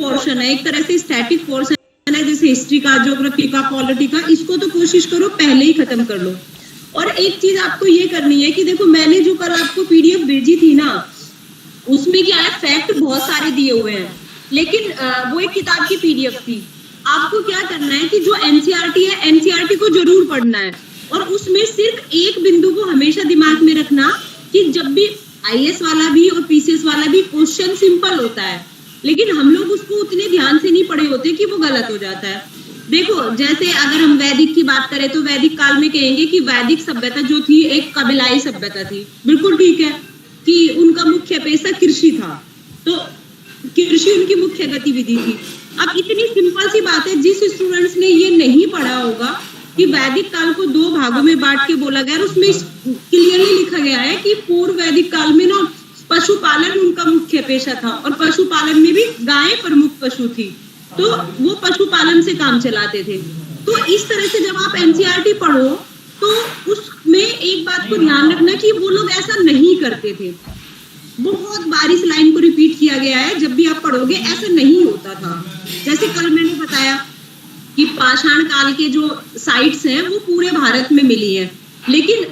Portion है, एक तरह से स्टैटिक पोर्शन है, जैसे हिस्ट्री का, ज्योग्राफी का, पॉलिटी का, इसको तो कोशिश करो पहले ही खत्म कर लो। और एक चीज आपको ये करनी है कि देखो मैंने जो कल आपको पीडीएफ भेजी थी ना, उसमें क्या है, फैक्ट बहुत सारे दिए हुए हैं, लेकिन वो एक किताब की पीडीएफ थी। आपको क्या करना है कि जो एनसीईआरटी है, एनसीईआरटी को जरूर पढ़ना है, और उसमें सिर्फ एक बिंदु को हमेशा दिमाग में रखना कि जब भी आईएएस वाला भी और पीसीएस वाला भी क्वेश्चन सिंपल होता है, लेकिन हम लोग उसको उतने ध्यान से नहीं पढ़े होते कि वो गलत हो जाता है। देखो जैसे अगर हम वैदिक की बात करें तो वैदिक काल में कहेंगे कि वैदिक सभ्यता जो थी एक कबीलाई सभ्यता थी, बिल्कुल ठीक है, कि उनका मुख्य पेशा कृषि था, तो कृषि उनकी मुख्य गतिविधि थी। अब इतनी सिंपल सी बात है, जिस स्टूडेंट्स ने ये नहीं पढ़ा होगा कि वैदिक काल को 2 भागों में बांट के बोला गया, और उसमें क्लियरली लिखा गया है कि पूर्व वैदिक काल में ना पशुपालन उनका मुख्य पेशा था, और पशुपालन में भी गाय प्रमुख पशु थी, तो वो पशुपालन से काम चलाते थे। तो इस तरह से जब आप एनसीईआरटी पढ़ो तो उसमें एक बात को ध्यान रखना कि वो लोग ऐसा नहीं करते थे। बहुत बार इस लाइन को रिपीट किया गया है, जब भी आप पढ़ोगे ऐसा नहीं होता था। जैसे कल मैंने बताया कि पाषाण काल के जो साइट्स हैं वो पूरे भारत में मिली है, लेकिन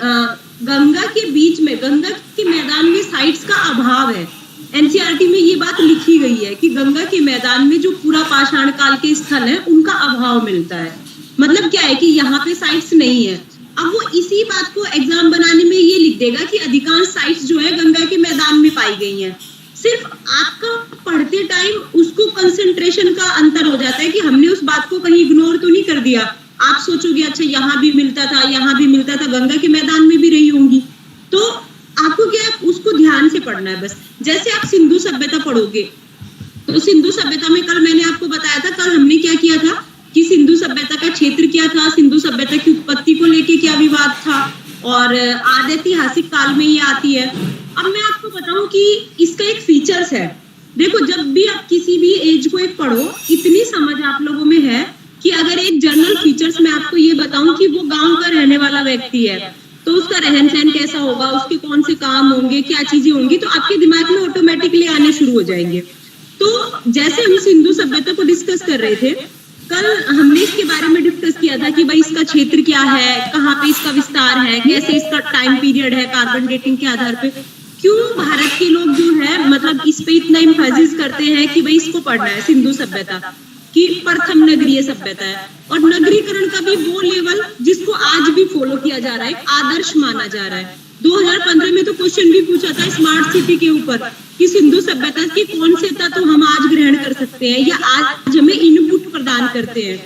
गंगा के बीच में, गंगा के मैदान में साइट्स का अभाव है। एनसीईआरटी में ये बात लिखी गई है कि गंगा के मैदान में जो पूरा पाषाण काल के स्थल है उनका अभाव मिलता है। मतलब क्या है कि यहाँ पे साइट्स नहीं है। अब वो इसी बात को एग्जाम बनाने में ये लिख देगा कि अधिकांश साइट्स जो है गंगा के मैदान में पाई गई हैं। सिर्फ आपका पढ़ते टाइम उसको कंसंट्रेशन का अंतर हो जाता है कि हमने उस बात को कहीं इग्नोर तो नहीं कर दिया। आप सोचोगे अच्छा यहाँ भी मिलता था, यहाँ भी मिलता था, गंगा के मैदान में भी रही होंगी, तो आपको क्या है उसको ध्यान से पढ़ना है बस। जैसे आप सिंधु सभ्यता पढ़ोगे तो सिंधु सभ्यता में कल मैंने आपको बताया था, कल हमने क्या किया था कि सिंधु सभ्यता का क्षेत्र क्या था, सिंधु सभ्यता की उत्पत्ति को लेके क्या विवाद था, और आदि ऐतिहासिक काल में ये आती है। अब मैं आपको बताऊं कि इसका एक फीचर्स है। देखो जब भी आप किसी भी एज को एक पढ़ो, इतनी समझ आप लोगों में है कि अगर एक जनरल फीचर्स मैं आपको ये बताऊं कि वो गांव का रहने वाला व्यक्ति है तो उसका रहन सहन कैसा होगा, उसके कौन से काम होंगे, क्या चीजें होंगी, तो आपके दिमाग में ऑटोमेटिकली आने शुरू हो जाएंगे। तो जैसे हम सिंधु सभ्यता को डिस्कस कर रहे थे, कल हमने इसके बारे में डिस्कस किया था कि भाई इसका क्षेत्र क्या है, कहाँ पे इसका विस्तार है, कैसे इसका टाइम पीरियड है, कार्बन डेटिंग के आधार पे क्यों भारत के लोग जो है मतलब इस पे इतना एम्फेसिस करते हैं कि भाई इसको पढ़ना है, सिंधु सभ्यता की प्रथम नगरीय सभ्यता है। और नगरीकरण का भी वो लेवल जिसको आज भी फॉलो किया जा रहा है, आदर्श माना जा रहा है। 2015 में तो क्वेश्चन भी पूछा था स्मार्ट सिटी के ऊपर कि सिंधु सभ्यता के कौन से तत्व हम आज ग्रहण कर सकते हैं या आज हमें इनपुट प्रदान करते हैं।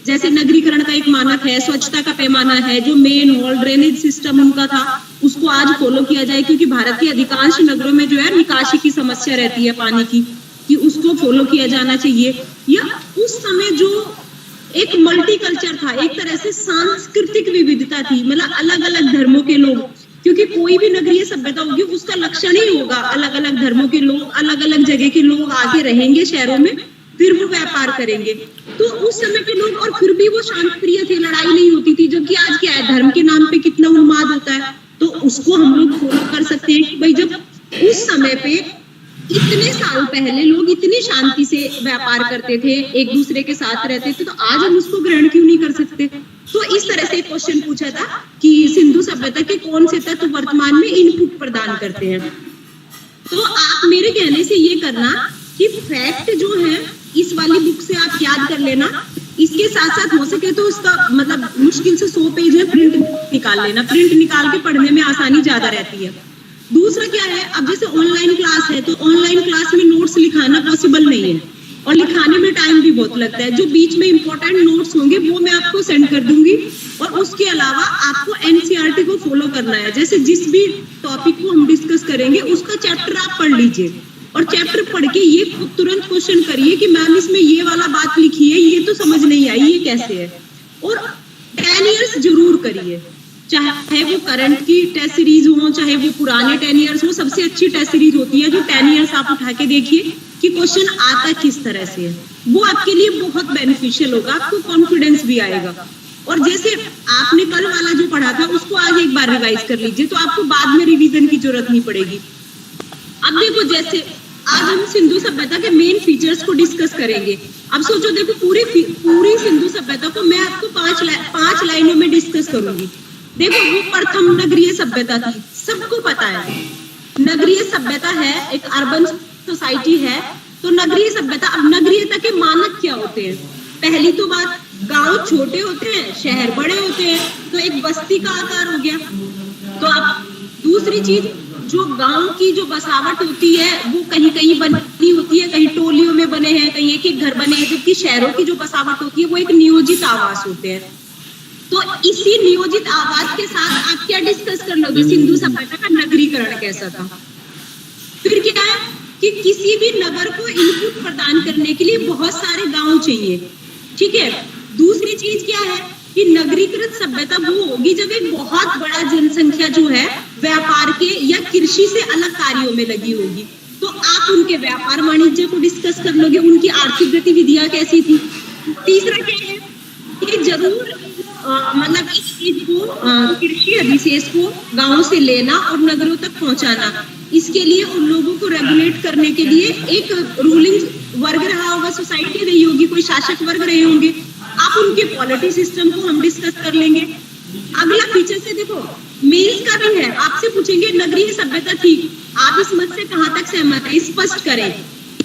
जैसे नगरीकरण का एक मानक है, स्वच्छता का पैमाना है, जो मेन हॉल ड्रेनेज सिस्टम उनका था उसको आज फॉलो किया जाए, क्योंकि भारत के अधिकांश नगरों में जो है निकासी की समस्या रहती है पानी की, कि उसको फॉलो किया जाना चाहिए। या उस समय जो एक मल्टीकल्चर था, एक तरह से सांस्कृतिक विविधता थी, मतलब अलग अलग धर्मों के लोग, क्योंकि कोई भी नगरीय सभ्यता होगी उसका लक्षण ही होगा अलग अलग धर्मों के लोग, अलग अलग जगह के लोग आके रहेंगे शहरों में, फिर वो व्यापार करेंगे। तो उस समय के लोग, और फिर भी वो शांत प्रिय थे, लड़ाई नहीं होती थी। जबकि आज क्या है, धर्म के नाम पे कितना उन्माद होता है। तो उसको हम लोग फॉलो कर सकते हैं कि भाई जब उस समय पे इतने साल पहले लोग इतनी शांति से व्यापार करते थे, एक दूसरे के साथ रहते थे, तो आज हम उसको ग्रहण क्यों नहीं कर सकते। तो इस तरह से क्वेश्चन पूछा था कि सिंधु सभ्यता के कौन से तत्व वर्तमान में इनपुट प्रदान करते हैं। तो आप मेरे कहने से ये करना कि फैक्ट जो है इस वाली बुक से आप याद कर लेना, इसके साथ साथ हो सके तो उसका मतलब मुश्किल से 100 पेज है प्रिंट निकाल लेना, प्रिंट निकाल के पढ़ने में आसानी ज्यादा रहती है। दूसरा क्या है, अब जैसे ऑनलाइन क्लास है तो ऑनलाइन क्लास में नोट्स लिखाना पॉसिबल नहीं है और लिखाने में टाइम भी बहुत लगता है। जो बीच में इंपॉर्टेंट नोट्स होंगे वो मैं आपको सेंड कर दूंगी, और उसके अलावा आपको एनसीईआरटी को फॉलो करना है। जैसे जिस भी टॉपिक को हम डिस्कस करेंगे उसका चैप्टर आप पढ़ लीजिए, और चैप्टर पढ़ के ये तुरंत क्वेश्चन करिए कि मैम इसमें ये वाला बात लिखी है, ये तो समझ नहीं आई, ये कैसे है। और 10 ईयर्स जरूर करिए, चाहे वो करंट की टेस्ट सीरीज हो, चाहे वो पुराने 10 ईयर्स हो। सबसे अच्छी टेस्ट सीरीज होती है जो 10 ईयर्स आप उठा के देखिए कि क्वेश्चन आता किस तरह से है, वो आपके लिए बहुत बेनिफिशियल होगा, आपको कॉन्फिडेंस भी आएगा। और जैसे आपने कल वाला जो पढ़ा था उसको आज एक बार रिवाइज कर लीजिए, तो आपको बाद में रिवीजन की जरूरत नहीं पड़ेगी। अब देखो जैसे आज हम सिंधु सभ्यता के मेन फीचर्स को डिस्कस करेंगे। अब सोचो, देखो पूरी सिंधु सभ्यता को मैं आपको पांच लाइनों में डिस्कस करूंगी। देखो, वो प्रथम नगरीय सभ्यता थी, सबको पता है। नगरीय सभ्यता है, एक अर्बन सोसाइटी है। तो नगरीय सभ्यता, अब नगरीयता के मानक क्या होते हैं? पहली तो बात, गांव छोटे होते हैं, शहर बड़े होते हैं, तो एक बस्ती का आकार हो गया। तो अब दूसरी चीज, जो गांव की जो बसावट होती है वो कहीं कहीं बनी होती है, कहीं टोलियों में बने हैं, कहीं एक एक घर बने हैं, जबकि शहरों की जो बसावट होती है वो एक नियोजित आवास होते हैं। तो इसी नियोजित आवास के साथ आप क्या डिस्कस कर लोगे? सिंधु सभ्यता का नगरीकरण कैसा था। फिर क्या है कि किसी भी नगर को इनपुट प्रदान करने के लिए बहुत सारे गांव चाहिए, ठीक है। दूसरी चीज क्या है कि नगरीकृत सभ्यता वो होगी जब एक बहुत बड़ा जनसंख्या जो है व्यापार के या कृषि से अलग कार्यों में लगी होगी। तो आप उनके व्यापार वाणिज्य को डिस्कस कर लोगे, उनकी आर्थिक गतिविधियां कैसी थी। तीसरा क्या है कि जरूर मतलब इस चीज को, कृषि अधिशेष को गांवों से लेना और नगरों तक पहुंचाना, इसके लिए उन लोगों को रेगुलेट करने के लिए एक रूलिंग वर्ग रहा होगा, सोसाइटी रही होगी, कोई शासक वर्ग रहे होंगे। आप उनके पॉलिटी सिस्टम को हम डिस्कस कर लेंगे। अगला फीचर से देखो, मेंस का भी है, आपसे पूछेंगे नगरीय सभ्यता थी, आप इस मत से कहां तक सहमत है, स्पष्ट करें।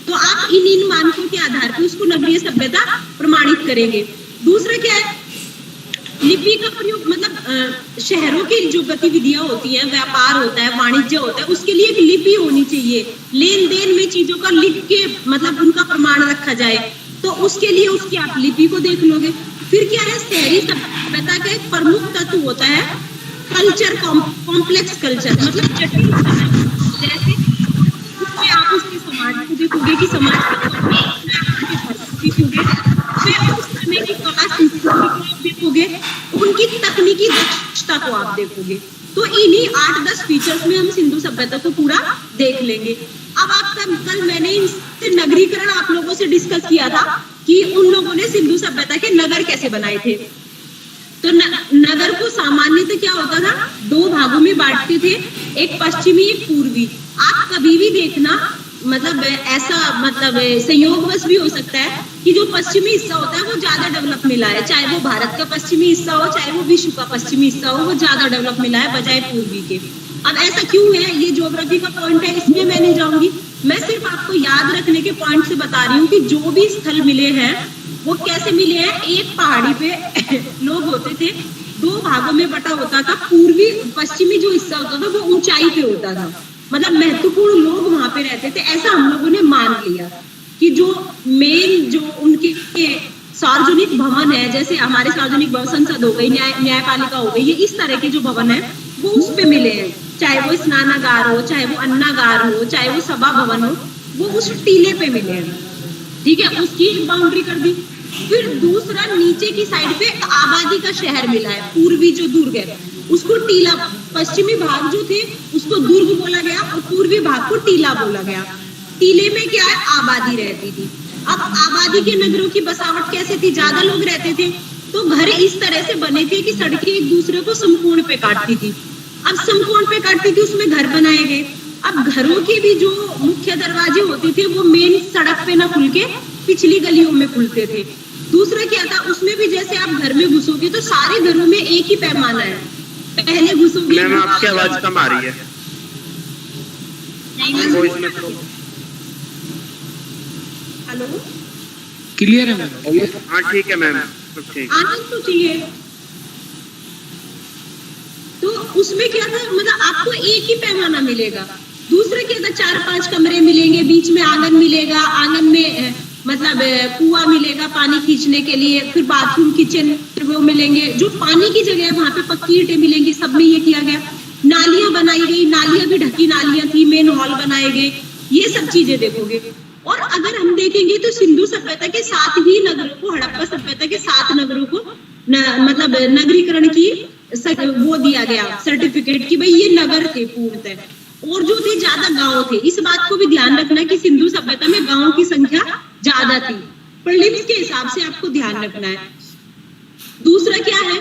तो आप इन मानकों के आधार पर उसको नगरीय सभ्यता प्रमाणित करेंगे। दूसरा क्या है, लिपि का प्रयोग, मतलब शहरों की जो गतिविधियां होती हैं, व्यापार होता है, वाणिज्य होता है, उसके लिए एक लिपि होनी चाहिए। लेन देन में चीजों का लिख के मतलब उनका प्रमाण रखा जाए, तो उसके लिए उसकी आप लिपि को देख लोगे। फिर क्या है, शहरी सभ्यता का एक प्रमुख तत्व होता है कल्चर, कॉम्प्लेक्स कल्चर, मतलब जटिल समाज। जैसे उसमें आप उसके समाज को देखोगे कि समाज उस समय की कला संस्कृति को आप देखोगे, उनकी तकनीकी दक्षता को आप देखोगे। तो इन्हीं 8-10 फीचर्स में हम सिंधु सभ्यता को पूरा देख लेंगे। अब आपका कल मैंने इनसे नगरीकरण आप लोगों से डिस्कस किया था कि उन लोगों ने सिंधु सभ्यता के नगर कैसे बनाए थे। तो नगर को सामान्यतः क्या होता था, 2 भागों में बांटते थे, एक पश्चिमी एक पूर्वी। आप कभी भी देखना, मतलब ऐसा मतलब संयोगवश भी हो सकता है कि जो पश्चिमी हिस्सा होता है वो ज्यादा डेवलप मिला है, चाहे वो भारत का पश्चिमी हिस्सा हो, चाहे वो विश्व का पश्चिमी हिस्सा हो, वो ज्यादा डेवलप मिला है बजाय पूर्वी के। अब ऐसा क्यों है, ये ज्योग्राफी का पॉइंट है, इसमें मैं नहीं जाऊंगी। मैं सिर्फ आपको याद रखने के पॉइंट से बता रही हूँ कि जो भी स्थल मिले हैं वो कैसे मिले हैं। एक पहाड़ी पे लोग होते थे, 2 भागों में बटा होता था। पूर्वी पश्चिमी जो हिस्सा होता था वो ऊंचाई पे होता था, मतलब महत्वपूर्ण लोग वहां पे रहते थे। ऐसा हम लोगों ने मान लिया कि जो मेन जो उनके सार्वजनिक भवन है, जैसे हमारे सार्वजनिक भवन, संसद हो गई, न्यायपालिका हो गई, ये इस तरह के जो भवन है वो उस पे मिले हैं। चाहे वो स्नानागार हो, चाहे वो अन्नागार हो, चाहे वो सभा भवन हो, वो उस टीले पे मिले हैं, ठीक है। उसकी बाउंड्री कर दी। फिर दूसरा, नीचे की साइड पे आबादी का शहर मिला है, पूर्वी जो दुर्ग है उसको टीला, पश्चिमी भाग जो थे उसको दुर्ग बोला गया और पूर्वी भाग को टीला बोला गया। टीले में क्या है, आबादी रहती थी। अब आबादी के नगरों की बसावट कैसे थी, ज्यादा लोग रहते थे, तो घर इस तरह से बने थे कि सड़कें एक दूसरे को समकोण पे काटती थी। अब समकोण पे काटती थी, उसमें घर बनाए गए। अब घरों के भी जो मुख्य दरवाजे होते थे वो मेन सड़क पे ना खुल के पिछली गलियों में खुलते थे। दूसरा क्या था, उसमें भी जैसे आप घर में घुसोगे तो सारे घरों में एक ही पैमाना है, पहले घुसोगे। मैम आपकी आवाज कम आ रही है। हेलो, क्लियर है मैम? हाँ ठीक है मैम, आनंद तो चाहिए। तो उसमें क्या था, मतलब आपको एक ही पैमाना मिलेगा। दूसरा क्या था, 4-5 कमरे मिलेंगे, बीच में आंगन मिलेगा, आंगन में मतलब कुआं मिलेगा पानी खींचने के लिए, फिर बाथरूम, किचन वो मिलेंगे। जो पानी की जगह है वहां पे पक्की ईंटें मिलेंगी, सब में ये किया गया। नालियां बनाई गई, नालियां भी ढकी नालियां थी, मेन हॉल बनाए गए, ये सब चीजें देखोगे। और अगर हम देखेंगे तो सिंधु सभ्यता के 7 ही नगरों को, हड़प्पा सभ्यता के 7 नगरों को मतलब नगरीकरण की वो दिया गया सर्टिफिकेट कि भाई ये नगर थे पूर्णतः। और जो थे ज्यादा गांव थे। इस बात को भी ध्यान रखना कि सिंधु सभ्यता में गांव की संख्या ज्यादा थी, प्रीलिम्स के हिसाब से आपको ध्यान रखना है। दूसरा क्या है,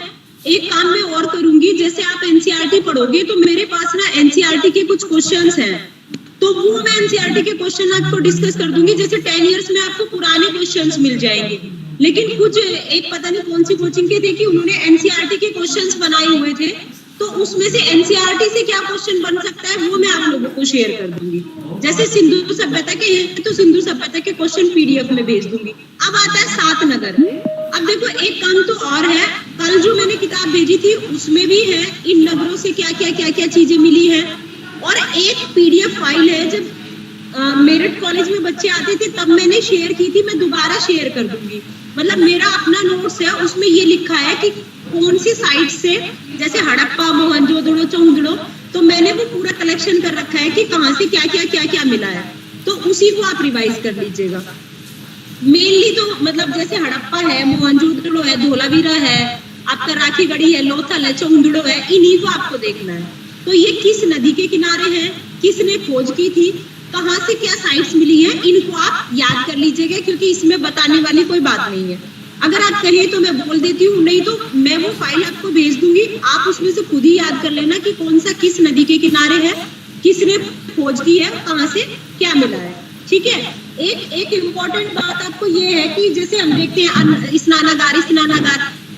एक काम मैं और करूंगी, जैसे आप एनसीईआरटी पढ़ोगे तो मेरे पास ना एनसीईआरटी के कुछ क्वेश्चंस हैं, तो वो मैं एनसीईआरटी के क्वेश्चन आपको डिस्कस कर दूंगी। जैसे 10 इयर्स में आपको पुराने क्वेश्चंस मिल जाएंगे, लेकिन कुछ एक पता नहीं कौन सी कोचिंग के थे कि उन्होंने एनसीईआरटी के क्वेश्चंस बनाए हुए थे, तो उसमें से एनसीईआरटी से क्या क्वेश्चन बन सकता है वो मैं आप लोगों को शेयर कर दूंगी। जैसे सिंधु सभ्यता के हैं तो सिंधु सभ्यता के क्वेश्चन पीडीएफ में भेज दूंगी। अब आता है 7 नगर। अब देखो एक काम तो और है, कल जो मैंने किताब भेजी थी उसमें भी है इन नगरों से क्या क्या चीजें मिली है, और एक पीडीएफ फाइल है जब मेरठ कॉलेज में बच्चे आते थे तब मैंने शेयर की थी, मैं दोबारा शेयर कर दूंगी। मतलब मेरा अपना नोट्स है, उसमें ये लिखा है कि कौन सी साइट से, जैसे हड़प्पा, मोहनजोदड़ो, चौंदड़ो, तो मैंने वो पूरा कलेक्शन कर रखा है कि कहाँ से क्या मिला है, तो उसी को आप रिवाइज कर लीजिएगा। मेनली तो मतलब जैसे हड़प्पा है, मोहनजोदड़ो है, धोलावीरा है, आपका राखीगढ़ी है, लोथल है, चौंदड़ो है, इन्हीं को आपको देखना है। तो ये किस नदी के किनारे है, किसने खोज की थी, कहाँ से क्या साइट्स मिली है, इनको आप याद कर लीजिएगा, क्योंकि इसमें बताने वाली कोई बात नहीं है। अगर आप कहें तो मैं बोल देती हूँ, नहीं तो मैं वो फाइल आपको भेज दूंगी, आप उसमें से खुद ही याद कर लेना कि कौन सा किस नदी के किनारे है, किसने खोज की है, कहाँ से क्या मिला है। ठीक है। एक इम्पोर्टेंट बात आपको ये है कि जैसे हम देखते हैं स्नानागार,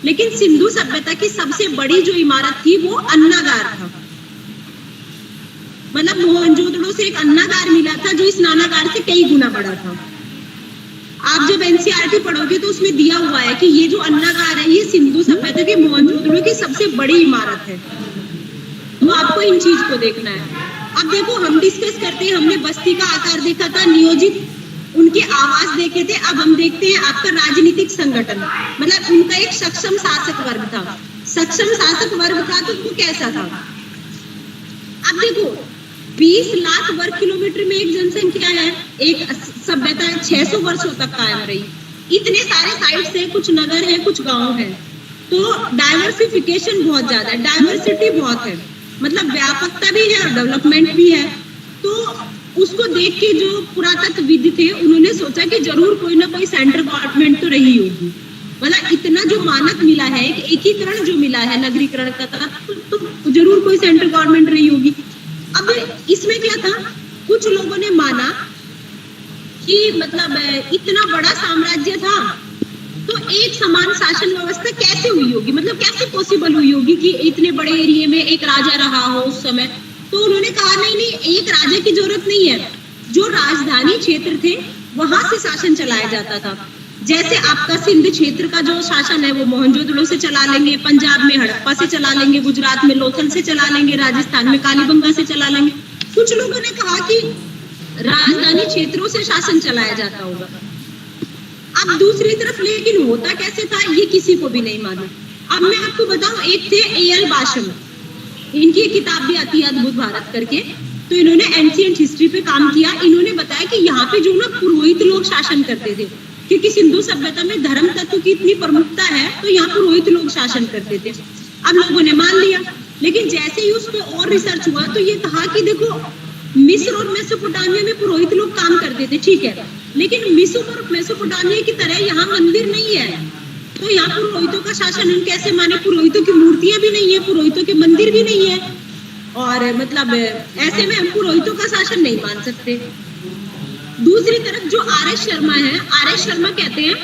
लेकिन सिंधु सभ्यता की सबसे बड़ी जो इमारत थी वो अन्नागार था। मतलब मोहनजोदड़ो से एक अन्नागार मिला था जो स्नानागार से कई गुना बड़ा था। आप जब एनसीईआरटी पढ़ोगे तो उसमें दिया हुआ है कि ये जो अन्नागार है ये सिंधु सभ्यता के मोहनजोदड़ो की सबसे बड़ी इमारत है, तो आपको इन चीज को देखना है। अब देखो हम डिस्कस करते हैं, हमने बस्ती का आकार देखा था, नियोजित उनके आवास देखे थे, अब हम देखते हैं आपका राजनीतिक संगठन। मतलब उनका एक सक्षम शासक वर्ग था, तो वो कैसा था। अब देखो 20 लाख वर्ग किलोमीटर में एक जनसंख्या है, एक सभ्यता 600 वर्षों तक कायम रही, इतने सारे साइट्स है, कुछ नगर है, कुछ गांव है, तो डाइवर्सिफिकेशन बहुत ज्यादा है, डाइवर्सिटी बहुत है, मतलब व्यापकता भी है और डेवलपमेंट भी है। तो उसको देख के जो पुरातत्वविद थे उन्होंने सोचा कि जरूर कोई ना कोई सेंट्रल गवर्नमेंट तो रही होगी। मतलब इतना जो मानक मिला है, एकीकरण जो मिला है नगरीकरण का, तो जरूर कोई सेंट्रल गवर्नमेंट रही होगी। अब इसमें क्या था, कुछ लोगों ने माना कि मतलब इतना बड़ा साम्राज्य था तो एक समान शासन व्यवस्था कैसे हुई होगी, मतलब कैसे पॉसिबल हुई होगी कि इतने बड़े एरिया में एक राजा रहा हो उस समय। तो उन्होंने कहा नहीं, एक राजा की जरूरत नहीं है, जो राजधानी क्षेत्र थे वहां से शासन चलाया जाता था। जैसे आपका सिंध क्षेत्र का जो शासन है वो मोहनजोदड़ो से चला लेंगे, पंजाब में हड़प्पा से चला लेंगे, गुजरात में लोथल से चला लेंगे, राजस्थान में कालीबंगा से चला लेंगे। कुछ लोगों ने कहा कि राजधानी क्षेत्रों से शासन चलाया जाता होगा। अब दूसरी तरफ लेकिन होता कैसे था ये किसी को भी नहीं मालूम। अब मैं आपको बताऊं, एक थे A.L. बाशम, इनकी किताब भी आती है अद्भुत भारत करके, तो इन्होंने एंशिएंट हिस्ट्री पे काम किया। इन्होंने बताया कि यहाँ पे जो ना पुरोहित लोग शासन करते थे, क्योंकि सिंधु सभ्यता में धर्म तत्व की इतनी प्रमुखता है, तो यहाँ पुरोहित लोग शासन करते थे। अब लोगों ने मान लिया, लेकिन जैसे ही उस पर और रिसर्च हुआ तो ये कहा कि देखो मिस्र और मेसोपोटामिया में पुरोहित लोग काम करते थे, ठीक है, लेकिन मिस्र और मेसोपोटामिया की तरह यहाँ मंदिर नहीं है, तो यहाँ पुरोहितों का शासन हम कैसे माने। पुरोहितों की मूर्तियां भी नहीं है, पुरोहितों के मंदिर भी नहीं है, और मतलब ऐसे में हम पुरोहितों का शासन नहीं मान सकते। दूसरी तरफ जो R.S. शर्मा है, R.S. शर्मा कहते हैं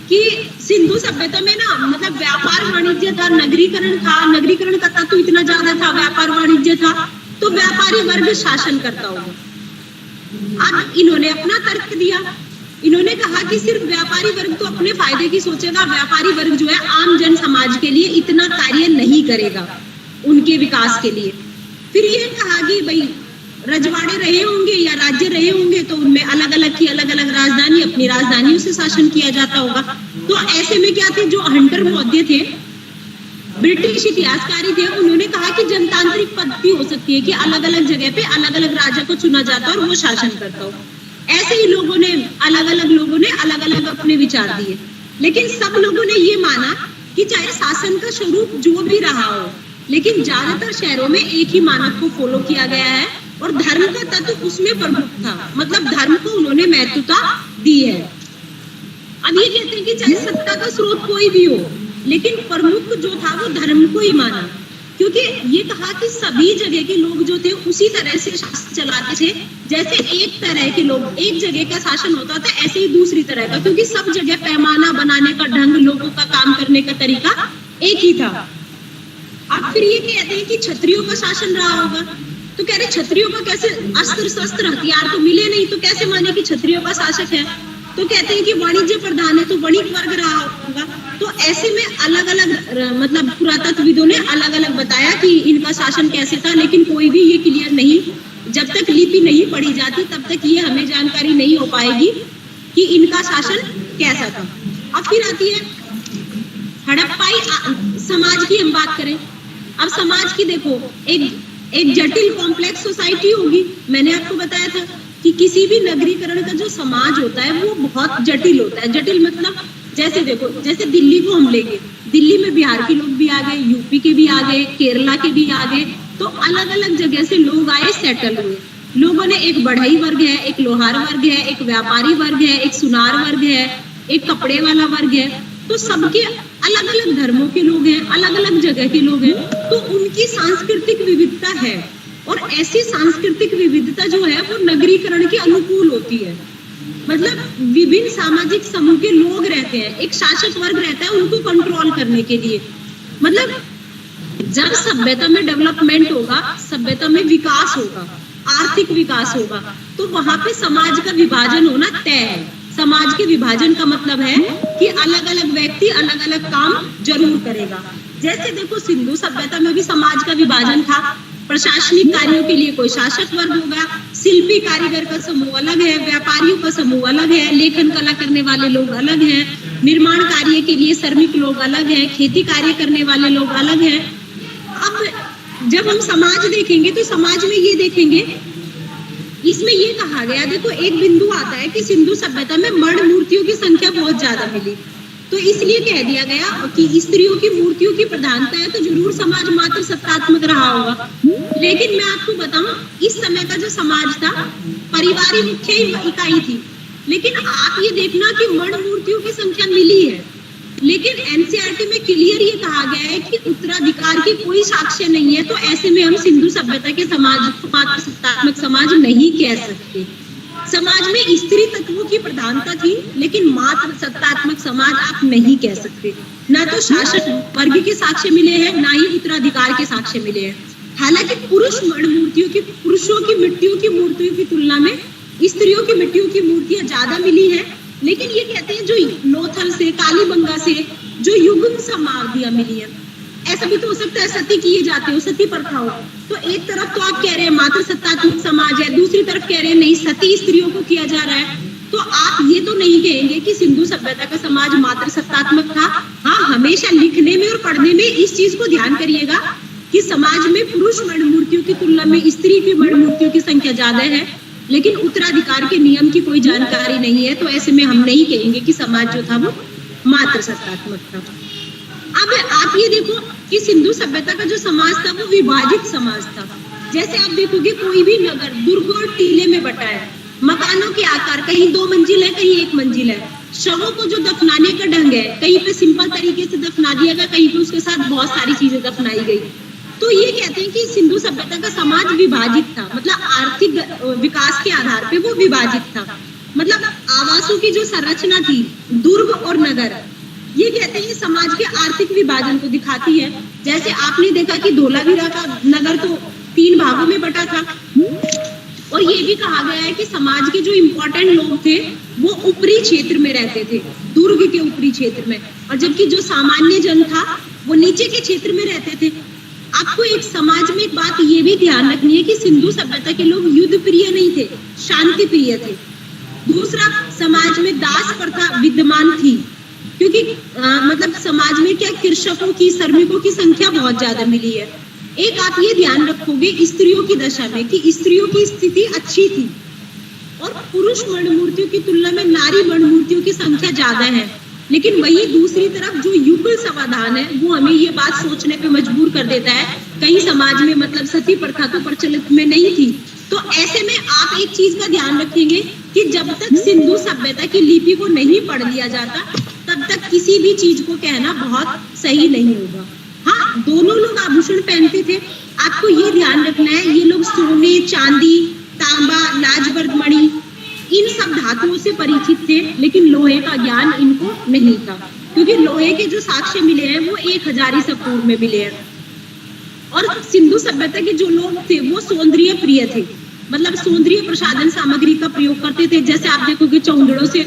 कि सिंधु सभ्यता में ना मतलब व्यापार वाणिज्य था, नगरीकरण था, नगरीकरण का तत्व इतना ज्यादा था, व्यापार वाणिज्य था, तो व्यापारी वर्ग शासन करता होगा। अब इन्होंने अपना तर्क दिया, इन्होंने कहा कि सिर्फ व्यापारी वर्ग तो अपने फायदे की सोचेगा, व्यापारी वर्ग जो है आम जन समाज के लिए इतना कार्य नहीं करेगा उनके विकास के लिए। फिर ये कहा कि भाई रजवाड़े रहे होंगे या राज्य रहे होंगे तो उनमें अलग अलग की अलग अलग राजधानी, अपनी राजधानियों से शासन किया जाता होगा। तो ऐसे में क्या थे, जो हंटर मौर्य थे, ब्रिटिश इतिहासकारी थे, उन्होंने कहा कि जनतांत्रिक पद्धति हो सकती है कि अलग अलग जगह पे अलग अलग राजा को चुना जाता और वो शासन करता हो। ऐसे ही लोगों ने अलग अलग अपने विचार दिए, लेकिन सब लोगों ने ये माना कि चाहे शासन का स्वरूप जो भी रहा हो, लेकिन ज्यादातर शहरों में एक ही मानक को फॉलो किया गया है और धर्म का तत्व उसमें प्रमुख था, मतलब धर्म को उन्होंने महत्वता दी है। अब ये कहते हैं कि चाहे सत्ता का स्रोत कोई भी हो, लेकिन प्रमुख जो था वो धर्म को ही माना, क्योंकि ये कहा कि सभी जगह के लोग जो थे उसी तरह से शासन चलाते थे, जैसे एक तरह के लोग एक जगह का शासन होता था ऐसे ही दूसरी तरह का, क्योंकि सब जगह पैमाना बनाने का ढंग, लोगों का काम करने का तरीका एक ही था। अब फिर ये कहते हैं कि क्षत्रियों का शासन रहा होगा, तो कह रहे क्षत्रियों का कैसे, अस्त्र शस्त्र हथियार तो मिले नहीं, तो कैसे माने कि क्षत्रियों का शासक है। तो कहते हैं कि वाणिज्य प्रधान है तो वणिक वर्ग रहा होगा। तो ऐसे में अलग अलग मतलब पुरातत्वविदों ने अलग अलग बताया कि इनका शासन कैसे था, लेकिन कोई भी ये क्लियर नहीं, जब तक लिपि नहीं पढ़ी जाती तब तक ये हमें जानकारी नहीं हो पाएगी कि इनका शासन कैसा था। अब फिर आती है हड़प्पाई समाज की हम बात करें। अब समाज की देखो, एक जटिल कॉम्प्लेक्स सोसाइटी होगी। मैंने आपको बताया था कि किसी भी नगरीकरण का जो समाज होता है वो बहुत जटिल होता है। जटिल मतलब जैसे देखो, जैसे दिल्ली को हम लेंगे, दिल्ली में बिहार के लोग भी आ गए, यूपी के भी आ गए, केरला के भी आ गए, तो अलग अलग जगह से लोग आए, सेटल हुए। लोगों ने एक बढ़ई वर्ग है, एक लोहार वर्ग है, एक व्यापारी वर्ग है, एक सुनार वर्ग है, एक कपड़े वाला वर्ग है। तो सबके अलग अलग धर्मों के लोग हैं, अलग अलग जगह के लोग हैं, तो उनकी सांस्कृतिक विविधता है। और ऐसी सांस्कृतिक विविधता जो है वो नगरीकरण के अनुकूल होती है। मतलब विभिन्न सामाजिक समूह के लोग रहते हैं, एक शासक वर्ग रहता है उनको कंट्रोल करने के लिए। मतलब जब सभ्यता में डेवलपमेंट होगा, सभ्यता में विकास होगा, आर्थिक विकास होगा, तो वहां पे समाज का विभाजन होना तय है। समाज के विभाजन का मतलब है कि अलग अलग व्यक्ति अलग अलग काम जरूर करेगा। जैसे देखो सिंधु सभ्यता में भी समाज का विभाजन था। प्रशासनिक कार्यों के लिए कोई शासक वर्ग होगा, शिल्पी कारीगर का समूह अलग है, व्यापारियों का समूह अलग है, लेखन कला करने वाले लोग अलग हैं, निर्माण कार्य के लिए श्रमिक लोग अलग हैं, खेती कार्य करने वाले लोग अलग हैं। अब जब हम समाज देखेंगे तो समाज में ये देखेंगे, इसमें ये कहा गया, देखो एक बिंदु आता है कि सिंधु सभ्यता में मर्ण मूर्तियों की संख्या बहुत ज्यादा मिली, तो इसलिए कह दिया गया कि स्त्रियों की मूर्तियों की प्रधानता है, तो जरूर समाज मात्र सत्तात्मक रहा होगा। लेकिन मैं आपको बताऊं, इस समय का जो समाज था परिवार ही मुख्य इकाई थी। लेकिन आप ये देखना कि मर्ण मूर्तियों की संख्या मिली है, लेकिन एनसीईआरटी में क्लियर ये कहा गया है कि उत्तराधिकार की कोई साक्ष्य नहीं है। तो ऐसे में हम सिंधु सभ्यता के समाज को मात्र सत्तात्मक समाज नहीं कह सकते। समाज में स्त्री तत्वों की प्रधानता थी, लेकिन मात्र सत्तात्मक समाज आप नहीं कह सकते। ना तो शासक वर्ग के साक्ष्य मिले हैं, ना ही उत्तराधिकार के साक्ष्य मिले हैं। हालांकि पुरुषों की मिट्टियों की मूर्तियों की तुलना में स्त्रियों की मिट्टियों की मूर्तियां ज्यादा मिली है। लेकिन ये कहते हैं जो लोथल से, कालीबंगा से जो युग्म समाधियां मिली है, ऐसा भी तो हो सकता है सती किए जाते हो, सती प्रथा हो। तो एक तरफ तो आप कह रहे हैं मात्र सत्तात्मक समाज है, दूसरी तरफ कह रहे हैं नहीं सती स्त्रियों को किया जा रहा है। तो आप ये तो नहीं कहेंगे कि सिंधु सभ्यता का समाज मात्र सत्तात्मक था। हाँ, हमेशा लिखने में और पढ़ने में इस चीज को ध्यान करिएगा कि समाज में पुरुष मर्ण मूर्तियों की तुलना में स्त्री की मर्ण मूर्तियों की संख्या ज्यादा है, लेकिन उत्तराधिकार के नियम की कोई जानकारी नहीं है। तो ऐसे में हम नहीं कहेंगे कि समाज जो था वो मात्र सत्तात्मक था। अब आप ये देखो कि सिंधु सभ्यता का जो समाज था वो विभाजित समाज था। जैसे आप देखोगे कोई भी नगर दुर्ग और टीले में बटा है, मकानों के आकार कहीं 2 मंजिल है, कहीं 1 मंजिल है। शवों को जो दफनाने का ढंग है, कहीं पे सिंपल तरीके से दफना दिया गया, कहीं पे उसके साथ बहुत सारी चीजें दफनाई गई। तो ये कहते हैं कि सिंधु सभ्यता का समाज विभाजित था, मतलब आर्थिक विकास के आधार पे वो विभाजित था। मतलब आवासों की जो संरचना थी, दुर्ग और नगर, ये कहते हैं समाज के आर्थिक विभाजन को दिखाती है। जैसे आपने देखा कि धोलावीरा का नगर तो 3 भागों में बटा था, और ये भी कहा गया है कि समाज के जो इम्पोर्टेंट लोग थे वो ऊपरी क्षेत्र में रहते थे, दुर्ग के ऊपरी क्षेत्र में, और जबकि जो सामान्य जन था वो नीचे के क्षेत्र में रहते थे। आपको एक समाज में एक बात ये भी ध्यान रखनी है कि सिंधु सभ्यता के लोग युद्ध प्रिय नहीं थे, शांति प्रिय थे। दूसरा, समाज में दास प्रथा विद्यमान थी, क्योंकि मतलब समाज में क्या कृषकों की, श्रमिकों की संख्या बहुत ज्यादा मिली है। एक आप ये ध्यान रखोगे स्त्रियों की दशा में कि स्त्रियों की स्थिति अच्छी थी, और पुरुष मर्ण मूर्तियों की तुलना में नारी मर्ण मूर्तियों की संख्या ज्यादा है। लेकिन वही दूसरी तरफ जो युगल समाधान है वो हमें ये बात सोचने पे मजबूर कर देता है, कई समाज में मतलब सती प्रथा तो प्रचलित में नहीं थी। तो ऐसे में आप एक चीज का ध्यान रखेंगे कि जब तक सिंधु सभ्यता की लिपि को नहीं पढ़ लिया जाता, तब तक किसी भी चीज को कहना बहुत सही नहीं होगा। हाँ, दोनों लोग आभूषण पहनते थे। आपको ये ध्यान रखना है, ये लोग सोने, चांदी, तांबा, लाजबर्द मणि, इन सब धातुओं से परिचित थे, लेकिन लोहे का ज्ञान इनको नहीं था, क्योंकि लोहे के जो साक्ष्य मिले हैं वो 1000 ईसा पूर्व में मिले हैं। और सिंधु सभ्यता के जो लोग थे वो सौंदर्य प्रिय थे, मतलब सौंदर्य प्रसाधन सामग्री का प्रयोग करते थे। जैसे आप देखोगे चौंगड़ों से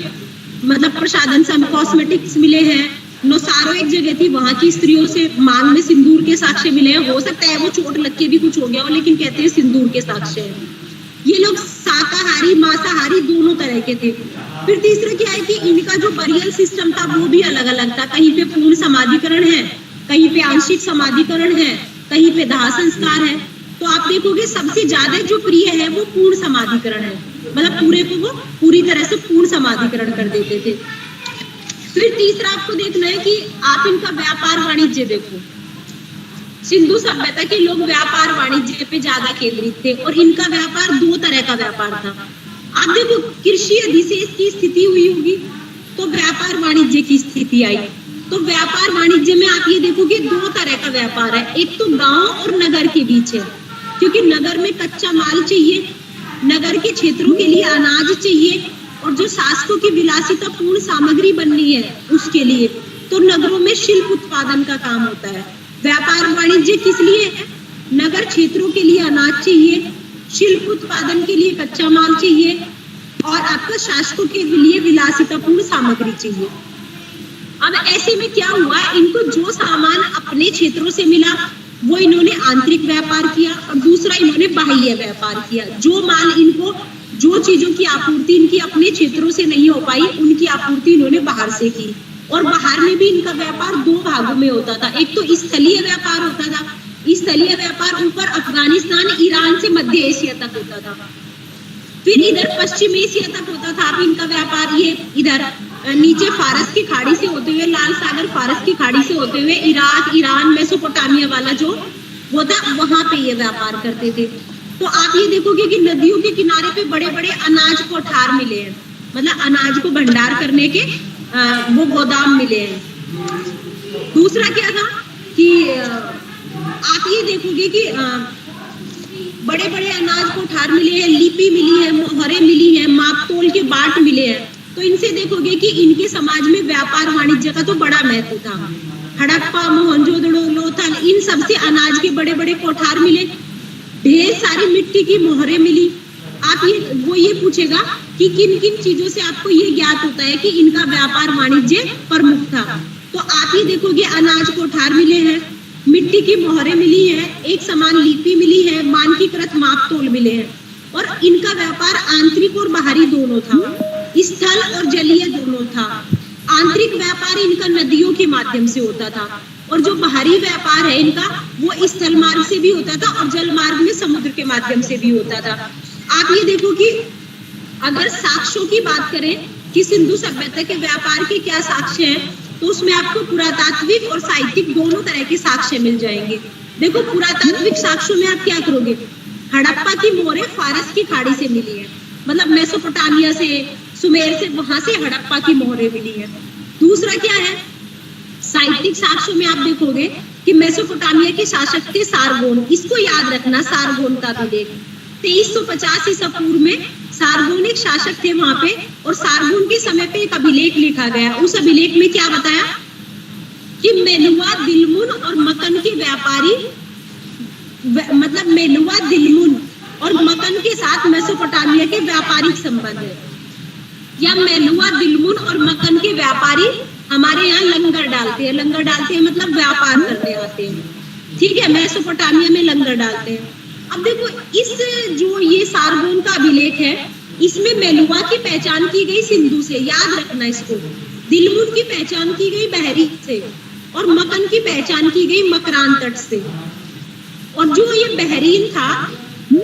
मतलब प्रसाधन कॉस्मेटिक्स मिले हैं। नौसारो एक जगह थी, वहां की स्त्रियों से मांग में सिंदूर के साक्ष्य मिले हैं। हो सकता है वो चोट लग के भी कुछ हो गया हो, लेकिन कहते हैं सिंदूर के साक्ष्य है। ये लोग शाकाहारी मांसाहारी दोनों तरह के थे। फिर तीसरा क्या है कि इनका जो बरियल सिस्टम था वो भी अलग अलग था। कहीं पे पूर्ण समाधिकरण है, कहीं पे आंशिक समाधिकरण है, कहीं पे दाह संस्कार है। तो आप देखोगे सबसे ज्यादा जो प्रिय है वो पूर्ण समाधिकरण है, मतलब पूरे को वो पूरी तरह से पूर्ण समाधिकरण कर देते थे। फिर तीसरा आपको देखना है कि आप इनका व्यापार वाणिज्य देखो। सिंधु सभ्यता के लोग व्यापार वाणिज्य पे ज्यादा केंद्रित थे और इनका व्यापार 2 तरह का व्यापार था। आप देखो कृषि अधिशेष की स्थिति हुई होगी तो व्यापार वाणिज्य की स्थिति आई। तो व्यापार वाणिज्य में आप ये देखोगे 2 तरह का व्यापार है। एक तो गांव और नगर के बीच है, क्योंकि नगर में कच्चा माल चाहिए, नगर के क्षेत्रों के लिए अनाज चाहिए, और जो शासकों की विलासिता पूर्ण सामग्री बननी है उसके लिए तो नगरों में शिल्प उत्पादन का काम होता है। व्यापार वाणिज्य किस लिए है? नगर क्षेत्रों के लिए अनाज चाहिए, शिल्प उत्पादन के लिए कच्चा माल चाहिए, और आपका शासकों के लिए विलासिता पूर्ण सामग्री चाहिए। अब ऐसे में क्या हुआ, इनको जो सामान अपने क्षेत्रों से मिला वो इन्होंने आंतरिक व्यापार किया, और दूसरा इन्होंने बाह्य व्यापार किया। जो माल इनको, जो चीजों की आपूर्ति इनकी अपने क्षेत्रों से नहीं हो पाई, उनकी आपूर्ति इन्होंने बाहर से की। और बाहर में भी इनका व्यापार 2 भागों में होता था। एक तो स्थलीय व्यापार होता था। स्थलीय व्यापार ऊपर अफगानिस्तान, ईरान से मध्य एशिया तक होता था। फिर इधर पश्चिम एशिया तक होता था अब इनका व्यापार। ये इधर नीचे फारस की खाड़ी से होते हुए, लाल सागर फारस की खाड़ी से होते हुए इराक, ईरान, मेसोपोटामिया वाला जो वो था वहां पे ये व्यापार करते थे। तो आप ये देखोगे कि नदियों के किनारे पे बड़े बड़े अनाज कोठार मिले हैं, मतलब अनाज को भंडार करने के वो गोदाम मिले हैं। दूसरा क्या था कि आप ये देखोगे कि बड़े बड़े अनाज कोठार मिले हैं, लिपि मिली है, मोहरें मिली है, माप तोल के बाट मिले हैं। तो इनसे देखोगे कि इनके समाज में व्यापार वाणिज्य का तो बड़ा महत्व था। हड़प्पा, मोहनजोदड़ो, लोथल, इन सब से अनाज के बड़े बड़े कोठार मिले, ढेर सारी मिट्टी की मोहरें मिली। आप ये पूछेगा कि किन किन चीजों से आपको ये ज्ञात होता है कि इनका व्यापार वाणिज्य प्रमुख था। तो आप ये देखोगे अनाज कोठार मिले हैं, मिट्टी की मोहरें मिली है, एक समान लिपि मिली है, मानकीकृत माप तोल मिले हैं। और इनका व्यापार आंतरिक और बाहरी दोनों था, स्थल और जलीय दोनों था। आंतरिक व्यापार इनका नदियों के माध्यम से होता था, और जो बाहरी व्यापार है इनका वो स्थल मार्ग से भी होता था और जल मार्ग में समुद्र के माध्यम से भी होता था। आप ये देखो कि अगर साक्ष्यों की बात करें कि सिंधु सभ्यता के व्यापार के क्या साक्ष्य हैं, तो उसमें आपको पुरातात्विक और साहित्यिक दोनों तरह के साक्ष्य मिल जाएंगे। देखो पुरातात्विक साक्ष्यों में आप क्या करोगे, हड़प्पा की मोहरें फारस की खाड़ी से मिली है, मतलब मेसोपोटामिया से, सुमेर से, वहां से हड़प्पा की मोहरें मिली है। दूसरा क्या है, साहित्यिक साक्ष्यों में आप देखोगे कि मेसोपोटामिया के शासक थे सारगोन। इसको याद रखना, सारगोन का अभिलेख 2350 ईसा पूर्व में सारगोन एक शासक थे वहां पे, और सारगोन के समय पे एक अभिलेख लिखा गया। उस अभिलेख में क्या बताया कि मेलुआ, दिलमुन और मकन के व्यापारी, मतलब मेलुआ, दिलमुन और मकन के साथ मेसोपोटामिया के व्यापारिक संबंध है, या मेलुआ, दिलमुन और मकन के व्यापारी हमारे यहाँ लंगर डालते हैं। लंगर डालते हैं मतलब व्यापार करने आते हैं, ठीक है, मेसोपोटामिया में लंगर डालते हैं। अब देखो इस जो ये सारगोन का अभिलेख है, इसमें मेलुआ की पहचान की गई सिंधु से, याद रखना इसको। दिलमुन की पहचान की गई बहरी से, और मकन की पहचान की गई मकरान तट से। और जो ये बहरीन था,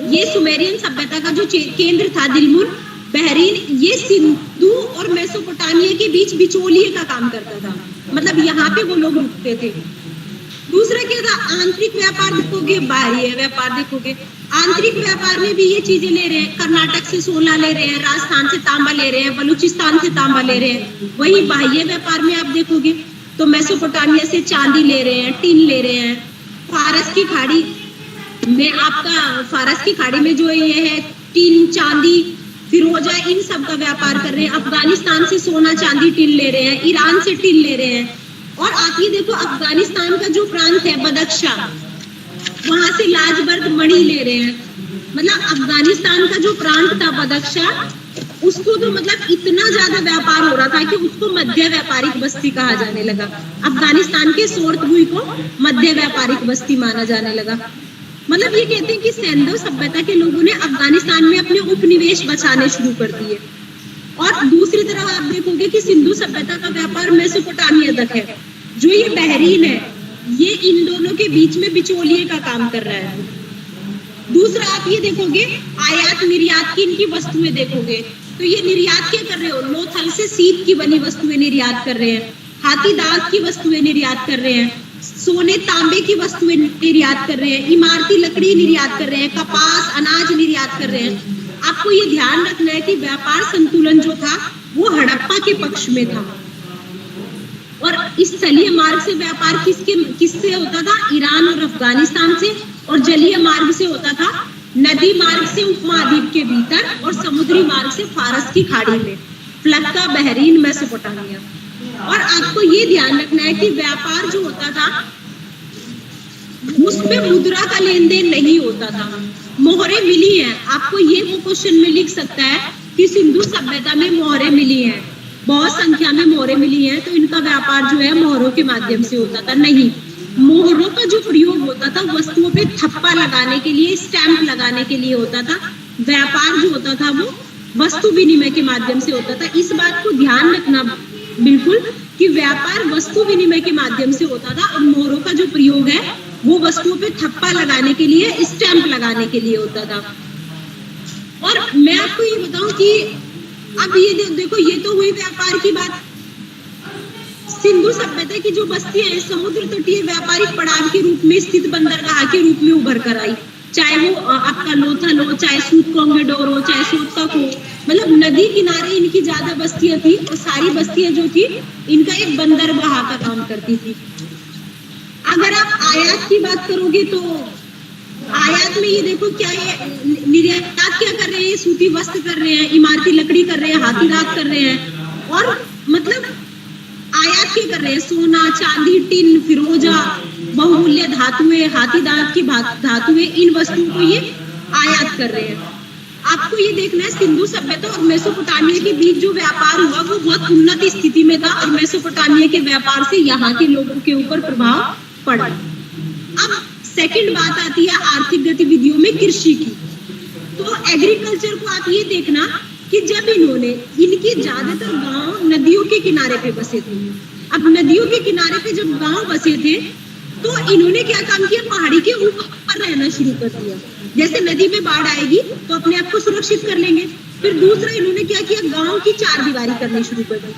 ये सुमेरियन सभ्यता का जो केंद्र था, दिलमुन, बहरीन, ये सिंधु और मेसोपोटामिया के बीच बिचौलिए का काम करता था, मतलब यहाँ पे वो लोग रुकते थे। दूसरा क्या था, आंतरिक व्यापार देखोगे, बाह्य व्यापार देखोगे। आंतरिक व्यापार में भी ये चीजें ले रहे हैं, कर्नाटक से सोना ले रहे हैं, राजस्थान से तांबा ले रहे हैं, बलूचिस्तान से तांबा ले रहे हैं। वही बाह्य व्यापार में आप देखोगे तो मेसोपोटामिया से चांदी ले रहे हैं, टिन ले रहे हैं, फारस की खाड़ी में आपका, फारस की खाड़ी में जो ये है टीन, चांदी, फिरोजा, इन सब का व्यापार कर रहे हैं। अफगानिस्तान से सोना चांदी टीन ले रहे हैं, ईरान से टीन ले रहे हैं। और आप ये देखो अफगानिस्तान का जो प्रांत है बदख्शा, वहां से लाजबर्ग मणि ले रहे हैं। मतलब अफगानिस्तान का जो प्रांत था बदख्शा, उसको तो मतलब इतना ज्यादा व्यापार हो रहा था कि उसको मध्य व्यापारिक बस्ती कहा जाने लगा। अफगानिस्तान के सोर्तबुई को मध्य व्यापारिक बस्ती माना जाने लगा। मतलब ये कहते हैं कि सिंधु सभ्यता के लोगों ने अफगानिस्तान में अपने उपनिवेश बसाने शुरू कर दिए। और दूसरी तरफ आप देखोगे कि सिंधु सभ्यता का व्यापार मेसोपोटामिया तक है। जो ये बहरीन है, ये इन दोनों के बीच में बिचौलिए का काम कर रहा है। दूसरा आप ये देखोगे आयात निर्यात की इनकी वस्तुएं देखोगे तो ये निर्यात क्या कर रहे हो, लोथल से सीप की बनी वस्तुएं निर्यात कर रहे हैं, हाथी दांत की वस्तुएं निर्यात कर रहे हैं, सोने तांबे की वस्तुएं निर्यात कर रहे हैं, इमारती लकड़ी निर्यात कर रहे हैं, कपास अनाज निर्यात कर रहे हैं। आपको ये ध्यान रखना है कि व्यापार संतुलन जो था वो हड़प्पा के पक्ष में था। और इस स्थलीय मार्ग से व्यापार किससे होता था, ईरान और अफगानिस्तान से, और जलीय मार्ग से होता था नदी मार्ग से उपमहाद्वीप के भीतर, और समुद्री मार्ग से फारस की खाड़ी में, फ्लक्का, बहरीन, मेसोपोटामिया। और आपको ये ध्यान रखना है कि व्यापार जो होता था उसमें मुद्रा का लेन देन नहीं होता था। मोहरें मिली हैं, आपको ये वो क्वेश्चन में लिख सकता है कि सिंधु सभ्यता में मोहरें मिली हैं, बहुत संख्या में मोहरें मिली हैं, तो इनका व्यापार जो है मोहरों के माध्यम से होता था। नहीं, मोहरों का जो प्रयोग होता था वस्तुओं पे थप्पा लगाने के लिए, स्टैंप लगाने के लिए होता था। व्यापार जो होता था वो वस्तु विनिमय के माध्यम से होता था। इस बात को ध्यान रखना बिल्कुल कि व्यापार वस्तु विनिमय के माध्यम से होता था, और मोहरों का जो प्रयोग है वो वस्तुओं पे थप्पा लगाने के लिए, स्टैंप लगाने के लिए होता था। और मैं आपको ये बताऊं कि अब ये देखो, ये तो हुई व्यापार की बात। सिंधु सभ्यता की जो बस्तियां हैं समुद्र तटीय व्यापारिक पड़ाव के रूप में स्थित बंदरगाह के रूप में उभर कर आई, चाहे वो आपका लोथल हो, चाहे सूतकोंगेडोर हो, चाहे सोतक हो। मतलब नदी किनारे इनकी ज्यादा बस्तियां थी, और सारी बस्तियां जो थी इनका एक बंदरगाह का काम करती थी। अगर आप आयात की बात करोगे तो आयात में ये देखो क्या है, निर्यात क्या कर रहे हैं, सूती वस्त्र कर रहे हैं, इमारती लकड़ी कर रहे हैं, हाथी दांत कर रहे हैं। और मतलब आयात क्या कर रहे हैं, सोना चांदी, टिन, फिरोजा, बहुमूल्य धातुएं, हाथी दांत की धातुएं, इन वस्तुओं को ये आयात कर रहे हैं। आपको ये देखना है सिंधु सभ्यता और मेसोपोटामिया के बीच जो व्यापार हुआ वो बहुत उन्नत स्थिति में था, और मेसोपोटामिया के व्यापार से यहाँ के लोगों के ऊपर प्रभाव पड़ा। अब सेकंड बात आती है आर्थिक गतिविधियों में कृषि की। तो एग्रीकल्चर को आप ये देखना कि जब इनके ज्यादातर गांव नदियों के किनारे पे बसे थे। अब नदियों के किनारे पे जब गांव बसे थे तो इन्होंने क्या काम किया, पहाड़ी के ऊपर रहना शुरू कर दिया। जैसे नदी में बाढ़ आएगी तो अपने आप को सुरक्षित कर लेंगे। फिर दूसरा इन्होंने क्या किया, गांव की चारदीवारी करनी शुरू कर दी,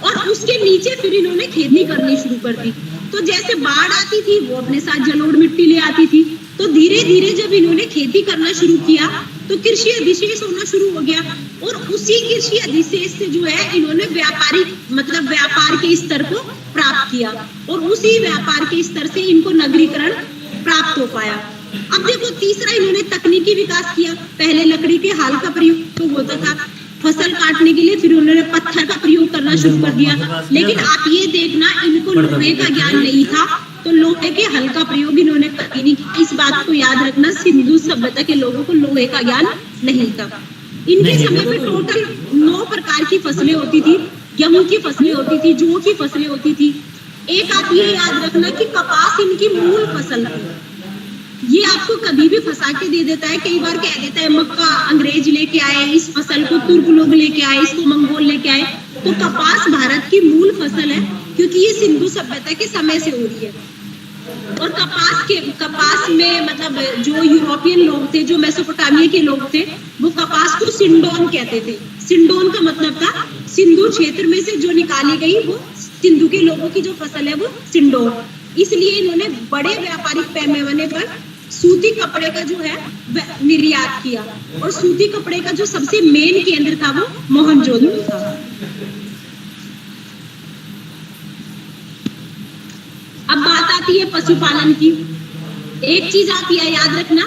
और उसके नीचे फिर इन्होंने खेती करनी शुरू कर दी। तो जैसे बाढ़ आती थी वो अपने साथ जलोढ़ मिट्टी ले आती थी। तो धीरे धीरे जब इन्होंने खेती करना शुरू किया तो कृषि अधिशेष होना शुरू हो गया, और उसी कृषि अधिशेष से जो है इन्होंने व्यापार के स्तर को प्राप्त किया, और उसी व्यापार के स्तर से इनको नगरीकरण प्राप्त हो पाया। अब देखो तीसरा इन्होंने तकनीकी विकास किया। पहले लकड़ी के हाल का प्रयोग होता था फसल काटने के लिए, फिर उन्होंने पत्थर का प्रयोग करना शुरू कर दिया। लेकिन आप ये देखना इनको लोहे का ज्ञान नहीं था, तो लोहे के हल का प्रयोग इन्होंने कभी नहीं किया। इस बात को याद रखना, सिंधु सभ्यता के लोगों को लोहे का ज्ञान नहीं था। इनके समय में टोटल 9 प्रकार की फसलें होती थी। गेहूं की फसलें होती थी, जौ की फसलें होती थी। एक आप ये याद रखना कि कपास इनकी मूल फसल थी। ये आपको कभी भी फंसा के दे देता है, कई बार कह देता है मक्का अंग्रेज लेके आए, इस फसल को तुर्क लोग लेके आए, इसको मंगोल लेके आए। तो कपास भारत की मूल फसल है, क्योंकि ये सिंधु सभ्यता के समय से हो रही है। और कपास में मतलब जो यूरोपियन लोग थे, जो मेसोपोटामिया के लोग थे, वो कपास को सिंडोन कहते थे। सिंडोन का मतलब था सिंधु क्षेत्र में से जो निकाली गई वो सिंधु के लोगों की जो फसल है वो सिंडोन। इसलिए इन्होंने बड़े व्यापारिक पैमाने पर सूती कपड़े का जो है निर्यात किया, और सूती कपड़े का जो सबसे मेन केंद्र था वो मोहनजोदड़ो था। अब बात आती है पशुपालन की। एक चीज आप यह याद रखना,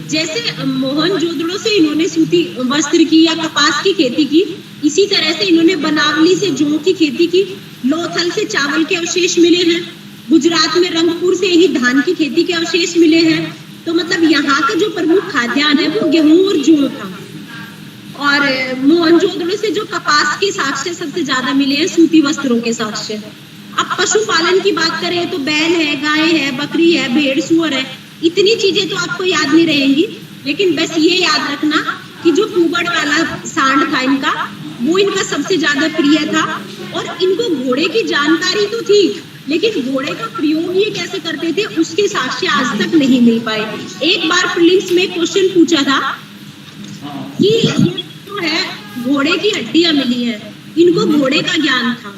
जैसे मोहनजोदड़ो से इन्होंने सूती वस्त्र की या कपास की खेती की, इसी तरह से इन्होंने बनावली से जौ की खेती की, लोथल से चावल के अवशेष मिले हैं, गुजरात में रंगपुर से ही धान की खेती के अवशेष मिले हैं। तो मतलब यहाँ का जो प्रमुख खाद्यान्न है वो गेहूं और जौ था। और मोहनजोदड़ो से जो कपास के साक्ष्य सबसे ज्यादा मिले हैं, सूती वस्त्रों के साक्ष्य। अब पशुपालन की बात करें तो बैल है, गाय है, बकरी है, भेड़, सुअर है। इतनी चीजें तो आपको याद नहीं रहेंगी, लेकिन बस ये याद रखना कि जो कुबड़ वाला सांड था इनका, वो इनका सबसे ज्यादा प्रिय था। और इनको घोड़े की जानकारी तो थी, लेकिन घोड़े का प्रयोग ये कैसे करते थे उसके साक्ष्य आज तक नहीं मिल पाए। एक बार प्रीलिम्स में क्वेश्चन पूछा था कि ये तो है घोड़े की हड्डियां मिली है, इनको घोड़े का ज्ञान था।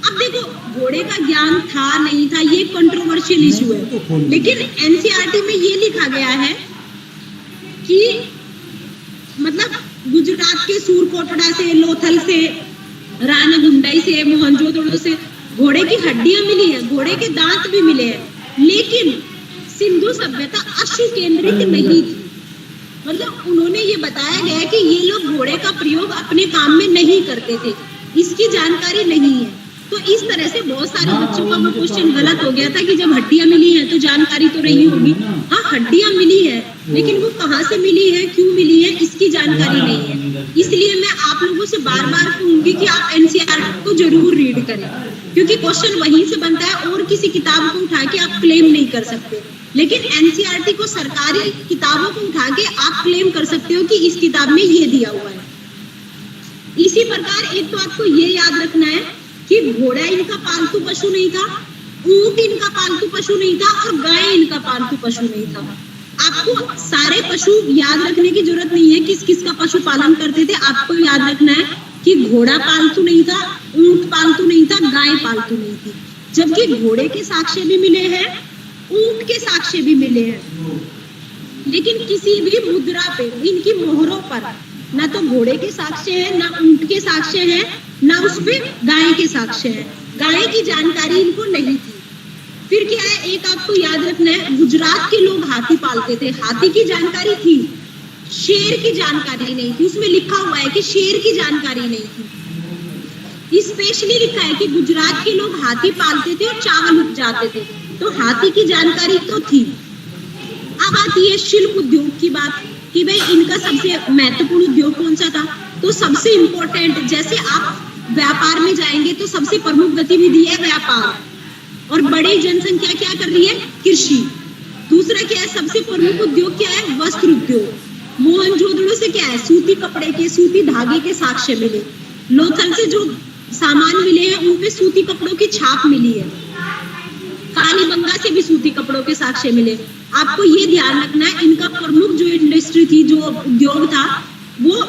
अब देखो, घोड़े का ज्ञान था नहीं था ये कंट्रोवर्शियल इशू है, लेकिन एनसीईआरटी में ये लिखा गया है कि मतलब गुजरात के सूरकोटड़ा से, लोथल से, रानागुंडाई से, मोहनजोदड़ो से घोड़े की हड्डियां मिली है, घोड़े के दांत भी मिले हैं, लेकिन सिंधु सभ्यता अश्व केंद्रित नहीं थी। मतलब उन्होंने ये बताया गया कि ये लोग घोड़े का प्रयोग अपने काम में नहीं करते थे, इसकी जानकारी नहीं है। तो इस तरह से बहुत सारे बच्चों का वो क्वेश्चन गलत हो गया था कि जब हड्डियां मिली हैं तो जानकारी तो रही होगी। हाँ, हड्डियां मिली है, लेकिन वो कहाँ से मिली है, क्यों मिली है, इसकी जानकारी नहीं है। इसलिए मैं आप लोगों से बार बार कहूंगी कि आप एनसीईआरटी को जरूर रीड करें, क्योंकि क्वेश्चन वहीं से बनता है और किसी किताब को उठा के आप क्लेम नहीं कर सकते। लेकिन एनसीईआरटी को, सरकारी किताबों को उठा के आप क्लेम कर सकते हो कि इस किताब में ये दिया हुआ है। इसी प्रकार एक तो आपको ये याद रखना है कि घोड़ा इनका पालतू पशु नहीं था, ऊंट इनका पालतू पशु नहीं था, और गाय इनका पालतू पशु नहीं था। आपको सारे पशु याद रखने की जरूरत नहीं है किस किस का पशु पालन करते थे। आपको याद रखना है कि घोड़ा पालतू नहीं था, ऊंट पालतू नहीं था, गाय पालतू नहीं थी। जबकि घोड़े के साक्ष्य भी मिले हैं, ऊंट के साक्ष्य भी मिले हैं, लेकिन किसी भी मुद्रा पे, इनकी मोहरों पर ना तो घोड़े के साक्ष्य है, ना ऊंट के साक्ष्य है, ना उसपे गाय के साक्ष्य है। गाय की जानकारी इनको नहीं थी। फिर क्या है, एक आपको याद रखना है, गुजरात के लोग हाथी पालते थे, हाथी की जानकारी थी, शेर की जानकारी नहीं थी। उसमें लिखा हुआ है कि शेर की जानकारी नहीं थी। स्पेशली लिखा है कि गुजरात के लोग हाथी पालते थे और चावल उपजाते थे, तो हाथी की जानकारी तो थी। अब आती है शिल्प उद्योग की बात कि भाई इनका सबसे महत्वपूर्ण उद्योग कौन सा था। तो सबसे इम्पोर्टेंट, जैसे आप व्यापार में जाएंगे तो सबसे प्रमुख गतिविधि है व्यापार, और बड़ी जनसंख्या क्या कर रही है, कृषि। दूसरा क्या है, सबसे प्रमुख उद्योग क्या है, वस्त्र उद्योग। मोहनजोदड़ो से क्या है, सूती कपड़े के, सूती धागे के साक्ष्य मिले। लोथल से जो सामान मिले हैं उनपे सूती कपड़ों की छाप मिली है। कालीबंगा से भी सूती कपड़ों के साक्ष्य मिले। आपको ये ध्यान रखना है, इनका प्रमुख जो इंडस्ट्री थी, जो उद्योग था, वो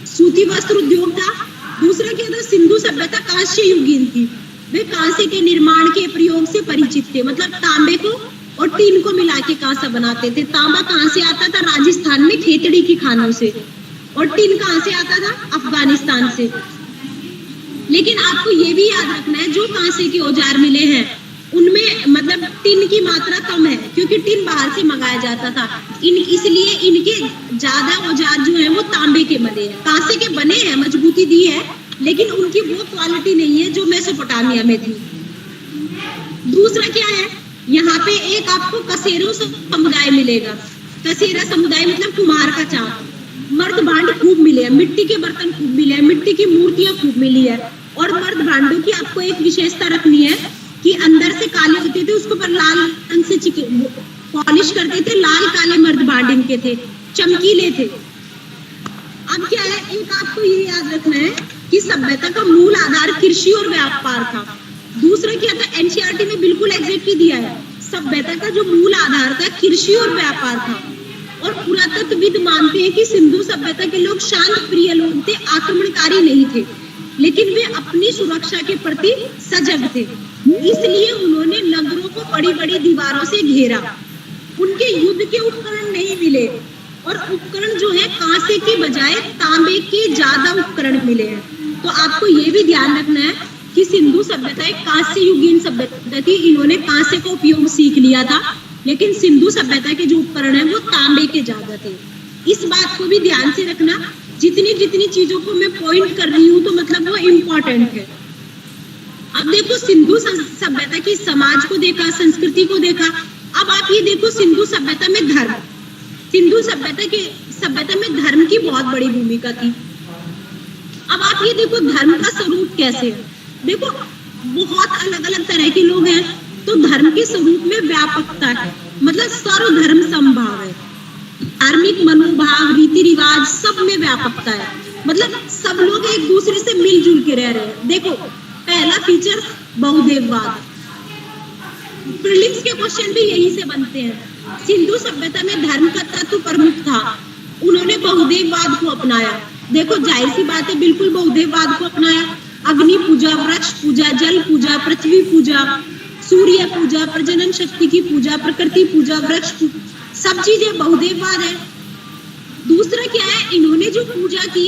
सूती वस्त्र उद्योग था। दूसरा क्या था, सिंधु सभ्यता कांस्य युगीन थी। वे कांसे के निर्माण के प्रयोग से परिचित थे, मतलब तांबे को और टीन को मिला के कांसा बनाते थे। तांबा कहाँ से आता था, राजस्थान में खेतड़ी की खानों से, और टीन कहाँ से आता था, अफगानिस्तान से। लेकिन आपको ये भी याद रखना है, जो कांसे के औजार मिले हैं उनमें मतलब टिन की मात्रा कम है, क्योंकि टिन बाहर से मंगाया जाता था। इसलिए इनके ज्यादा औजार जो है वो तांबे के बने हैं, कांसे के बने हैं, मजबूती दी है, लेकिन उनकी वो क्वालिटी नहीं है जो मेसोपोटामिया में थी। दूसरा क्या है, यहाँ पे एक आपको कसेरो समुदाय मिलेगा। कसेरा समुदाय मतलब कुम्हार का चाक। मर्द भांड खूब मिले हैं, मिट्टी के बर्तन खूब मिले हैं, मिट्टी की मूर्तियां खूब मिली है। और मर्द भांडों की आपको एक विशेषता रखनी है कि अंदर से काले होते थे, उसको पर लाल रंग से पॉलिश करते थे। लाल काले मर्द भांड इनके थे, चमकीले थे। अब क्या है, एक आपको ये याद रखना है कि सभ्यता का मूल आधार कृषि और व्यापार था। दूसरा क्या था, एनसीईआरटी में बिल्कुल एग्जैक्टली दिया है, सभ्यता का जो मूल आधार था कृषि और व्यापार था। और पुरातत्वविद मानते हैं कि सिंधु सभ्यता के लोग शांत प्रिय लोग थे, आक्रमणकारी नहीं थे, लेकिन वे अपनी सुरक्षा के प्रति सजग थे। इसलिए उन्होंने नगरों को बड़ी बड़ी दीवारों से घेरा। उनके युद्ध के उपकरण नहीं मिले, और उपकरण जो है कांसे के बजाय तांबे के ज्यादा उपकरण मिले हैं। तो आपको ये भी ध्यान रखना है कि कि सिंधु सभ्यता एक कांस्य युगीन सभ्यता थी, इन्होंने कांस्य का उपयोग सीख लिया था, लेकिन सिंधु सभ्यता के जो उपकरण है वो तांबे के ज्यादा थे। इस बात को भी ध्यान से रखना, जितनी जितनी चीजों को मैं पॉइंट कर रही हूँ तो मतलब वो इम्पोर्टेंट है। अब देखो सिंधु सभ्यता की समाज को देखा, संस्कृति को देखा। अब आप ये देखो सिंधु सभ्यता में धर्म, सिंधु सभ्यता में धर्म की बहुत बड़ी भूमिका थी। अब आप ये देखो धर्म का स्वरूप कैसे है। देखो बहुत अलग अलग तरह के लोग हैं, तो धर्म के स्वरूप में व्यापकता है, मतलब सर्वधर्म समभाव है। धार्मिक मनोभाव, रीति रिवाज सब में व्यापकता है, मतलब सब लोग एक दूसरे से मिलजुल के रह रहे हैं। देखो पहला फीचर बहुदेववाद, प्रीलिम्स के क्वेश्चन भी यही से बनते हैं। सिंधु सभ्यता में धर्म का तत्व प्रमुख था, उन्होंने बहुदेववाद को अपनाया। देखो जाहिर सी बात है, बिल्कुल बहुदेववाद को अपनाया। अग्नि पूजा, वृक्ष पूजा, जल पूजा, पृथ्वी पूजा, सूर्य पूजा, प्रजनन शक्ति की पूजा, प्रकृति पूजा, वृक्ष पूजा, सब चीजें बहुदेववाद है। दूसरा क्या है, इन्होंने जो पूजा की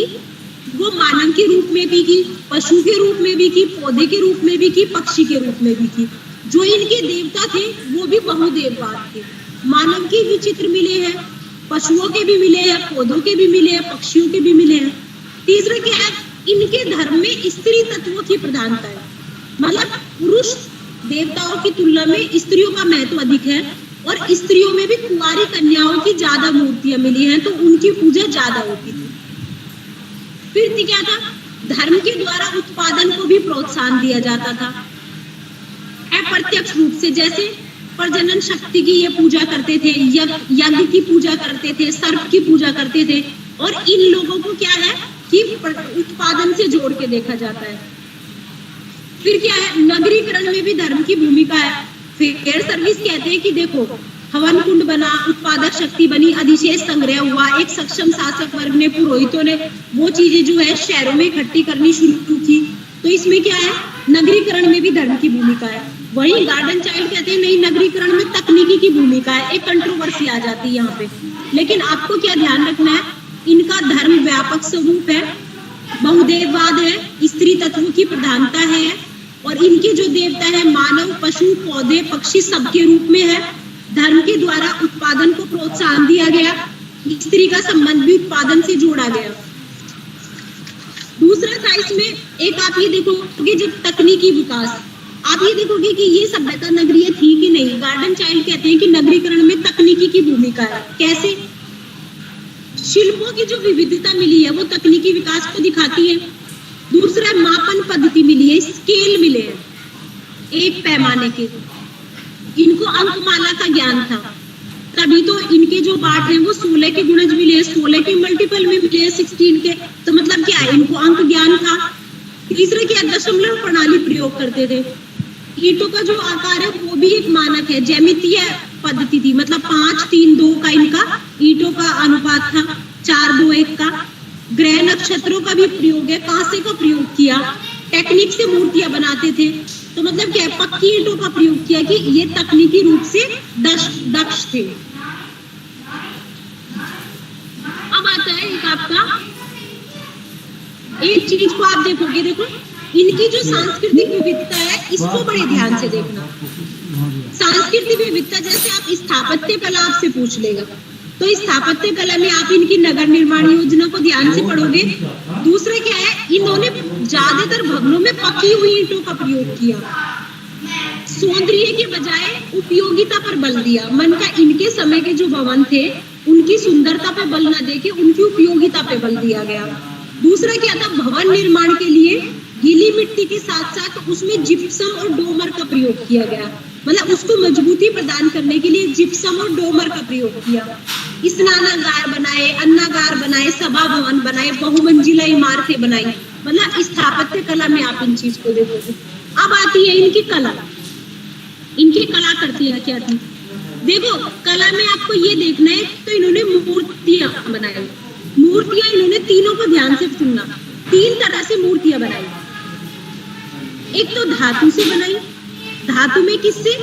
वो मानव के रूप में भी की, पशु के रूप में भी की, पौधे के रूप में भी की, पक्षी के रूप में भी की। जो इनके देवता थे वो भी बहुदेववाद थे। मानव के भी चित्र मिले हैं, पशुओं के भी मिले हैं, पौधों के भी मिले हैं, पक्षियों के भी मिले हैं। तीसरा क्या है, इनके धर्म में स्त्री तत्वों की प्रधानता है, मतलब पुरुष देवताओं की तुलना में स्त्रियों का महत्व अधिक है, और स्त्रियों में भी कुंवारी कन्याओं की ज्यादा मूर्तियां मिली हैं, तो उनकी पूजा ज्यादा होती थी। फिर क्या था, धर्म के द्वारा उत्पादन को भी प्रोत्साहन दिया जाता था अप्रत्यक्ष रूप से। जैसे प्रजनन शक्ति की ये पूजा करते थे, यज्ञ की पूजा करते थे, सर्प की पूजा करते थे, और इन लोगों को क्या है कि उत्पादन से जोड़ के देखा जाता है। फिर क्या है, नगरीकरण में भी धर्म की भूमिका है। फेयर सर्विस कहते हैं कि देखो हवन कुंड बना, उत्पादक शक्ति बनी, अधिशेष संग्रह हुआ, एक सक्षम शासक वर्ग ने, पुरोहितों ने वो चीजें जो है शहरों में इकट्ठी करनी शुरू की। तो इसमें क्या है, नगरीकरण में भी धर्म की भूमिका है। वहीं गार्डन चाइल्ड कहते हैं नहीं, नगरीकरण में तकनीकी की भूमिका है। एक कंट्रोवर्सी आ जाती है यहाँ पे, लेकिन आपको क्या ध्यान रखना है, इनका धर्म व्यापक स्वरूप है, बहुदेववाद है, स्त्री तत्वों की प्रधानता है, और इनके जो देवता है मानव, पशु, पौधे, पक्षी सबके रूप में है। धर्म के द्वारा उत्पादन को प्रोत्साहन दिया गया, स्त्री का संबंध भी उत्पादन से जोड़ा गया। दूसरा था इसमें एक आप ये देखोगे जो तकनीकी विकास, आप ये देखोगे कि ये सभ्यता नगरीय थी कि नहीं। गार्डन चाइल्ड कहते हैं कि नगरीकरण में तकनीकी की भूमिका है। कैसे, शिल्पों की जो विविधता मिली है वो तकनीकी विकास को दिखाती है। दूसरा मापन पद्धति मिली है, स्केल मिले हैं एक पैमाने के, इनको अंकमाला का ज्ञान था, तभी तो इनके जो पार्ट हैं वो 16 के गुणज मिले, 16 के मल्टीपल में मिले, 16 के, तो मतलब क्या है, इनको अंक ज्ञान था। तीसरा क्या, दशमलव प्रणाली प्रयोग करते थे। ईंटों का जो आकार है वो भी एक मानक है, ज्यामितीय पद्धति थी, मतलब 5, 3, 2 का इनका ईंटों का अनुपात था, 4, 2, 1 का। ग्रह नक्षत्रों का भी प्रयोग है, कांसे का प्रयोग किया, टेक्निक से मूर्तियां बनाते थे। तो मतलब क्या है, पक्की ईंटों का प्रयोग किया कि ये तकनीकी रूप से दक्ष थे। अब आता है एक आपका, एक चीज को आप देखोगे, देखो इनकी जो सांस्कृतिक विविधता है इसको बड़े ध्यान से देखना। सांस्कृतिक विविधता, जैसे आप स्थापत्य कला आपसे पूछ लेगा, तो स्थापत्य कला में आप इनकी नगर निर्माण योजना को ध्यान से पढ़ोगे। दूसरा क्या है, इन्होंने ज्यादातर भवनों में पकी हुई ईंटों का प्रयोग किया, सौंदर्य के बजाय उपयोगिता पर बल दिया। मन का इनके समय के जो भवन थे उनकी सुंदरता पे बल न देके उनकी उपयोगिता पे बल दिया गया। दूसरा क्या था, भवन निर्माण के लिए गीली मिट्टी के साथ साथ उसमें जिप्सम और डोमर का प्रयोग किया गया, मतलब उसको मजबूती प्रदान करने के लिए जिप्सम और डोमर का प्रयोग किया। स्नानागार बनाए, अन्नागार बनाए, सभा भवन बनाए, बहुमंजिला इमारतें बनाई, मतलब स्थापत्य कला में आप इन चीज को देखोगे। अब आती है इनकी कला, इनकी कलाकृतियां क्या थी। देखो कला में आपको ये देखना है, तो इन्होंने मूर्तियां बनाई। मूर्तियां इन्होंने तीनों को ध्यान से सुनना, 3 तरह से मूर्तियां बनाई। एक तो धातु से बनाई, धातु में किससे,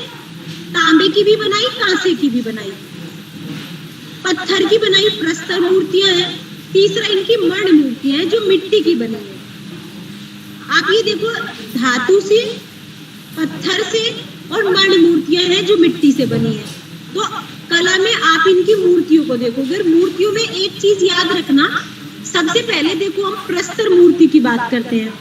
तांबे की भी बनाई, कांसे की भी बनाई, पत्थर की बनाई, प्रस्तर मूर्तियां हैं। तीसरा इनकी मर्ण मूर्तियां हैं जो मिट्टी की बनी है। आप ये देखो, धातु से, पत्थर से और मणि मूर्तियां हैं जो मिट्टी से बनी है। तो कला में आप इनकी मूर्तियों को देखो, अगर मूर्तियों में एक चीज याद रखना, सबसे पहले देखो हम प्रस्तर मूर्ति की बात करते हैं,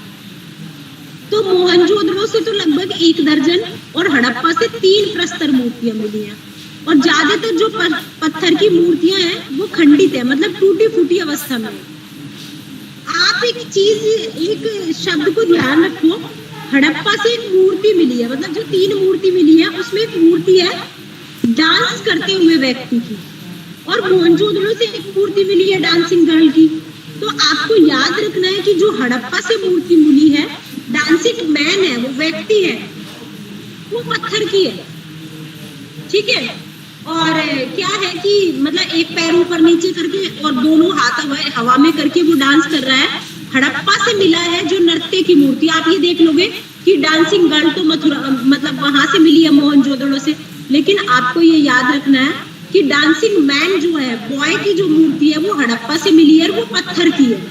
तो मोहनजोदड़ो से तो लगभग 1 दर्जन और हड़प्पा से 3 प्रस्तर मूर्तियां मिली हैं। और ज्यादातर जो पत्थर की मूर्तियां हैं वो खंडित है, मतलब टूटी फूटी अवस्था में। आप एक चीज, एक शब्द को ध्यान रखो, हड़प्पा से एक मूर्ति मिली है, मतलब जो 3 मूर्ति मिली है उसमें एक मूर्ति है डांस करते हुए व्यक्ति की, और मोहनजोदड़ो से एक मूर्ति मिली है डांसिंग गर्ल की। तो आपको याद रखना है कि जो हड़प्पा से मूर्ति मिली है, डांसिंग मैन है, वो व्यक्ति है, वो पत्थर की है, ठीक है। और क्या है कि मतलब एक पैर ऊपर नीचे करके और दोनों हाथ हवा में करके वो डांस कर रहा है। हड़प्पा से मिला है जो नृत्य की मूर्ति, आप ये देख लोगे कि डांसिंग गर्ल तो मथुरा, मतलब वहां से मिली है मोहनजोदड़ो से, लेकिन आपको ये याद रखना है कि डांसिंग मैन जो है, बॉय की जो मूर्ति है, वो हड़प्पा से मिली है और वो पत्थर की है।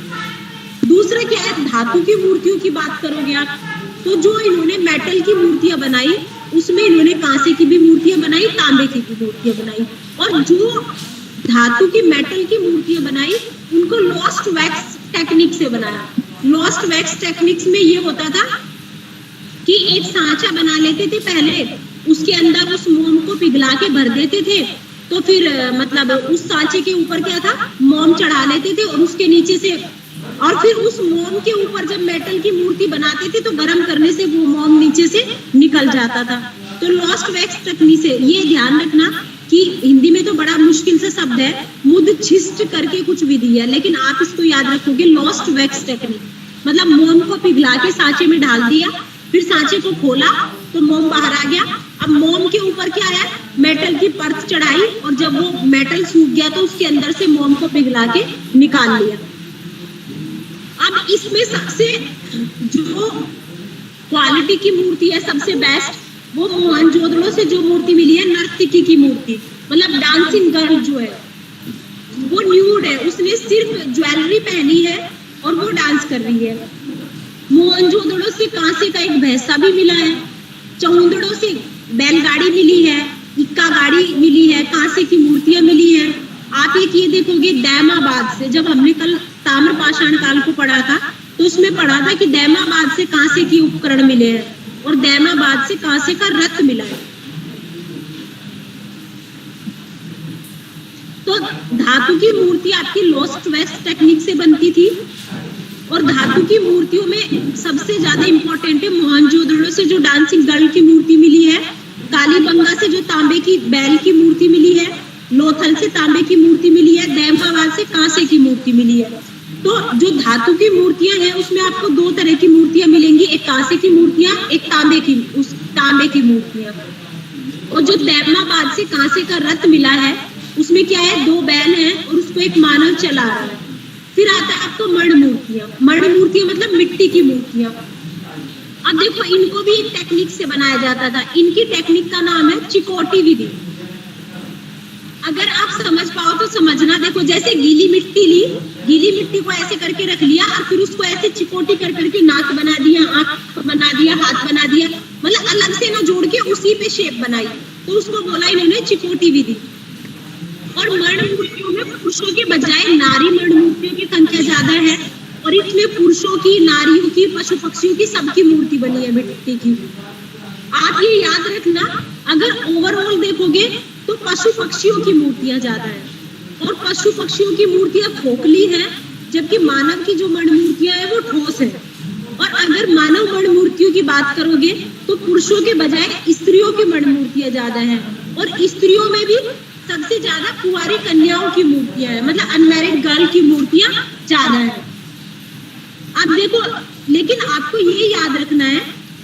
दूसरा क्या है, धातु की मूर्तियों की बात करोगे आप, तो जो इन्होंने मेटल की मूर्तियां बनाई उसमें इन्होंने कांसे की भी मूर्तियां बनाई, तांबे की भी मूर्तियां बनाई, और जो धातु की मेटल की मूर्तियां बनाई उनको लॉस्ट वैक्स टेक्निक से बनाया। लॉस्ट वैक्स टेक्निक्स में ये होता था कि एक सांचा बना लेते थे पहले, उसके अंदर उस मोम को पिघला के भर देते थे, तो फिर मतलब उस सांचे के ऊपर क्या था, मोम चढ़ा लेते थे और उसके नीचे से, और फिर उस मोम के ऊपर जब मेटल की मूर्ति बनाते थे तो गर्म करने से वो मोम नीचे से निकल जाता था। तो लॉस्ट वैक्स टेक्निक से ये ध्यान रखना कि हिंदी में तो बड़ा मुश्किल से शब्द है, मुदछिष्ट करके कुछ विधि है, लेकिन आप इसको याद रखोगे लॉस्ट वैक्स टेक्निक, मतलब मोम को पिघला के सांचे में डाल दिया, फिर सांचे को खोला तो मोम बाहर आ गया। अब मोम के ऊपर क्या है, मेटल की परत चढ़ाई, और जब वो मेटल सूख गया तो उसके अंदर से मोम को पिघला के निकाल लिया। अब इसमें सबसे जो क्वालिटी की मूर्ति है, सबसे बेस्ट, वो मोहनजोदड़ो से जो मूर्ति मिली है नर्तकी की मूर्ति, मतलब डांसिंग गर्ल जो है वो न्यूड है, उसने सिर्फ ज्वेलरी पहनी है और वो डांस कर रही है। मोहनजोदड़ो से कांसे का एक भैंसा भी मिला है, चौंदड़ो से बैलगाड़ी मिली है, इक्का गाड़ी मिली है, कांसे की मूर्तियां मिली है। आप एक ये देखोगे दैमाबाद से, जब हमने कल ताम्रपाषाण काल को पढ़ा था तो उसमें पढ़ा था कि दैमाबाद से कांसे की उपकरण मिले हैं और दैमाबाद से कांसे का रथ मिला है। तो धातु की मूर्ति आपकी लॉस्ट वेस्ट टेक्निक से बनती थी, और धातु की मूर्तियों में सबसे ज्यादा इंपॉर्टेंट है मोहनजोदड़ो से जो डांसिंग गर्ल की मूर्ति मिली है, कालीबंगा से जो तांबे की बैल की मूर्ति मिली है, लोथल से तांबे की मूर्ति मिली है, दैमाबाद से कांसे की मूर्ति मिली है। तो जो धातु की मूर्तियां हैं उसमें आपको 2 तरह की मूर्तियां मिलेंगी, एक कांसे की मूर्तियां, एक तांबे की मूर्तियां। और जो दैमाबाद से कांसे का रथ मिला है उसमें क्या है, 2 बैल हैं और उसको एक मानव चला रहा है। फिर आता है आपको मण मूर्तियां। मण मूर्तियां मतलब मिट्टी की मूर्तियां। अब देखो इनको भी एक टेक्निक से बनाया जाता था, इनकी टेक्निक का नाम है चिकोटी विधि। अगर आप समझ पाओ तो समझना, देखो जैसे गीली मिट्टी ली, गीली मिट्टी को ऐसे करके रख लिया और फिर उसको ऐसे चिकोटी कर करके नाक बना दिया, आंख बना दिया, हाथ बना दिया, मतलब अलग से ना जोड़ के उसी पे शेप बनाई, तो उसको बोला इन्होंने चिकोटी विधि। और मण मूर्तियों में पुरुषों के बजाय नारी मण मूर्तियों की संख्या ज्यादा है, और इसमें पुरुषों की, नारियों की, पशु पक्षियों की सबकी मूर्ति बनी है मिट्टी की। आप ये याद रखना, अगर ओवरऑल देखोगे तो पशु पक्षियों की मूर्तियां ज्यादा है, और पशु पक्षियों की मूर्तियां खोखली है, जबकि मानव की जो मण मूर्तियां है वो ठोस है। और अगर मानव मण मूर्तियों की बात करोगे तो पुरुषों के बजाय स्त्रियों की मण मूर्तियां ज्यादा है, और स्त्रियों में भी सबसे ज्यादा कुंवारी कन्याओं की मूर्तियां है, मतलब अनमैरिड गर्ल की मूर्तियां ज्यादा है। अब देखो, लेकिन आपको ये याद रखना है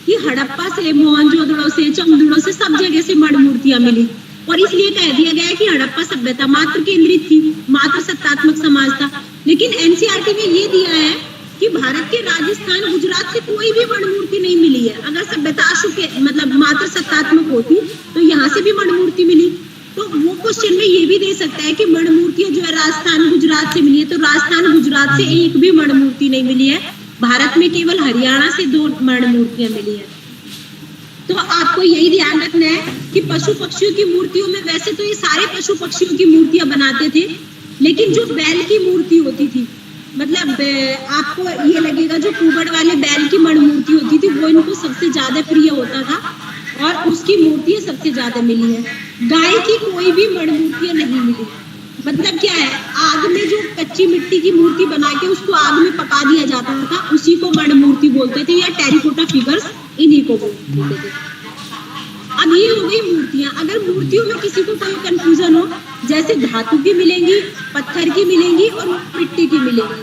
कि हड़प्पा से, मोहनजोदड़ो से, चंदुड़ो से सब जगह से मण मूर्तियां मिली, और इसलिए कह दिया गया है कि हड़प्पा सभ्यता मात्र केंद्रित थी, मात्र सत्तात्मक समाज था। लेकिन एनसीईआरटी में ये दिया है कि भारत के राजस्थान, गुजरात से कोई भी मण मूर्ति नहीं मिली है। अगर सभ्यता मतलब मात्र सत्तात्मक होती तो यहाँ से भी मण मूर्ति मिली। तो वो क्वेश्चन में ये भी दे सकता है कि मण मूर्तियां जो है राजस्थान, गुजरात से मिली है, तो राजस्थान, गुजरात से एक भी मण मूर्ति नहीं मिली है, भारत में केवल हरियाणा से 2 मणि मूर्तियां मिली है। तो आपको यही ध्यान रखना है कि पशु पक्षियों की मूर्तियों में वैसे तो ये सारे पशु पक्षियों की मूर्तियां बनाते थे, लेकिन जो बैल की मूर्ति होती थी, मतलब आपको ये लगेगा जो कुबड़ वाले बैल की मणि मूर्ति होती थी वो इनको सबसे ज्यादा प्रिय होता था और उसकी मूर्तियां सबसे ज्यादा मिली है। गाय की कोई भी मणि मूर्तियां नहीं मिली। मतलब क्या है, आग में जो कच्ची मिट्टी की मूर्ति बना के उसको आग में पका दिया जाता था, उसी को मणि मूर्ति बोलते थे, या टेरिकोटा फिगर्स इन्हीं को बोलते थे। अब ये हो गई मूर्तियां। अगर मूर्तियों में किसी को कोई कंफ्यूजन हो, जैसे धातु की मिलेंगी, पत्थर की मिलेंगी और मिट्टी की मिलेंगी।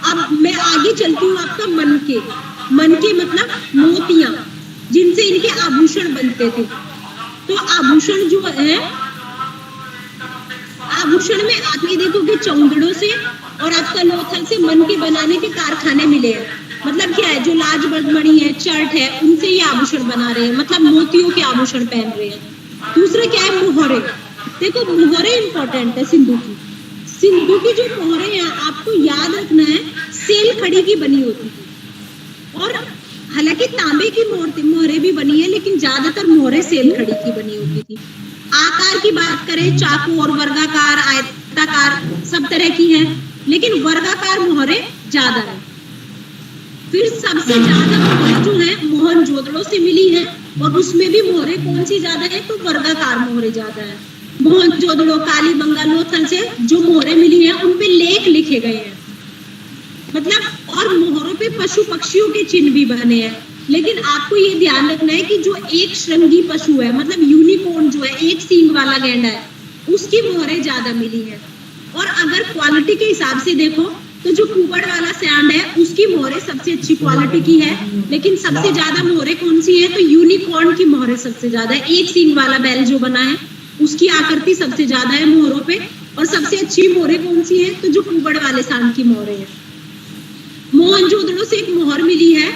अब मैं आगे चलती हूँ आपका मन के मतलब मोतियां, जिनसे इनके आभूषण बनते थे। तो आभूषण जो है, आभूषण में आप ये देखोगे चौंगड़ों से और आपका लोथल से मन के बनाने के कारखाने मिले हैं। मतलब क्या है, जो लाजबर्ग मणि है, चर्ट है, उनसे ये आभूषण बना रहे हैं, मतलब मोतियों के आभूषण पहन रहे हैं। दूसरा क्या है, मोहरे। देखो मोहरे इंपॉर्टेंट है सिंधु की जो मोहरे हैं, आपको याद रखना है, सेल खड़ी की बनी होती थी। और हालांकि तांबे की मोहरे भी बनी है, लेकिन ज्यादातर मोहरे सेल खड़ी की बनी होती थी। आकार की बात करें, चाकू और वर्गाकार, आयताकार सब तरह की है, लेकिन वर्गाकार मोहरे ज्यादा है। फिर सबसे ज्यादा मोहरे जो है मोहनजोदड़ो से मिली है, और उसमें भी मोहरे कौन सी ज्यादा है, तो वर्गाकार मोहरे ज्यादा है। मोहनजोदड़ो, कालीबंगा, लोथल से जो मोहरे मिली है उनपे लेख लिखे गए हैं, मतलब, और मोहरों पे पशु पक्षियों के चिन्ह भी बने हैं। लेकिन आपको ये ध्यान रखना है कि जो एक श्रृंगी पशु है, मतलब यूनिकॉर्न जो है, एक सींग वाला गैंडा है, उसकी मोहरे ज्यादा मिली है। और अगर क्वालिटी के हिसाब से देखो तो जो कुबड़ वाला सैंड है उसकी मोहरे सबसे अच्छी क्वालिटी की है, लेकिन सबसे ज्यादा मोहरे कौन सी है, तो यूनिकॉर्न की मोहरे सबसे ज्यादा है। एक सींग वाला बैल जो बना है उसकी आकृति सबसे ज्यादा है मोहरों पे, और सबसे अच्छी मोहरे कौन सी है, तो जो कुबड़ वाले सांड की मोहरे है। मोहनजोदड़ो से एक मोहर मिली है,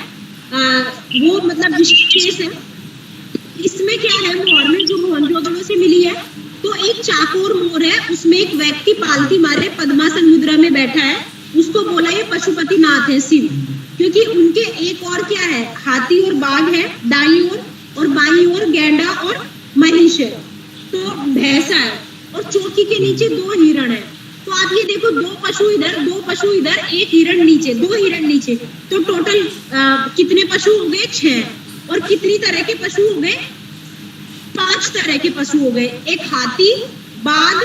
वो मतलब विशेष है। इसमें क्या है, मोहर में जो मोहनजोदड़ो से मिली है, तो एक चाकोर मोर है, उसमें एक व्यक्ति पालती मारे पद्मासन मुद्रा में बैठा है, उसको बोला ये पशुपति नाथ है, शिव, क्योंकि उनके एक और क्या है, हाथी और बाघ है दाई ओर, और बाई ओर गैंडा और महिष है, तो भैंसा है, और चौकी के नीचे 2 हिरण है। तो आप ये देखो, 2 पशु इधर, 2 पशु इधर, 1 हिरण नीचे, 2 हिरण नीचे, तो टोटल कितने पशु हो गए, 6। और कितनी तरह के पशु हो गए, 5 तरह के पशु हो गए। एक हाथी, बाघ,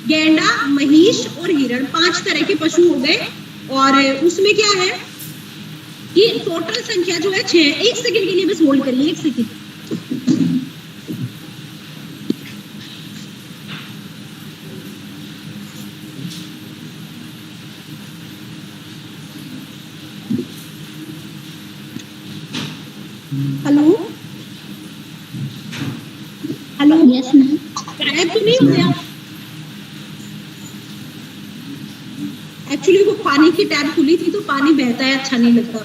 गैंडा, महिष और हिरण, 5 तरह के पशु हो गए। और उसमें क्या है कि टोटल संख्या जो है 6। 1 सेकंड के लिए बस होल्ड करिए, 1 second. Hello hello, yes ma'am. गायब तो नहीं हो गया? एक्चुअली वो पानी की टैप खुली थी तो पानी बहता है, अच्छा नहीं लगता।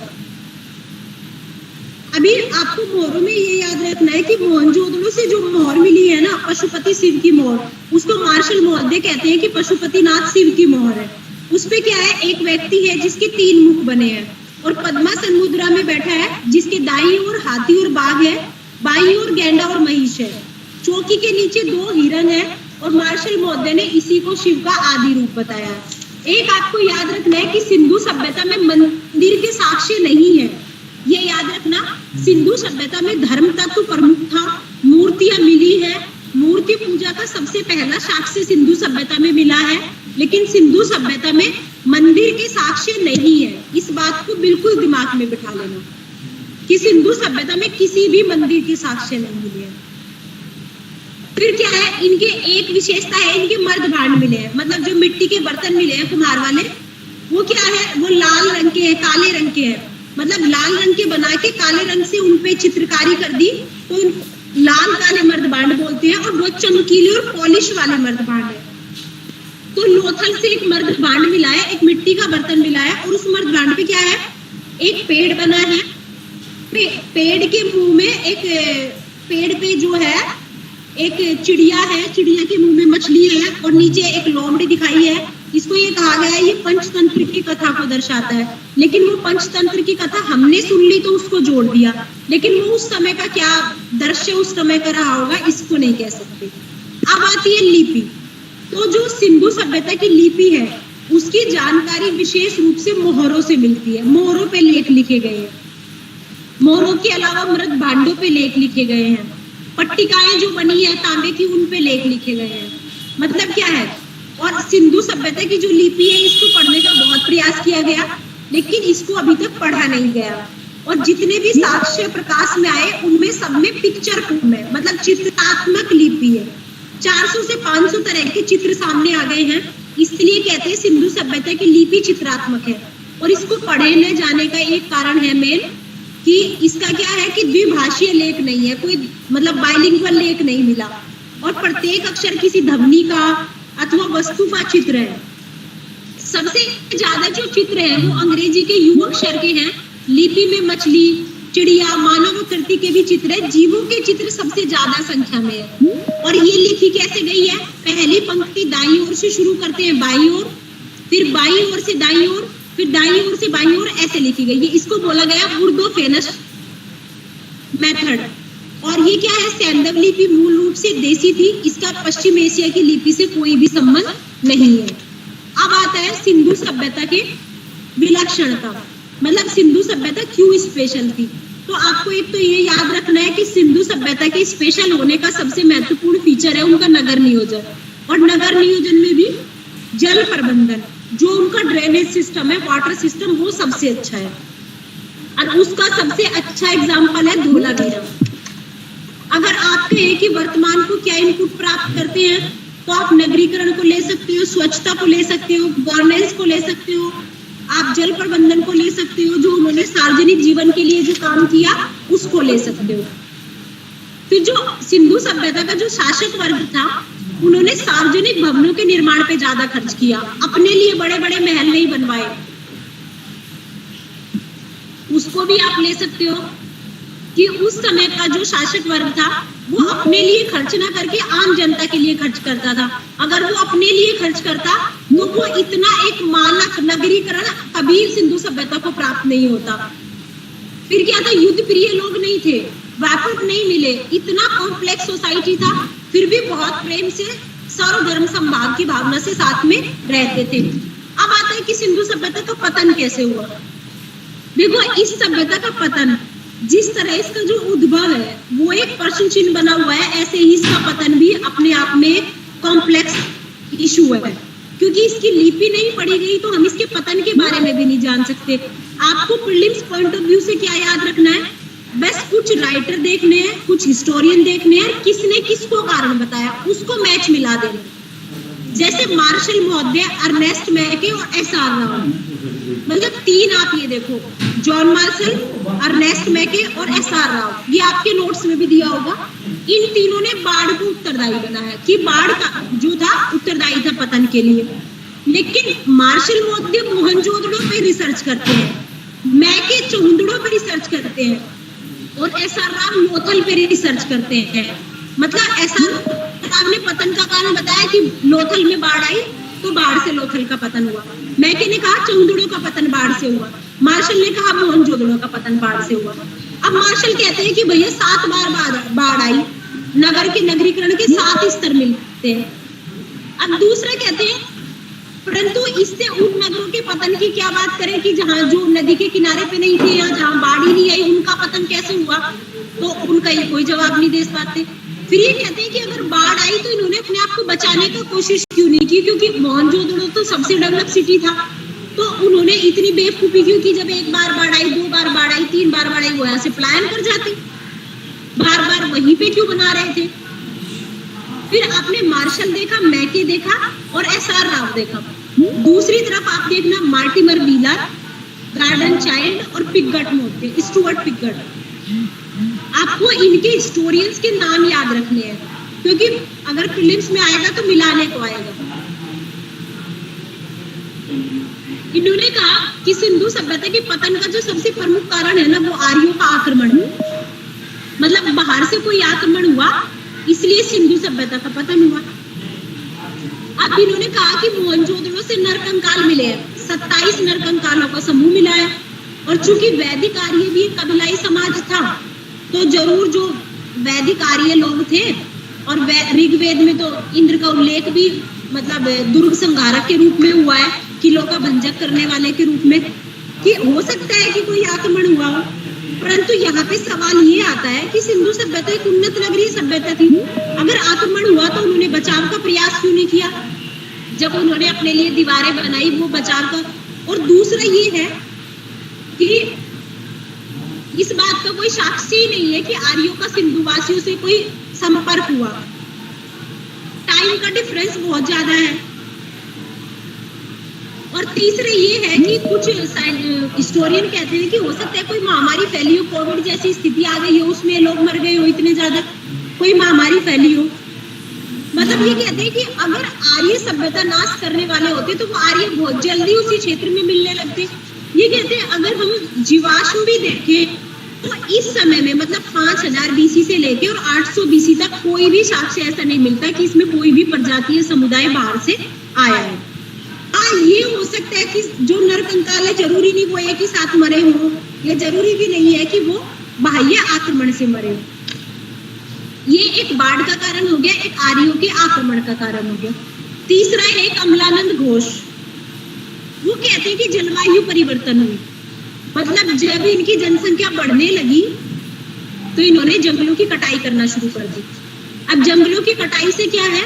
अभी आपको मोहरों में ये याद रखना है कि मोहनजोदड़ो से जो मोहर मिली है ना, पशुपति शिव की मोहर, उसको मार्शल मोहद्दे कहते हैं कि पशुपति नाथ शिव की मोहर है। उसपे क्या है, एक व्यक्ति है जिसके 3 मुख बने हैं, और पद्मासन मुद्रा में बैठा है, जिसके दाई ओर हाथी और बाघ है, बाई ओर गैंडा और महिष है। चौकी के नीचे 2 हिरण है, और मार्शल मोहद्दे ने इसी को शिव का आदि रूप बताया। एक आपको याद रखना है कि सिंधु सभ्यता में मंदिर के साक्ष्य नहीं है, ये याद रखना। सिंधु सभ्यता में धर्म तत्व प्रमुख था, मूर्तियां मिली है, मूर्ति पूजा का सबसे पहला साक्ष्य सिंधु सभ्यता में मिला है, लेकिन सिंधु सभ्यता में मंदिर के साक्ष्य नहीं है। इस बात को बिल्कुल दिमाग में बिठा लेना कि सिंधु सभ्यता में किसी भी मंदिर के साक्ष्य नहीं मिले हैं। फिर क्या है, इनके एक विशेषता है, इनके मर्द भांड मिले हैं, मतलब जो मिट्टी के बर्तन मिले हैं कुम्हार वाले, वो क्या है, वो लाल रंग के हैं, काले रंग के हैं, मतलब लाल रंग के बना के काले रंग से उनपे चित्रकारी कर दी, तो लाल काले मर्द भांड बोलते हैं, और बहुत चमकीले और पॉलिश वाले मर्द भांड है। तो लोथल से एक मर्द भांड मिला है, एक मिट्टी का बर्तन मिला है, और उस मर्द भांड पे क्या है, एक पेड़ बना है, पेड़ के मुंह में एक, पेड़ पे जो है एक चिड़िया है, चिड़िया के मुंह में मछली है, और नीचे एक लोमड़ी दिखाई है, इसको ये कहा गया है ये पंचतंत्र की कथा को दर्शाता है, लेकिन वो पंचतंत्र की कथा हमने सुन ली तो उसको जोड़ दिया, लेकिन वो उस समय का क्या दृश्य उस समय का रहा होगा इसको नहीं कह सकते। अब आती है लिपि। तो जो सिंधु सभ्यता की लिपि है उसकी जानकारी विशेष रूप से मोहरों से मिलती है। मोहरों पे लेख लिखे गए हैं, मोहरों के अलावा मृत भांडों पे लेख लिखे गए हैं, पट्टिकाएं जो बनी है तांबे की उन पे लेख लिखे गए हैं। मतलब क्या है, और सिंधु सभ्यता की जो लिपि है इसको पढ़ने का बहुत प्रयास किया गया, लेकिन इसको अभी तक पढ़ा नहीं गया। और जितने भी साक्ष्य प्रकाश में आए उनमें सब में पिक्चर फॉर्म है, मतलब चित्रात्मक लिपि है। 400 से 500 तरह के चित्र सामने आ गए हैं, इसलिए कहते हैं सिंधु सभ्यता की लिपि चित्रात्मक है। और इसको पढ़ने जाने का एक कारण है मेन कि इसका क्या है कि द्विभाषीय लेख नहीं है, कोई मतलब बाइलिंगुअल लेख नहीं मिला, और प्रत्येक अक्षर किसी ध्वनि का अथवा वस्तु का चित्र है। सबसे ज्यादा जो चित्र है वो अंग्रेजी के युवाक्षर के हैं। लिपि में मछली, चिड़िया, मानव आकृति के भी चित्र है, जीवों के चित्र सबसे ज्यादा संख्या में है। और ये लिखी कैसे गई है, पहली पंक्ति दाईं ओर से शुरू करते हैं बाईं ओर, फिर बाईं ओर से दाईं ओर, फिर दाईं ओर से बाईं ओर, ऐसे लिखी गई है। इसको बोला गया बुर्दोफेनस मेथड। और ये क्या है, सैंधव लिपि मूल रूप से देसी थी, इसका पश्चिम एशिया की लिपि से कोई भी संबंध नहीं है। अब आता है सिंधु सभ्यता के विलक्षणता, मतलब सिंधु सभ्यता क्यों स्पेशल थी। तो आपको एक तो ये याद रखना है कि सिंधु सभ्यता के स्पेशल होने का सबसे महत्वपूर्ण फीचर है उनका नगर नियोजन, और नगर नियोजन में भी जल प्रबंधन, जो उनका ड्रेनेज सिस्टम है, वाटर सिस्टम, वो सबसे अच्छा है। और उसका सबसे अच्छा एग्जाम्पल है धोलावीरा। अगर आप कहें कि वर्तमान को क्या इनपुट प्राप्त करते हैं, तो आप नगरीकरण को ले सकते हो, स्वच्छता को ले सकते हो, गवर्नेंस को ले सकते हो, आप जल प्रबंधन को ले सकते हो, जो उन्होंने सार्वजनिक जीवन के लिए जो काम किया उसको ले सकते हो। फिर जो सिंधु सभ्यता का जो शासक वर्ग था उन्होंने सार्वजनिक भवनों के निर्माण पे ज्यादा खर्च किया, अपने लिए बड़े बड़े महल नहीं बनवाए। उसको भी आप ले सकते हो कि उस समय का जो शासक वर्ग था वो अपने लिए खर्च ना करके आम जनता के लिए खर्च करता था। अगर वो अपने लिए खर्च करता तो वो इतना एक मानक नगरीकरण कभी सिंधु सभ्यता को प्राप्त नहीं होता। फिर क्या था, युद्ध प्रिय लोग नहीं थे, व्यापक नहीं मिले, इतना कॉम्प्लेक्स सोसाइटी था, फिर भी बहुत प्रेम से सर्वधर्म संभाग की भावना से साथ में रहते थे। अब आता है कि सिंधु सभ्यता का पतन कैसे हुआ। देखो, इस सभ्यता का पतन, जिस तरह इसका जो उद्भव है वो एक प्रश्न चिन्ह बना हुआ है, ऐसे ही इसका पतन भी अपने आप में कॉम्प्लेक्स इशू है, क्योंकि इसकी लिपि नहीं पढ़ी गई तो हम इसके पतन के बारे में भी नहीं जान सकते। आपको प्रीलिम्स पॉइंट ऑफ व्यू से क्या याद रखना है, बस कुछ राइटर देखने हैं, कुछ हिस्टोरियन देखने हैं, किसने किसको कारण बताया उसको मैच मिला देना। जैसे मार्शल महोदय, अर्नेस्ट मैके और एसआर राव, मतलब तीन आप ये देखो, जॉन मार्शल, अर्नेस्ट मैके और एसआर राव, ये आपके नोट्स में भी दिया होगा। इन तीनों ने बाढ़ को उत्तरदायी बनाया कि बाढ़ का जो था उत्तरदायी था पतन के लिए। लेकिन मार्शल महोदय मोहनजोदड़ो पे रिसर्च करते हैं, मैके चौंदड़ो पे रिसर्च करते हैं, और एसआर राव लोथल पे रिसर्च करते हैं। मतलब एसआर राव ने पतन का कारण बताया कि लोथल में बाढ़ आई तो बाढ़ से लोथल का पतन हुआ। मैके ने कहा चौंदड़ो का पतन बाढ़ से हुआ, मार्शल ने कहा मोहनजोदड़ो का पतन बाढ़ से हुआ। अब मार्शल कहते हैं कि भैया 7 बार बाढ़ आई, नगर के नगरीकरण के 7 स्तर मिलते हैं। अब दूसरा कहते हैं परंतु इससे उन नगरों के पतन की क्या बात करें कि जहाँ जो नदी के किनारे पे नहीं थे या जहाँ बाढ़ ही नहीं आई उनका पतन कैसे हुआ, तो उनका ये कोई जवाब नहीं दे पाते। फिर ये कहते हैं कि अगर बाढ़ आई तो इन्होंने अपने आप को बचाने की कोशिश क्यों नहीं की, क्योंकि मोहनजोदड़ो तो सबसे डेवलप सिटी था, तो उन्होंने इतनी बेवकूफी क्यों की, जब एक बार बाढ़ आई, 2 बार बाढ़ आई, 3 बार बाढ़ आई, वो यहाँ से पलायन कर जाते, बार बार वहीं पे क्यों बना रहे थे। फिर आपने मार्शल देखा, मैके देखा और एसआर राव देखा। दूसरी तरफ आप देखना मार्टिमर व्हीलर, गार्डन चाइल्ड और पिगट मोटे, स्टुअर्ट पिगट। आपको इनके हिस्टोरियंस के नाम याद रखने हैं, क्योंकि अगर प्रीलिम्स में आएगा तो मिलाने को आएगा। इन्होंने कहा कि सिंधु सभ्यता के पतन का जो सबसे प्रमुख कारण है ना, वो आर्यों का आक्रमण है। मतलब बाहर से कोई आक्रमण हुआ इसलिए सिंधु सभ्यता का पतन हुआ। अब इन्होंने कहा कि मोहनजोदड़ो से नरकंकाल मिले हैं, 27 नरकंकालों का समूह मिला है। और चूंकि वैदिक आर्य भी कबीलाई समाज था, तो जरूर जो वैदिक आर्य लोग थे, और ऋग्वेद में तो इंद्र का उल्लेख भी मतलब दुर्ग संहारक के रूप में हुआ है, किलों का भंजक करने वाले के रूप में, कि हो सकता है कि कोई आक्रमण हुआ हो। परंतु यहाँ पे सवाल ये आता है कि सिंधु सभ्यता एक उन्नत नगरीय सभ्यता थी, अगर आक्रमण हुआ तो उन्होंने बचाव का प्रयास क्यों नहीं किया? जब उन्होंने अपने लिए दीवारें बनाई, वो बचाव का। और दूसरा ये है कि इस बात का कोई साक्ष्य ही नहीं है कि आर्यों का सिंधु वासियों से कोई संपर्क हुआ। टाइम का डिफरेंस बहुत ज्यादा है। और तीसरे ये है कि कुछ हिस्टोरियन कहते हैं कि हो सकता है कोई महामारी फैली हो, कोविड जैसी स्थिति आ गई हो, उसमें लोग मर गए हो इतने ज्यादा, कोई महामारी फैली हो। मतलब ये कहते हैं कि अगर आर्य सभ्यता नाश करने वाले होते तो वो आर्य बहुत जल्दी उसी क्षेत्र में मिलने लगते। ये कहते हैं अगर हम जीवाश्म भी देखें तो इस समय में मतलब 5000 बीसी से लेके और 800 बीसी तक कोई भी साक्ष्य ऐसा नहीं मिलता कि इसमें कोई भी प्रजातीय समुदाय बाहर से आया है। हाँ, ये हो सकता है कि जो नरकंकाल है जरूरी नहीं वो एक ही साथ मरे हो, या जरूरी भी नहीं है कि वो बाह्य आक्रमण से मरे हो। ये एक बाढ़ का कारण हो गया, एक आर्यों के आक्रमण का कारण हो गया। तीसरा है एक अमलानंद घोष, वो कहते हैं कि जलवायु परिवर्तन हुई, मतलब जब इनकी जनसंख्या बढ़ने लगी तो इन्होंने जंगलों की कटाई करना शुरू कर दी। अब जंगलों की कटाई से क्या है,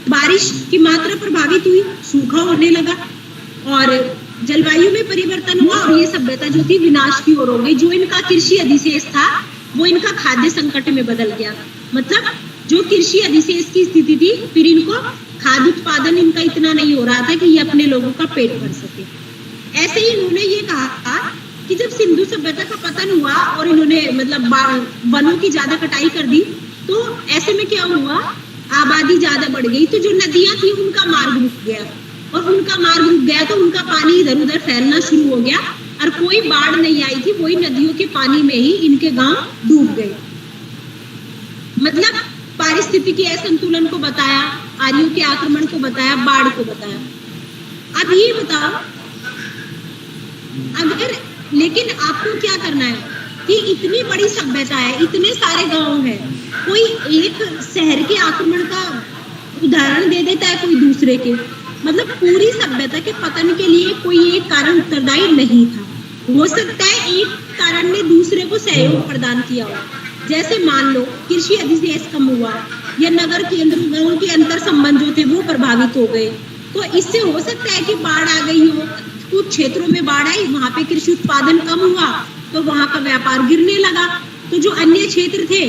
बारिश की मात्रा प्रभावित हुई, सूखा होने लगा और जलवायु में परिवर्तन हुआ और ये सभ्यता जो थी विनाश की ओर हो गई। जो इनका कृषि अधिशेष था वो इनका खाद्य संकट में बदल गया। मतलब जो कृषि अधिशेष की स्थिति थी, फिर इनको खाद्य उत्पादन इनका इतना नहीं हो रहा था कि ये अपने लोगों का पेट भर सके। ऐसे ही इन्होंने ये कहा कि जब सिंधु सभ्यता का पतन हुआ और इन्होंने मतलब वनों की ज्यादा कटाई कर दी, तो ऐसे में क्या हुआ, आबादी ज्यादा बढ़ गई, तो जो नदियां थी उनका मार्ग रुक गया, और उनका मार्ग रुक गया तो उनका पानी इधर उधर फैलना शुरू हो गया और कोई बाढ़ नहीं आई थी, वही नदियों के पानी में ही इनके गांव डूब गए। मतलब पारिस्थितिकी असंतुलन को बताया, आर्यों के आक्रमण को बताया, बाढ़ को बताया। अब ये बताओ, अगर लेकिन आपको क्या करना है कि इतनी बड़ी सभ्यता है, इतने सारे गांव हैं, कोई एक शहर के आक्रमण का उदाहरण दे देता है कोई दूसरे के, मतलब पूरी सभ्यता के पतन के लिए कोई एक कारण उत्तरदायी नहीं था। हो सकता है एक कारण ने दूसरे को सहयोग प्रदान किया हो, जैसे मान लो कृषि अधिशेष कम हुआ या नगर केंद्र गांव के अंतर संबंध जो थे वो प्रभावित हो गए, तो इससे हो सकता है कि बाढ़ आ गई हो, कुछ क्षेत्रों में बाढ़ आई, वहां पे कृषि उत्पादन कम हुआ तो वहां का व्यापार गिरने लगा, तो जो अन्य क्षेत्र थे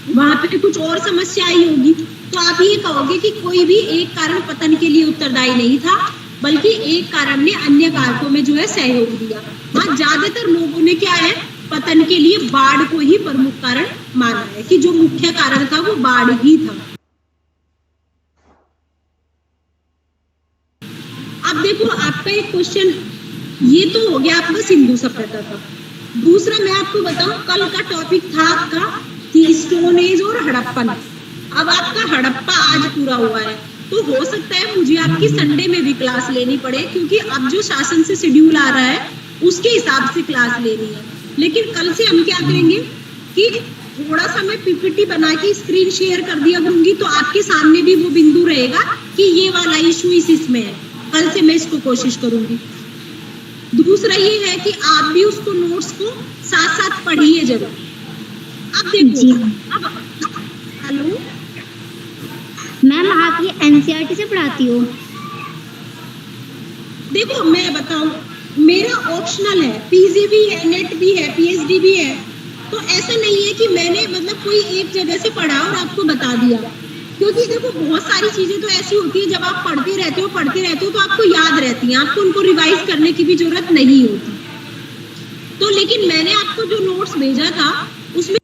वहां पे कुछ और समस्या आई होगी। तो आप ये कहोगे कि कोई भी एक कारण पतन के लिए उत्तरदायी नहीं था, बल्कि एक कारण ने अन्य कारकों में जो है सहयोग दिया। हाँ, ज्यादातर लोगों ने क्या है, पतन के लिए बाढ़ को ही प्रमुख कारण माना है कि जो मुख्य कारण था वो बाढ़ ही था। अब देखो, आपका एक क्वेश्चन ये तो हो गया आपका सिंधु सभ्यता का। दूसरा मैं आपको बताऊं, कल का टॉपिक था आपका कि स्टोन एज और हड़प्पन। अब आपका हड़प्पा आज पूरा हुआ है, तो हो सकता है मुझे आपकी संडे में भी क्लास लेनी पड़े, क्योंकि अब जो शासन से शेड्यूल आ रहा है उसके हिसाब से क्लास लेनी है। लेकिन कल से हम क्या करेंगे कि थोड़ा सा मैं पीपीटी बना के स्क्रीन शेयर कर दिया करूंगी, तो आपके सामने भी वो बिंदु रहेगा कि ये वाला इशू इसमें है। कल से मैं इसको कोशिश करूंगी। दूसरा ये है कि आप भी उसको नोट्स को साथ साथ पढ़िए जरूर। अब देखो, अब हेलो मैम, आप ये एनसीईआरटी से पढ़ाती हो? देखो मैं बताऊं, मेरा ऑप्शनल है, पीजी भी है, नेट भी है, पीएचडी भी है, तो ऐसा नहीं है कि मैंने मतलब कोई एक जगह से पढ़ा और आपको बता दिया। क्योंकि देखो बहुत सारी चीजें तो ऐसी होती है, जब आप पढ़ते रहते हो तो आपको याद रहती हैं, आपको उनको रिवाइज करने की भी जरूरत नहीं होती। तो लेकिन मैंने आपको जो नोट्स भेजा था उसमें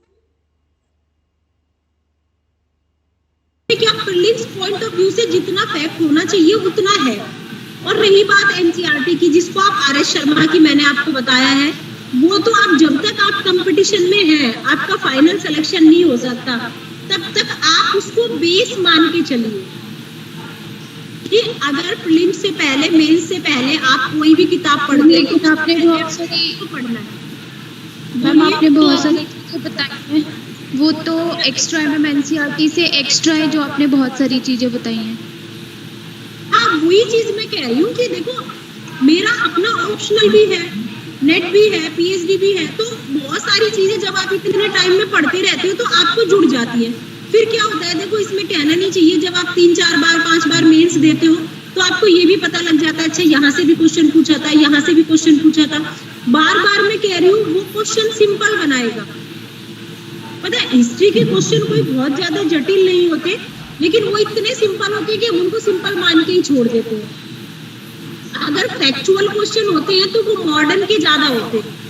क्या प्रीलिम्स पॉइंट ऑफ व्यू से जितना फैक्ट होना चाहिए उतना है। और रही बात एनसीईआरटी की, जिसको आप आरएस शर्मा की मैंने आपको बताया है, वो तो आप जब तक आप कंपटीशन में हैं, आपका फाइनल सिलेक्शन नहीं हो सकता, तब तक आप उसको बेस मान के चलिए। कि अगर प्रीलिम्स से पहले, मेंस से पहले आप कोई भी किताब पढ़ते हैं लेकिन आपने बहुत सारी तो पढ़ना है। मैम आपने बहुत सारी चीजें बताई हैं, वो तो एक्स्ट्रा है मैम, एनसीईआरटी से एक्स्ट्रा है जो आपने बहुत सारी चीजें बताई हैं। हाँ, वही चीज मैं कह रही हूँ कि देखो मेरा अपना ऑप्शनल भी है, नेट भी है, पीएचडी भी है, तो बहुत सारी चीजें जब आप इतने टाइम में पढ़ते रहते हो तो आपको जुड़ जाती है। फिर क्या होता है, देखो इसमें कहना नहीं चाहिए, जब आप 3-4 बार 5 बार मेंस देते हो तो आपको ये भी पता लग जाता है, अच्छा यहाँ से भी क्वेश्चन पूछा था, यहाँ से भी क्वेश्चन पूछा था। बार बार मैं कह रही हूँ वो क्वेश्चन सिंपल बनाएगा। पता है हिस्ट्री के क्वेश्चन कोई बहुत ज्यादा जटिल नहीं होते, लेकिन वो इतने सिंपल होते हैं कि हम उनको सिंपल मान के ही छोड़ देते हैं। अगर फैक्चुअल क्वेश्चन होते हैं तो वो मॉडर्न के ज्यादा होते हैं।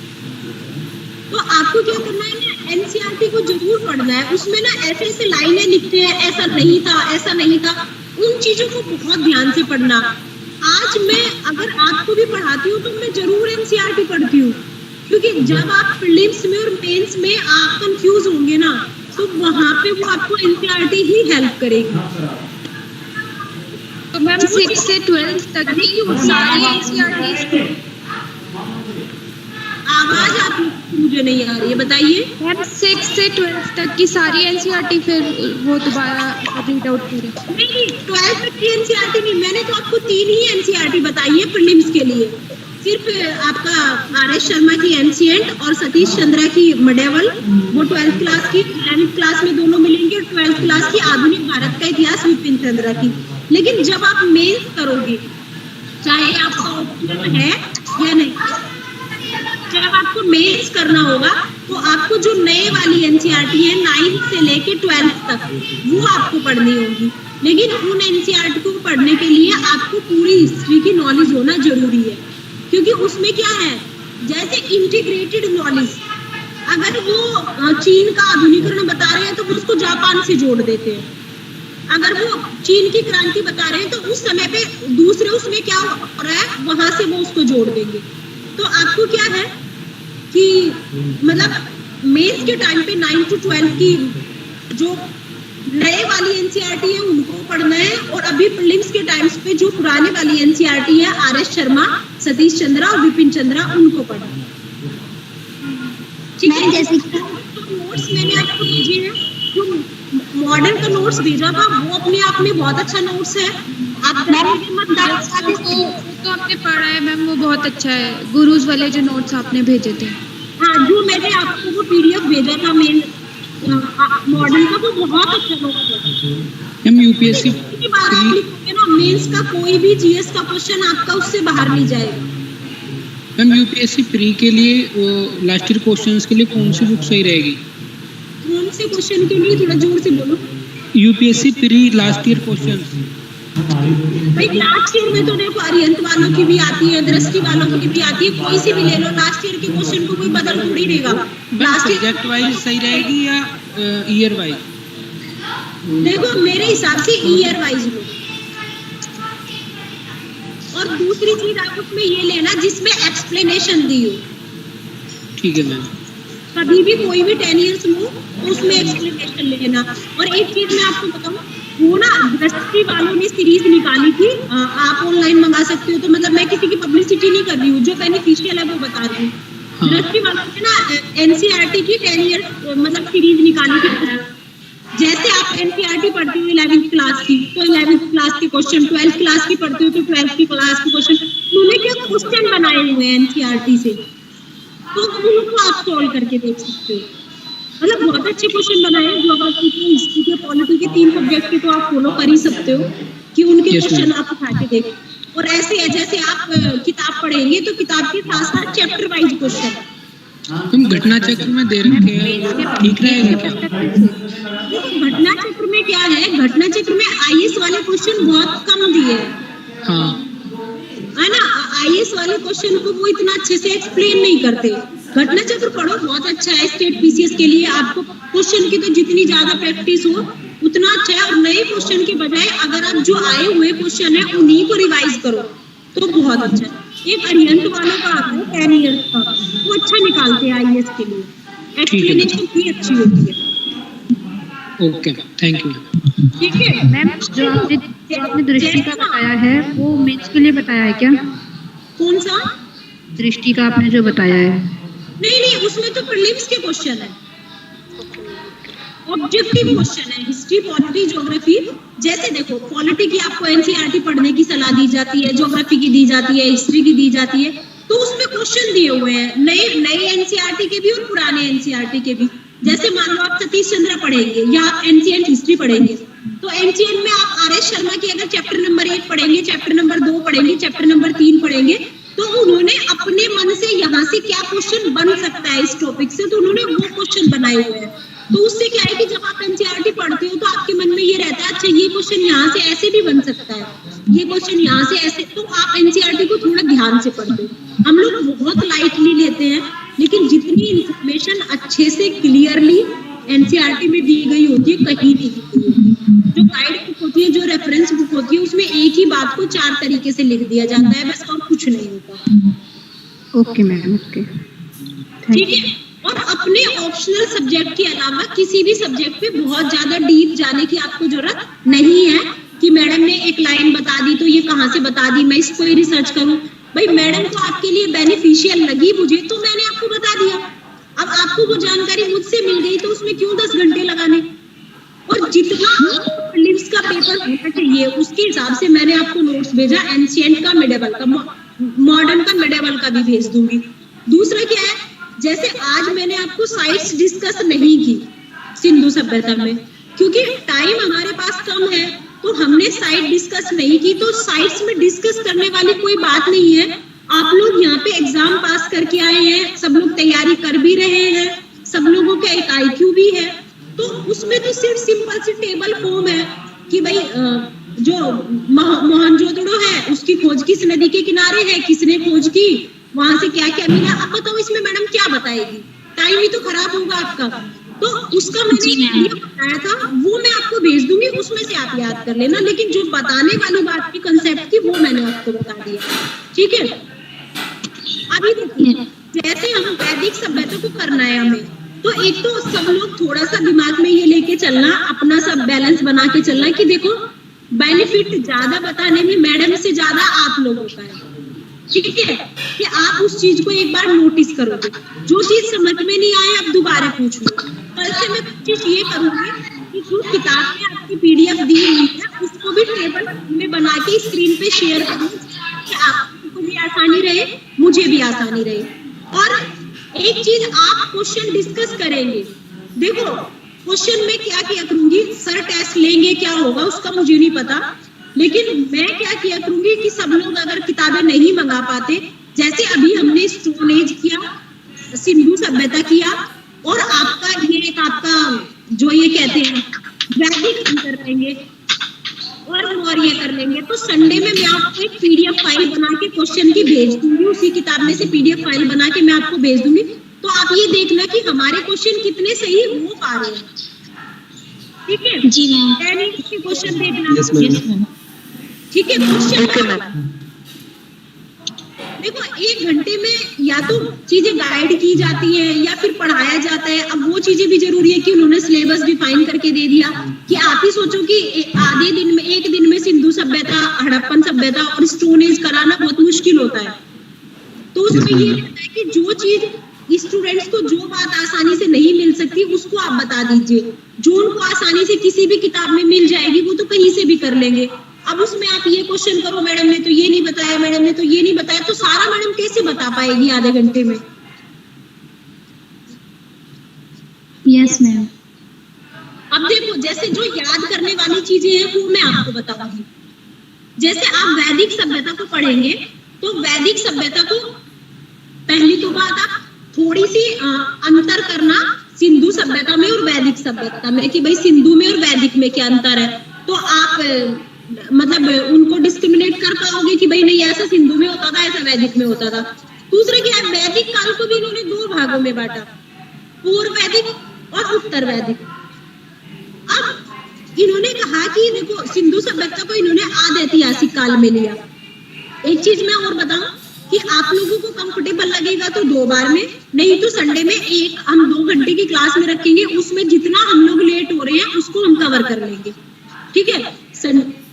तो आपको क्या करना है ना, एनसीईआरटी को जरूर पढ़ना है। उसमें ना ऐसे ऐसे लाइनें लिखते हैं, ऐसा नहीं था, ऐसा नहीं था, उन चीजों को बहुत ध्यान से पढ़ना। आज मैं अगर आपको भी पढ़ाती हूँ तो मैं जरूर एनसीईआरटी पढ़ती हूँ, क्योंकि जब आप प्रीलिम्स में और मेंस में आप कंफ्यूज होंगे ना, तो वहां पे वो आपको एनसीईआरटी ही हेल्प करेगी। तो मैम 6 से 12 तक की सारी एनसीईआरटी, आवाज आप मुझे नहीं आ रही है, बताइए। मैम 6 से 12 तक की सारी एनसीईआरटी फिर वो दोबारा रीड आउट करें? नहीं, 12 तक की एनसीईआरटी नहीं, मैंने तो आपको 3 ही एनसीईआरटी बताई है प्रीलिम्स के लिए। सिर्फ आपका आर.एस. शर्मा की एंशिएंट और सतीश चंद्रा की मेडिवल, वो 12th क्लास की, 11th क्लास में दोनों मिलेंगे, 12th क्लास की आधुनिक भारत का इतिहास विपिन चंद्रा की। लेकिन जब आप मेंस करोगे, चाहे आपका ऑप्शन है या नहीं, जब आपको मेंस करना होगा तो आपको जो नए वाली एनसीईआरटी है 9th से लेके 12th तक, वो आपको पढ़नी होगी। लेकिन उन एनसीईआरटी को पढ़ने के लिए आपको पूरी हिस्ट्री की नॉलेज होना जरूरी है, क्योंकि उसमें क्या है, जैसे इंटीग्रेटेड नॉलेज, अगर वो चीन का आधुनिकरण बता रहे हैं तो वो उसको जापान से जोड़ देते हैं। अगर वो चीन की क्रांति बता रहे हैं तो उस समय पे दूसरे उसमें क्या हो रहा है वहां से वो उसको जोड़ देंगे। तो आपको क्या है कि मतलब मेंस के टाइम पे 9 to 12 की जो नए वाली एनसीईआरटी है उनको पढ़ना है, और अभी प्रीलिम्स के टाइम्स पे जो पुराने वाली एनसीईआरटी है आर.एस. शर्मा, सतीश चंद्रा और विपिन चंद्रा, उनको पढ़ना है। ठीक है, जैसे नोट्स मैंने आपको भेजे हैं, जो मॉडर्न का नोट्स भेजा था वो अपने आप में बहुत अच्छा नोट्स है। आप तो आपने पढ़ा है मैम, वो बहुत अच्छा है, गुरुज वाले जो नोट्स आपने भेजे थे। हाँ, जो मैंने आपको वो पीडीएफ भेजा था मेन मॉडल का, वो बहुत अच्छा नोट्स है। हम यूपीएससी की बात आप लिखोगे ना, मेंस का कोई भी जीएस का क्वेश्चन आपका उससे बाहर नहीं जाएगा। मैम यूपीएससी प्री के लिए वो लास्ट ईयर क्वेश्चंस के लिए कौन सी बुक सही रहेगी? कौन से क्वेश्चन के लिए, थोड़ा जोर से बोलो। UPSC pre last year questions. भाई लास्ट ईयर में तो देखो अरिहंत वालों की भी आती है, दृष्टि वालों की भी आती है, कोई सी भी ले लो, लास्ट ईयर के क्वेश्चन को कोई बदल थोड़ी देगा। लास्ट सब्जेक्ट वाइज सही रहेगी या ईयर वाइज? देखो मेरे हिसाब से ईयर वाइज लो, और दूसरी चीज आप उसमें ये लेना जिसमें एक्सप्लेनेशन दी हो। ठीक है मैम। कभी भी कोई भी 10 इयर्स लो तो उसमें एक्सप्लेनेशन लेना। और एक चीज मैं आपको बताऊं, वो ना दृष्टि वालों ने सीरीज निकाली थी, आप ऑनलाइन मंगा सकते हो, तो मतलब मैं किसी की पब्लिसिटी नहीं कर रही हूँ, जो बेनिफिशियल है वो बता रही हूँ। हाँ। दृष्टि वालों ने ना एनसीईआरटी की 10 ईयर मतलब सीरीज निकाली थी। जैसे आप एनसीईआरटी पढ़ते हो 11th क्लास की, तो 11th क्लास के क्वेश्चन, 12th क्लास की पढ़ते हो तो 12th की क्लास के क्वेश्चन, उन्होंने क्या क्वेश्चन बनाए हुए हैं एनसीईआरटी से, तो उनको आप सॉल्व करके देख सकते हो। मतलब बहुत अच्छे क्वेश्चन बनाए हैं। ज्योग्राफी के, हिस्ट्री के, पॉलिटी के, 3 सब्जेक्ट के तो आप फॉलो कर ही सकते हो कि उनके क्वेश्चन आप उठा के देखें। और ऐसे है जैसे आप किताब पढ़ेंगे तो किताब के साथ साथ चैप्टर वाइज क्वेश्चन। तुम घटना चक्र में दे रखे हैं, ठीक रहेगा क्या? देखो घटना चक्र में क्या है, घटना चक्र में आईएएस वाले क्वेश्चन बहुत कम दिए हैं, हाँ है ना। आईएएस वाले क्वेश्चन को वो इतना अच्छे से एक्सप्लेन नहीं करते। घटना चक्र पढ़ो, बहुत अच्छा है स्टेट पीसीएस के लिए। आपको क्वेश्चन की तो जितनी ज्यादा प्रैक्टिस हो उतना अच्छा है, और नए क्वेश्चन के बजाय अगर आप जो आए हुए क्वेश्चन है उन्हीं को रिवाइज करो तो बहुत अच्छा है। एक अरिहंत वालों का आता है 10 ईयर्स का, वो अच्छा निकालते हैं आईएएस के लिए, एक्सप्लेनेशन भी अच्छी होती है। Okay thank you. ठीक है मैम जो आपने आपने दृष्टि का बताया है वो मेंस के लिए बताया है क्या? कौन सा? दृष्टि का आपने जो बताया है। नहीं, उसमें तो प्रीलिम्स के क्वेश्चन है, ऑब्जेक्टिव क्वेश्चन है, हिस्ट्री, पॉलिटी, ज्योग्राफी। जैसे देखो पॉलिटी की आपको एनसीईआरटी पढ़ने की सलाह दी जाती है, ज्योग्राफी की दी जाती है, हिस्ट्री की दी जाती है, तो उसमें क्वेश्चन दिए हुए हैं नए एनसीईआरटी के भी और पुराने एनसीईआरटी के भी। जैसे मान लो आप सतीश चंद्र पढ़ेंगे या एंशिएंट हिस्ट्री पढ़ेंगे, तो एंशिएंट में आप आर.एस. शर्मा की अगर चैप्टर नंबर 1 पढ़ेंगे, चैप्टर नंबर 2 पढ़ेंगे, चैप्टर नंबर 3 पढ़ेंगे, तो उन्होंने अपने मन से यहाँ से क्या क्वेश्चन बन सकता है इस टॉपिक से, तो उन्होंने वो क्वेश्चन बनाए हुए हैं। तो उससे क्या है कि जब आप एनसीईआरटी पढ़ते हो तो आपके मन में ये रहता है अच्छा ये क्वेश्चन यहाँ से ऐसे भी बन सकता है, ये क्वेश्चन यहाँ से ऐसे, तो आप एनसीईआरटी को थोड़ा ध्यान से पढ़ते हो। हम लोग बहुत लाइटली लेते हैं, लेकिन जितनी इंफॉर्मेशन अच्छे से क्लियरली एनसीईआरटी में दी गई होती है कहीं नहीं दी गई होती। जो गाइड बुक होती है, जो रेफरेंस बुक होती है, उसमें एक ही बात को 4 तरीके से लिख दिया जाता है, बस और कुछ नहीं होता। ओके मैम, ओके, ठीक है। और अपने ऑप्शनल सब्जेक्ट के अलावा किसी भी सब्जेक्ट पे बहुत ज्यादा डीप जाने की आपको जरूरत नहीं है कि मैडम ने एक लाइन बता दी तो ये कहाँ से बता दी, मैं इसको ही रिसर्च करूं। भाई मैडम को आपके लिए बेनिफिशियल लगी मुझे तो मैंने आपको बता दिया। अब आपको वो जानकारी मुझसे मिल गई तो उसमें क्यों 10 घंटे लगाने। और जितना प्रीलिम्स का पेपर होना चाहिए उसके हिसाब से मैंने आपको नोट्स भेजा, एंशिएंट का, मिडिवल का, मॉडर्न का, मिडिवल का भी भेज दूंगी। दूसरा क्या है, जैसे आज मैंने आपको साइट्स डिस्कस नहीं की सिंधु सभ्यता में, क्योंकि टाइम हमारे पास कम है तो हमने साइट डिस्कस नहीं की। तो साइट्स में डिस्कस करने वाली कोई बात नहीं है। आप लोग यहाँ पे एग्जाम पास करके आए हैं, सब लोग तैयारी कर भी रहे हैं, सब लोगों का एक IQ भी है, तो उसमें तो सिर्फ सिंपल सी टेबल फॉर्म है कि भाई जो मोहनजोदड़ो है उसकी खोज किस नदी के किनारे है, किसने खोज की, वहां से क्या क्या मिला। अब बताओ इसमें मैडम क्या बताएगी, टाइम ही तो खराब होगा आपका। तो उसका मैंने वीडियो बनाया था, वो मैं आपको भेज दूंगी, उसमें से आप याद कर लेना। लेकिन जो बताने वाली बात की कंसेप्ट की वो मैंने आपको बता दिया, ठीक है। अभी देखिए जैसे हम वैदिक सभ्यता को करना है हमें, तो एक तो सब लोग थोड़ा सा दिमाग में ये लेके चलना, अपना सब बैलेंस बना के चलना कि देखो बेनिफिट ज्यादा बताने में मैडम से ज्यादा आप लोगों का है, ठीक है। कि आप उस चीज को एक बार नोटिस करोगे, जो चीज समझ में नहीं आए आप दोबारा पूछ लो। कल से मैं कोशिश ये करूंगी कि जो किताब में आपकी PDF दी हुई है उसको भी टेबल में बना के स्क्रीन पे शेयर करूँ कि आपको भी आसानी रहे, मुझे भी आसानी रहे। और एक चीज आप क्वेश्चन डिस्कस करेंगे, देखो क्वेश्चन में क्या किया करूंगी, सर टेस्ट लेंगे क्या होगा उसका मुझे नहीं पता, लेकिन मैं क्या किया करूंगी कि सब लोग अगर किताबें नहीं मंगा पाते, जैसे अभी हमने स्टोन एज किया, सिंधु सभ्यता किया, और आपका ये एक आपका जो ये कहते हैं वैदिक हम कर लेंगे और मौर्य कर लेंगे, तो संडे में मैं आपको एक PDF फाइल बना के क्वेश्चन की भेज दूंगी, उसी किताब में से PDF फाइल बना के मैं आपको भेज दूंगी। तो आप ये देखना कि हमारे क्वेश्चन कितने सही हो पा रहे हैं, ठीक है जी मैम। क्वेश्चन देखना, ठीक है। क्वेश्चन देखो 1 घंटे में या तो चीजें गाइड की जाती है या फिर पढ़ाया जाता है। अब वो चीजें भी जरूरी है कि उन्होंने सिलेबस डिफाइन करके दे दिया कि आप ही सोचो कि आधे दिन में, 1 दिन में सिंधु सभ्यता, हड़प्पन सभ्यता और स्टोन एज कराना बहुत मुश्किल होता है। तो उसमें ये रहता है कि जो चीज स्टूडेंट्स को, जो बात आसानी से नहीं मिल सकती उसको आप बता दीजिए, जो उनको आसानी से किसी भी किताब में मिल जाएगी वो तो कहीं से भी कर लेंगे। अब उसमें आप ये क्वेश्चन करो मैडम ने तो ये नहीं बताया, मैडम ने तो ये नहीं बताया, तो सारा मैडम कैसे बता पाएगी आधे घंटे में। Yes ma'am. अब देखो जैसे जो याद करने वाली चीजें हैं वो मैं आपको बताऊंगी। जैसे आप वैदिक सभ्यता को पढ़ेंगे तो वैदिक सभ्यता को पहली तो बात आप थोड़ी सी अंतर करना सिंधु सभ्यता में और वैदिक सभ्यता में कि भाई सिंधु में और वैदिक में क्या अंतर है, तो आप मतलब उनको डिस्क्रिमिनेट कर पाओगे कि भाई नहीं ऐसा सिंधु में होता था, ऐसा वैदिक में होता था। दूसरा क्या है, वैदिक काल को भी इन्होंने 2 भागों में बांटा, पूर्व वैदिक और उत्तर वैदिक। अब इन्होंने कहा कि देखो सिंधु सभ्यता को इन्होंने आधे ऐतिहासिक काल में लिया। एक चीज मैं और बताऊं कि आप लोगों को कंफर्टेबल लगेगा तो 2 बार में, नहीं तो संडे में हम 2 घंटे की क्लास में रखेंगे, उसमें जितना हम लोग लेट हो रहे हैं उसको हम कवर कर लेंगे, ठीक है।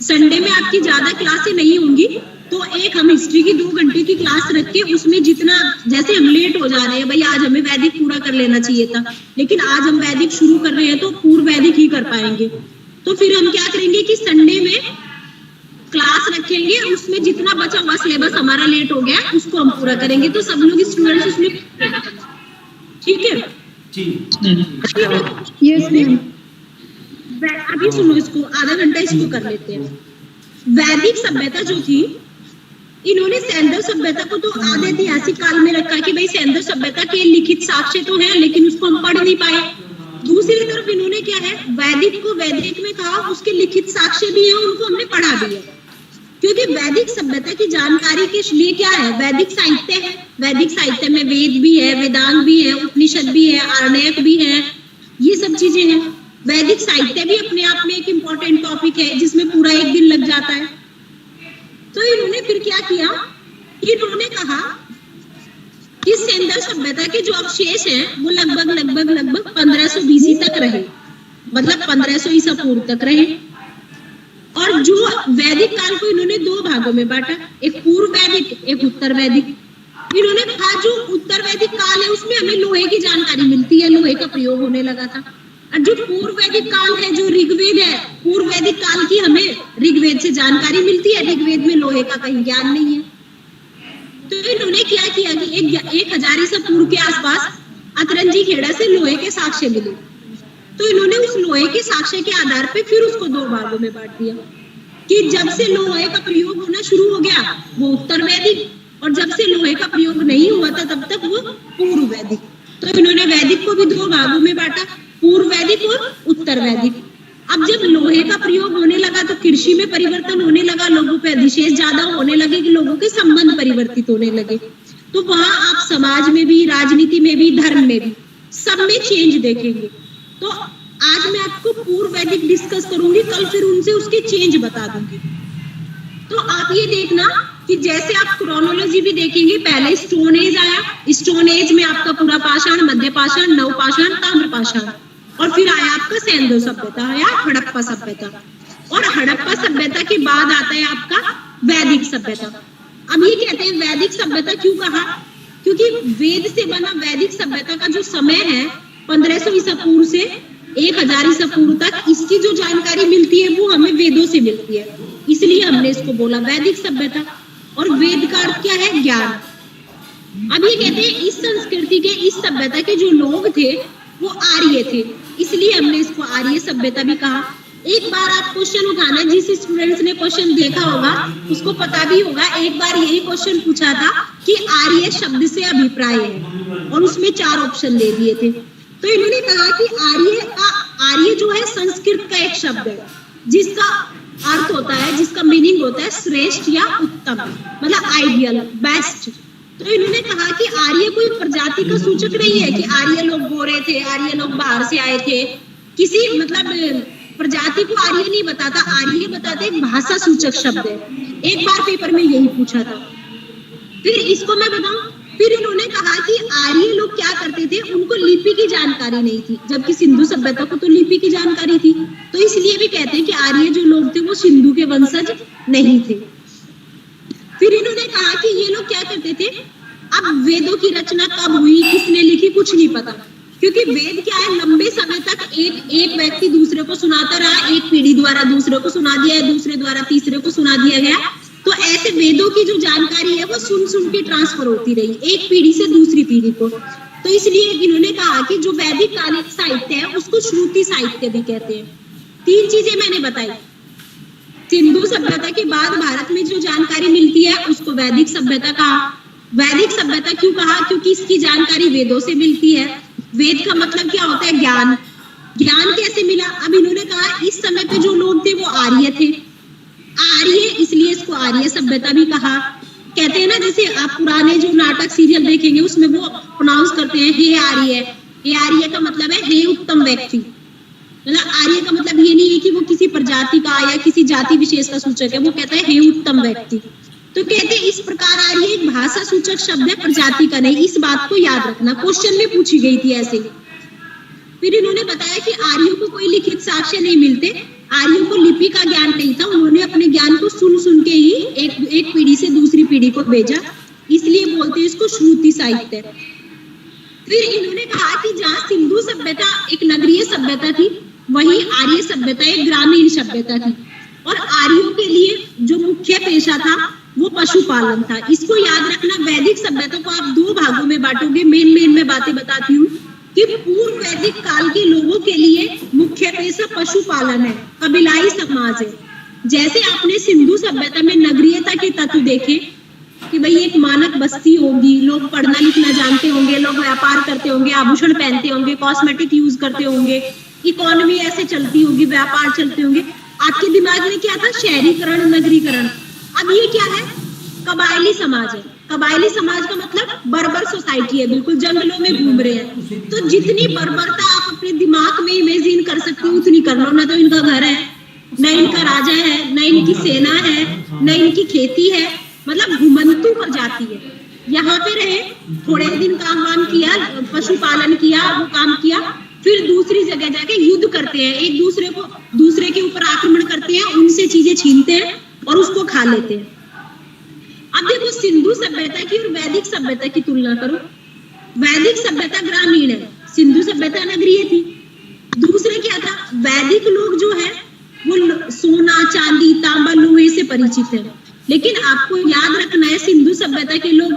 संडे में आपकी ज्यादा क्लासें नहीं होंगी, तो एक हम हिस्ट्री की 2 घंटे की क्लास रख के उसमें जितना, जैसे हम लेट हो जा रहे हैं, भाई आज हमें वैदिक पूरा कर लेना चाहिए था, लेकिन आज हम वैदिक शुरू कर रहे हैं तो पूर्व वैदिक ही कर पाएंगे। तो फिर हम क्या करेंगे कि संडे में क्लास रखेंगे, उसमें जितना बचा हुआ सिलेबस हमारा लेट हो गया उसको हम पूरा करेंगे, तो सब लोग स्टूडेंट्स उसमें, ठीक है? Yes ma'am. अभी सुनो, इसको आधा घंटा इसको कर लेते हैं। वैदिक सभ्यता जो थी, इन्होंने सैंधव सभ्यता को तो आधे ऐतिहासिक काल में रखा कि भाई सैंधव सभ्यता के लिखित साक्ष्य तो है, लेकिन उसको हम पढ़ नहीं पाए। दूसरी तरफ इन्होंने क्या है, वैदिक को वैदिक में कहा, उसके लिखित साक्ष्य भी है, उनको हमने पढ़ा भी है। क्योंकि वैदिक सभ्यता की जानकारी के लिए क्या है, वैदिक साहित्य है। वैदिक साहित्य में वेद भी है, वेदांग भी है, उपनिषद भी है, आरण्यक भी है, ये सब चीजें हैं। वैदिक साहित्य भी अपने आप में एक इम्पोर्टेंट टॉपिक है जिसमें पूरा 1 दिन लग जाता है। तो इन्होंने फिर क्या किया, इन्होंने कहा कि सैंधव सभ्यता के जो अवशेष हैं वो लगभग 1500 BC तक रहे, मतलब 1500 ईसा पूर्व तक रहे। और जो वैदिक काल को इन्होंने 2 भागों में बांटा, एक पूर्व वैदिक, एक उत्तर वैदिक। इन्होंने कहा जो उत्तर वैदिक काल है उसमें हमें लोहे की जानकारी मिलती है, लोहे का प्रयोग होने लगा था। और जो पूर्व वैदिक काल है, जो ऋग्वेद है, पूर्व वैदिक काल की हमें ऋग्वेद से जानकारी मिलती है, ऋग्वेद में लोहे का कहीं ज्ञान नहीं है। तो इन्होंने क्या किया कि 1000 ईसा पूर्व के आसपास अतरंजी खेड़ा से लोहे के साक्ष्य मिले, तो इन्होंने उस लोहे के साक्ष्य के आधार पे फिर उसको 2 भागों में बांट दिया कि जब से लोहे का प्रयोग होना शुरू हो गया वो उत्तर वैदिक, और जब से लोहे का प्रयोग नहीं हुआ था तब तक वो पूर्व वैदिक। तो इन्होंने वैदिक को भी 2 भागों में बांटा, पूर्व वैदिक और उत्तर वैदिक। अब जब लोहे का प्रयोग होने लगा तो कृषि में परिवर्तन होने लगा, लोगों पे अधिशेष ज्यादा होने लगे, कि लोगों के संबंध परिवर्तित होने लगे। तो वहां आप समाज में भी, राजनीति में भी, धर्म में भी, सब में चेंज देखेंगे। तो आज मैं आपको पूर्व वैदिक डिस्कस करूंगी, कल फिर उनसे उसके चेंज बता दूंगी। तो आप ये देखना कि जैसे आप क्रोनोलॉजी भी देखेंगे, पहले स्टोन एज आया, स्टोन एज में आपका पूरा पाषाण, मध्य पाषाण, नव पाषाण, ताम्र पाषाण, और फिर आया आपका सैंधव सभ्यता, आया हड़प्पा सभ्यता, और हड़प्पा सभ्यता के बाद आता है आपका वैदिक सभ्यता। अब ये कहते हैं वैदिक सभ्यता क्यों कहा, क्योंकि वेद से बना वैदिक सभ्यता का जो समय है 1500 ईसा पूर्व से 1000 ईसा पूर्व तक, इसकी जो जानकारी मिलती है वो हमें वेदों से मिलती है, इसलिए हमने इसको बोला वैदिक सभ्यता। और वेद का अर्थ क्या है, ज्ञान। अब ये कहते हैं इस संस्कृति के, इस सभ्यता के जो लोग थे वो आर्य थे, इसलिए हमने इसको आर्य सभ्यता भी कहा। एक बार आप क्वेश्चन उठाना, जिस स्टूडेंट्स ने क्वेश्चन देखा होगा उसको पता भी होगा, एक बार यही क्वेश्चन पूछा था कि आर्य शब्द से अभिप्राय है, और उसमें 4 ऑप्शन दे दिए थे। तो इन्होंने कहा कि आर्य जो है संस्कृत का एक शब्द है जिसका अर्थ होता है, जिसका मीनिंग होता है श्रेष्ठ या उत्तम, मतलब आइडियल, बेस्ट। तो इन्होंने कहा कि आर्य कोई प्रजाति का सूचक नहीं है कि आर्य लोग गोरे थे, आर्य लोग बाहर से आए थे, किसी मतलब प्रजाति को आर्य नहीं बताता, आर्य बताते भाषा सूचक शब्द है। एक बार पेपर में यही पूछा था। फिर इसको मैं बताऊं, फिर इन्होंने कहा कि आर्य लोग क्या करते थे, उनको लिपि की जानकारी नहीं थी, जबकि सिंधु सभ्यता को तो लिपि की जानकारी थी, तो इसलिए भी कहते हैं कि आर्य जो लोग थे वो सिंधु के वंशज नहीं थे। फिर इन्होंने कहा कि ये लोग क्या करते थे, अब वेदों की रचना कब हुई, किसने लिखी, कुछ नहीं पता, क्योंकि वेद क्या है, लंबे समय तक एक व्यक्ति दूसरे को सुनाता रहा, एक पीढ़ी द्वारा दूसरे को सुना दिया, दूसरे द्वारा तीसरे को सुना दिया गया। तो ऐसे वेदों की जो जानकारी है वो सुन सुन के ट्रांसफर होती रही, एक पीढ़ी से दूसरी पीढ़ी को। तो इसलिए इन्होंने कहा कि जो वैदिक कालिक साहित्य है उसको श्रुति साहित्य भी कहते हैं। 3 चीजें मैंने बताई, सिंधु सभ्यता के बाद भारत में जो जानकारी मिलती है उसको वैदिक सभ्यता कहा। वैदिक सभ्यता क्यों कहा, क्योंकि इसकी जानकारी वेदों से मिलती है। वेद का मतलब क्या होता है, ज्ञान। ज्ञान कैसे मिला, अब इन्होंने कहा इस समय पे जो लोग थे वो आर्य थे, आर्य, इसलिए इसको आर्य सभ्यता भी कहा। कहते हैं ना, जैसे आप पुराने जो नाटक सीरियल देखेंगे उसमें वो प्रोनाउंस करते हैं हे आर्य। हे आर्य का मतलब है हे उत्तम व्यक्ति, मतलब आर्य का मतलब ये नहीं है कि वो किसी प्रजाति का या किसी जाति विशेष का सूचक है, वो कहता है हे उत्तम व्यक्ति। तो कहते हैं इस प्रकार आर्य एक भाषा सूचक शब्द है, प्रजाति का नहीं। इस बात को याद रखना, क्वेश्चन में पूछी गई थी ऐसे ही। फिर इन्होंने बताया कि आर्यों को कोई लिखित साक्ष्य नहीं मिलते, आर्यों को लिपि का ज्ञान नहीं था, उन्होंने अपने ज्ञान को सुन सुन के ही एक पीढ़ी से दूसरी पीढ़ी को भेजा, इसलिए बोलते हैं इसको श्रुति साहित्य। फिर इन्होंने कहा कि जहाँ सिंधु सभ्यता एक नगरीय सभ्यता थी, वही आर्य सभ्यता एक ग्रामीण सभ्यता थी, और आर्यों के लिए जो मुख्य पेशा था वो पशुपालन था। इसको याद रखना, वैदिक सभ्यता को आप 2 भागों में बांटोगे। मेन मैं बातें बताती हूँ कि पूर्व वैदिक काल के लोगों के लिए मुख्य पेशा पशुपालन है, कबीलाई समाज है। जैसे आपने सिंधु सभ्यता में नगरीयता के तत्व देखे कि भाई एक मानक बस्ती होगी, लोग पढ़ना लिखना जानते होंगे, लोग व्यापार करते होंगे, आभूषण पहनते होंगे, कॉस्मेटिक यूज करते होंगे, इकोनॉमी ऐसे चलती होगी, व्यापार चलते होंगे। आपके दिमाग में क्या था? शहरीकरण, नगरीकरण। अब ये क्या है? कबायली समाज है। कबायली समाज का मतलब बर्बर सोसाइटी है, बिल्कुल जंगलों में घूम रहे हैं। तो जितनी बर्बरता आप अपने दिमाग में इमेजिन कर सकते हो उतनी कर लो। ना तो इनका घर है, न इनका राजा है, न इनकी सेना है, न इनकी खेती है, मतलब घुमंतु पर जाती है। यहाँ पे रहे, थोड़े दिन काम वाम किया, पशुपालन किया, वो काम किया, फिर दूसरी जगह जाके युद्ध करते हैं, एक दूसरे के ऊपर आक्रमण करते हैं, उनसे चीजें छीनते हैं और उसको खा लेते हैं। अब देखो सिंधु सभ्यता की और वैदिक सभ्यता की तुलना करो। वैदिक सभ्यता ग्रामीण है, सिंधु सभ्यता नगरीय थी। दूसरे क्या था? वैदिक लोग जो है वो सोना, चांदी, तांबा, लोहे से परिचित है, लेकिन आपको याद रखना है सिंधु सभ्यता के लोग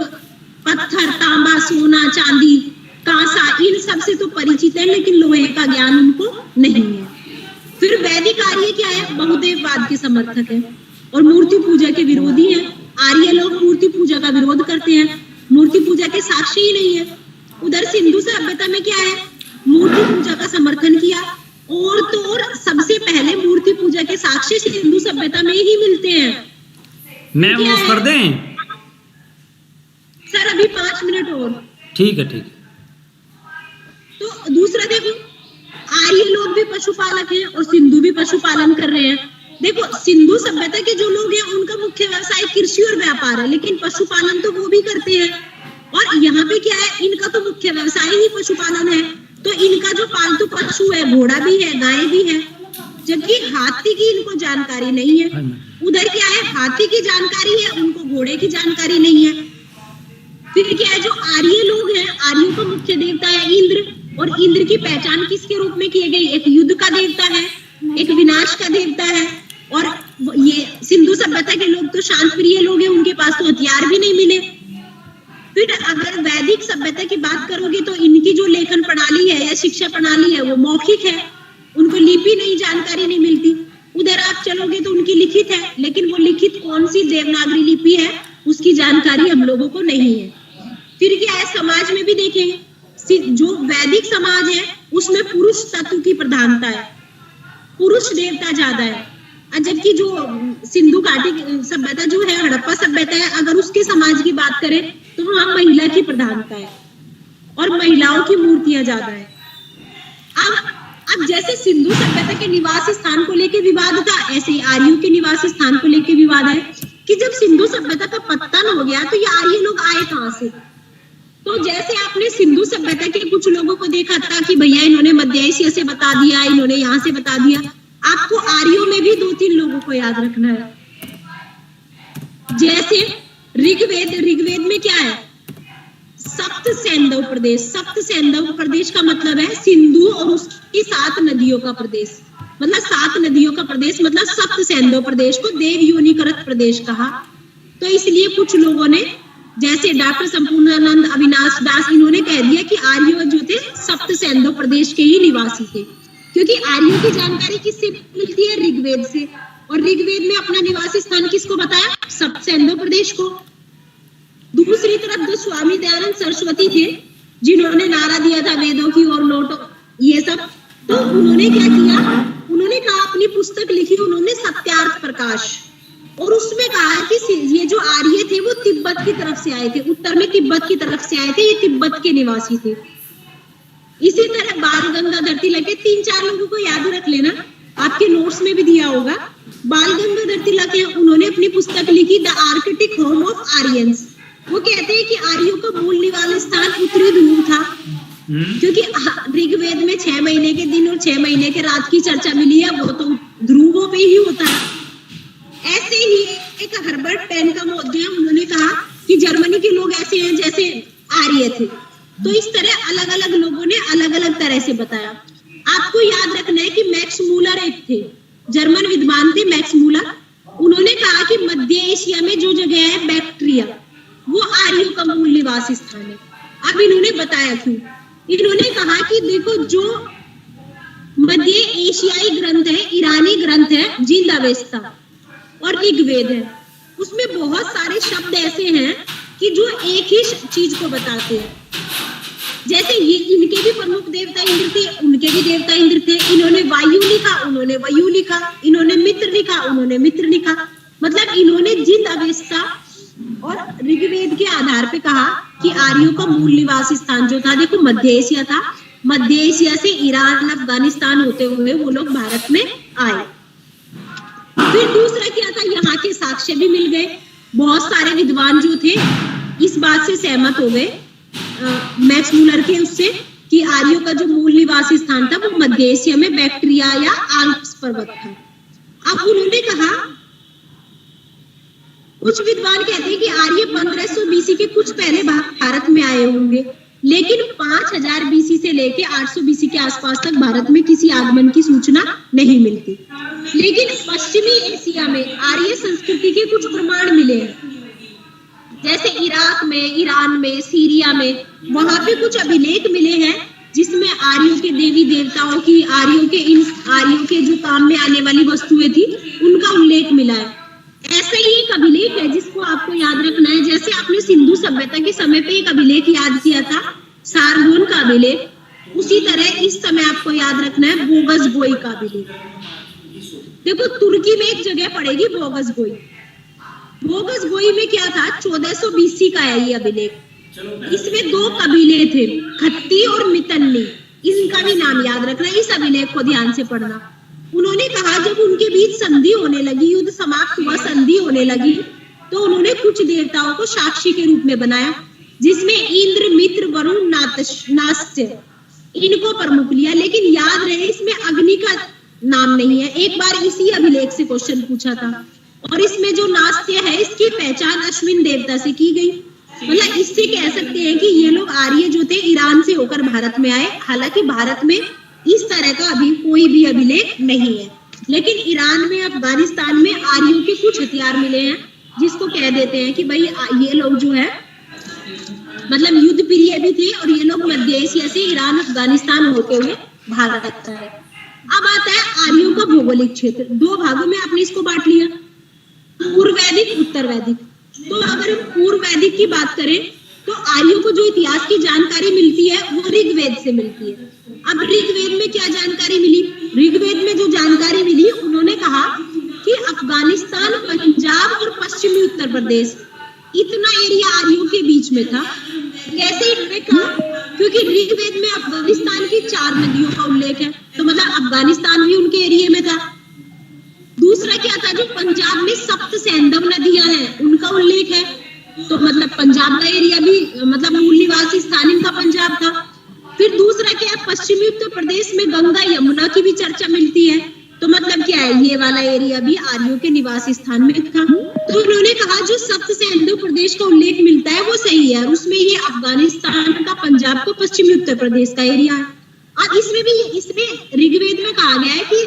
पत्थर, तांबा, सोना, चांदी, कांसा, इन सब से तो परिचित है, लेकिन लोहे का ज्ञान उनको नहीं है। फिर वैदिक आर्य क्या है? बहुदेववाद के समर्थक है और मूर्ति पूजा के विरोधी है। आर्य लोग मूर्ति पूजा का विरोध करते हैं, मूर्ति पूजा के साक्षी ही नहीं है। उधर सिंधु सभ्यता में क्या है? मूर्ति पूजा का समर्थन किया, और तो और सबसे पहले मूर्ति पूजा के साक्ष्य सिंधु सभ्यता में ही मिलते हैं। मैम ऑफ कर दें? सर अभी 5 मिनट और। ठीक है, ठीक है। तो दूसरा देखो, आर्य लोग भी पशुपालक हैं और सिंधु भी पशुपालन कर रहे हैं। देखो सिंधु सभ्यता के जो लोग हैं उनका मुख्य व्यवसाय कृषि और व्यापार है, लेकिन पशुपालन तो वो भी करते हैं। और यहाँ पे क्या है? इनका तो मुख्य व्यवसाय ही पशुपालन है, तो इनका जो पालतू पशु है, घोड़ा भी है, गाय भी है, जबकि हाथी की इनको जानकारी नहीं है। उधर क्या है? हाथी की जानकारी है, उनको घोड़े की जानकारी नहीं है। फिर क्या है? जो आर्य लोग हैं, आर्यों का मुख्य देवता है इंद्र, और इंद्र की पहचान किसके रूप में की गई? एक युद्ध का देवता है, एक विनाश का देवता है। और ये सिंधु सभ्यता के लोग तो शांत प्रिय लोग हैं, उनके पास तो हथियार भी नहीं मिले। फिर अगर वैदिक सभ्यता की बात करोगे तो इनकी जो लेखन प्रणाली है या शिक्षा प्रणाली है वो मौखिक है, उनको लिपि नहीं, जानकारी नहीं मिलती। उधर आप चलोगे तो उनकी लिखित है, लेकिन वो लिखित कौन सी देवनागरी लिपि है उसकी जानकारी हम लोगों को नहीं है। फिर क्या है? समाज में भी देखेंगे, जो वैदिक समाज है उसमें पुरुष तत्व की प्रधानता है, पुरुष देवता ज्यादा है। जबकि जो सिंधु घाटी सभ्यता जो है, हड़प्पा सभ्यता है, अगर उसके समाज की बात करें तो वहां महिला की प्रधानता है और महिलाओं की मूर्तियां ज्यादा है। अब जैसे सिंधु सभ्यता के निवास स्थान को लेकर विवाद था, ऐसे ही आर्यों के निवास स्थान को लेकर विवाद है कि जब सिंधु सभ्यता का पतन हो गया तो ये आर्य लोग आए कहां से? तो जैसे आपने सिंधु सभ्यता के कुछ लोगों को देखा था कि भैया इन्होंने मध्य एशिया से बता दिया, इन्होंने यहाँ से बता दिया, आपको आर्यों में भी 2-3 लोगों को याद रखना है। जैसे ऋग्वेद में क्या है? सप्त सैंधव प्रदेश। सप्त सैंधव प्रदेश का मतलब है सिंधु और उसकी 7 नदियों का प्रदेश, मतलब 7 नदियों का प्रदेश, मतलब सप्त सैंधव प्रदेश को देव योनिकृत प्रदेश कहा। तो इसलिए कुछ लोगों ने, जैसे डॉक्टर संपूर्णानंद, अविनाश दास, इन्होंने कह दिया कि आर्य जो थे सप्त सैंधव प्रदेश के ही निवासी थे, क्योंकि आर्यों की जानकारी किससे मिलती है? ऋग्वेद से। और ऋग्वेद में अपना निवासी स्थान किसको बताया? सप्त सैंधव प्रदेश को। दूसरी तरफ जो स्वामी दयानंद सरस्वती थे, जिन्होंने नारा दिया था वेदों की ओर लौटो, ये सब, तो उन्होंने क्या किया? उन्होंने कहा, अपनी पुस्तक लिखी उन्होंने सत्यार्थ प्रकाश, और उसमें कहा कि ये जो आर्य थे वो तिब्बत की तरफ से आए थे, उत्तर में तिब्बत की तरफ से आए थे, ये तिब्बत के निवासी थे। इसी तरह बाल गंगाधर तिलक, 3-4 लोगों को याद रख लेना, आपके नोट्स में भी दिया होगा। बाल गंगाधर तिलक है, उन्होंने अपनी पुस्तक लिखी the Arctic home of Aryans. वो कहते हैं कि आर्यों का मूल निवास स्थान उत्तरी ध्रुव था, क्योंकि ऋग्वेद में 6 महीने के दिन और 6 महीने के रात की चर्चा मिली है, वो तो ध्रुवों पे ही होता है। ऐसे ही एक हर्बर्ट पेन का मौजूद है, उन्होंने कहा कि जर्मनी के लोग ऐसे हैं जैसे आर्य थे। तो इस तरह अलग अलग लोगों ने अलग अलग तरह से बताया। आपको याद रखना है कि मैक्स मूलर एक थे, जर्मन विद्वान थे मैक्स मूलर। उन्होंने कहा कि मध्य एशिया में जो जगह है बैक्ट्रिया, वो आर्यों का मूल निवास स्थान है। अब इन्होंने बताया क्यों। इन्होंने कहा कि देखो, जो मध्य एशियाई ग्रंथ है, ईरानी ग्रंथ है, जिंद अवेस्ता और ऋग्वेद है, उसमें बहुत सारे शब्द ऐसे हैं कि जो एक ही चीज को बताते हैं। जैसे ये इनके भी प्रमुख देवता इंद्र थे, उनके भी देवता इंद्र थे। इन्होंने वायु लिखा, उन्होंने वायु लिखा। इन्होंने मित्र लिखा, उन्होंने मित्र लिखा। मतलब इन्होंने जिंद अवेस्ता और ऋग्वेद के आधार पे कहा कि आर्यों का मूल निवास स्थान जो था, देखो मध्य एशिया था। मध्य एशिया से ईरान, अफगानिस्तान होते हुए वो लोग भारत में आए। फिर दूसरा क्या था, यहाँ के साक्ष्य भी मिल गए। बहुत सारे विद्वान जो थे इस बात से सहमत हो गए मैक्स मूलर के उससे कि आर्यों का जो मूल निवास स्थान था वो मध्य एशिया में बैक्ट्रिया या आल्प्स पर्वत था। अब उन्होंने कहा, कुछ विद्वान कहते हैं कि आर्य 1500 बीसी के कुछ पहले भारत में आए होंगे, लेकिन 5000 बीसी से लेके 800 बीसी के आसपास तक भारत में किसी आगमन की सूचना नहीं मिलती। लेकिन पश्चिमी एशिया में आर्य संस्कृति के कुछ प्रमाण मिले हैं, जैसे इराक में, ईरान में, सीरिया में, वहां पे कुछ अभिलेख मिले हैं जिसमें आर्यों के देवी देवताओं की, आर्यों के जो काम में आने वाली वस्तुएं थी उनका उल्लेख मिला है। ऐसा ही एक अभिलेख है जिसको आपको याद रखना है। जैसे आपने सिंधु सभ्यता के समय पे एक अभिलेख याद किया था, सारगोन का अभिलेख, उसी तरह इस समय आपको याद रखना है बोगस गोई का अभिलेख। देखो तुर्की में एक जगह पड़ेगी बोगस गोई। बोगस गोई में क्या था, 1400 बीसी का है ये अभिलेख। इसमें 2 कबीले थे, खत्ती और मितन्नी। इनका भी नाम याद रखना, इस अभिलेख को ध्यान से पढ़ना। उन्होंने कहा जब उनके बीच संधि होने लगी, युद्ध समाप्त हुआ, संधि होने लगी, तो उन्होंने कुछ देवताओं को साक्षी के रूप में बनाया, जिसमें इंद्र, मित्र, वरुण, नास्त्य इनको प्रमुख लिया। लेकिन याद रहे इसमें अग्नि का नाम नहीं है। एक बार इसी अभिलेख से क्वेश्चन पूछा था। और इसमें जो नास्त्य है इसकी पहचान अश्विन देवता से की गई। मतलब इससे कह सकते हैं कि ये लोग आर्य जो थे ईरान से होकर भारत में आए। हालांकि भारत में इस तरह का अभी कोई भी अभिलेख नहीं है, लेकिन ईरान में, अफगानिस्तान में आर्यों के कुछ हथियार मिले हैं, जिसको कह देते हैं कि भाई ये लोग जो है मतलब युद्ध प्रिय भी थे और ये लोग मध्य एशिया से ईरान, अफगानिस्तान होते हुए भारत आए। अब आता है आर्यों का भौगोलिक क्षेत्र। 2 भागों में आपने इसको बांट लिया, पूर्व वैदिक, उत्तर वैदिक। तो अगर पूर्व वैदिक की बात करें तो आर्यों को जो इतिहास की जानकारी मिलती है वो ऋग्वेद से मिलती है। अब ऋग्वेद में क्या जानकारी मिली? ऋग्वेद में जो जानकारी मिली, उन्होंने कहा कि अफगानिस्तान, पंजाब और पश्चिमी उत्तर प्रदेश, इतना एरिया आर्यों के बीच में था। कैसे इन्होंने कहा? क्योंकि ऋग्वेद में अफगानिस्तान की 4 नदियों का उल्लेख है, तो मतलब अफगानिस्तान भी उनके एरिया में था। दूसरा क्या था, जो पंजाब में सप्त सैंधव नदियां हैं उनका उल्लेख है, तो मतलब पंजाब का एरिया भी मतलब मूल निवासी स्थान इनका पंजाब था। फिर दूसरा क्या है, पश्चिमी उत्तर प्रदेश में गंगा, यमुना की भी चर्चा मिलती है, तो मतलब क्या है, ये वाला एरिया भी आर्यों के निवास स्थान में था। तो उन्होंने कहा जो सप्त सैंधव प्रदेश का उल्लेख मिलता है वो सही है, उसमें ये अफगानिस्तान का, पंजाब का, पश्चिमी उत्तर प्रदेश का एरिया है। और इसमें ऋग्वेद में कहा गया है कि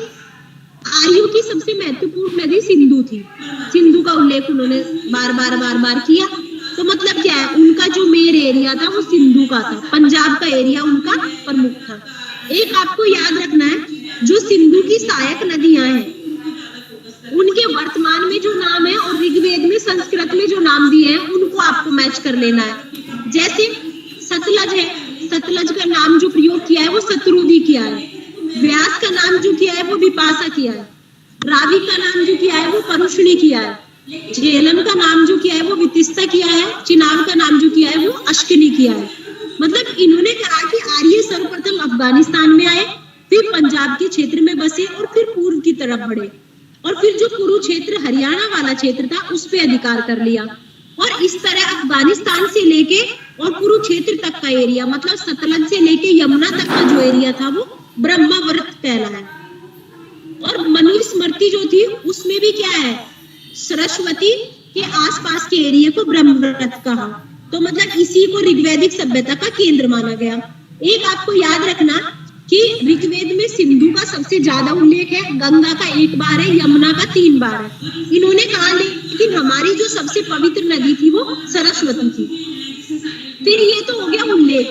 आर्यों की सबसे महत्वपूर्ण नदी सिंधु थी। सिंधु का उल्लेख उन्होंने बार बार किया। तो मतलब क्या है, उनका जो मेन एरिया था वो सिंधु का था, पंजाब का एरिया उनका प्रमुख था। एक आपको याद रखना है, जो सिंधु की सहायक नदियां हैं उनके वर्तमान में जो नाम है और ऋग्वेद में, संस्कृत में जो नाम दिए हैं उनको आपको मैच कर लेना है। जैसे सतलज है, सतलज का नाम जो प्रयोग किया है वो शत्रुदी किया है। व्यास का नाम जो किया है वो विपाशा किया है। रावी का नाम जो किया है वो परुष्णी किया है। झेलम का नाम जो किया है वो वितिस्ता किया है। चिनाब का नाम जो किया है वो अश्किनी किया है। मतलब इन्होंने कहा कि आर्य सर्वप्रथम अफगानिस्तान में आए, फिर पंजाब के क्षेत्र में बसे और फिर पूर्व की तरफ बढ़े, और फिर जो कुरुक्षेत्र हरियाणा वाला क्षेत्र था उस पे अधिकार कर लिया। और इस तरह अफगानिस्तान से लेके और कुरुक्षेत्र तक का एरिया, मतलब सतलज से लेके यमुना तक का जो एरिया था वो ब्रह्मावर्त कहलाया। और मनुस्मृति जो थी उसमें भी क्या है, सरस्वती के आसपास के एरिया को ब्रह्मव्रत कहा। तो मतलब इसी को ऋग्वैदिक सभ्यता का केंद्र माना गया। एक आपको याद रखना कि ऋग्वेद में सिंधु का सबसे ज्यादा उल्लेख है, गंगा का 1 बार है, यमुना का 3 बार है। इन्होंने कहा लेकिन हमारी जो सबसे पवित्र नदी थी वो सरस्वती थी। फिर ये तो हो गया उल्लेख।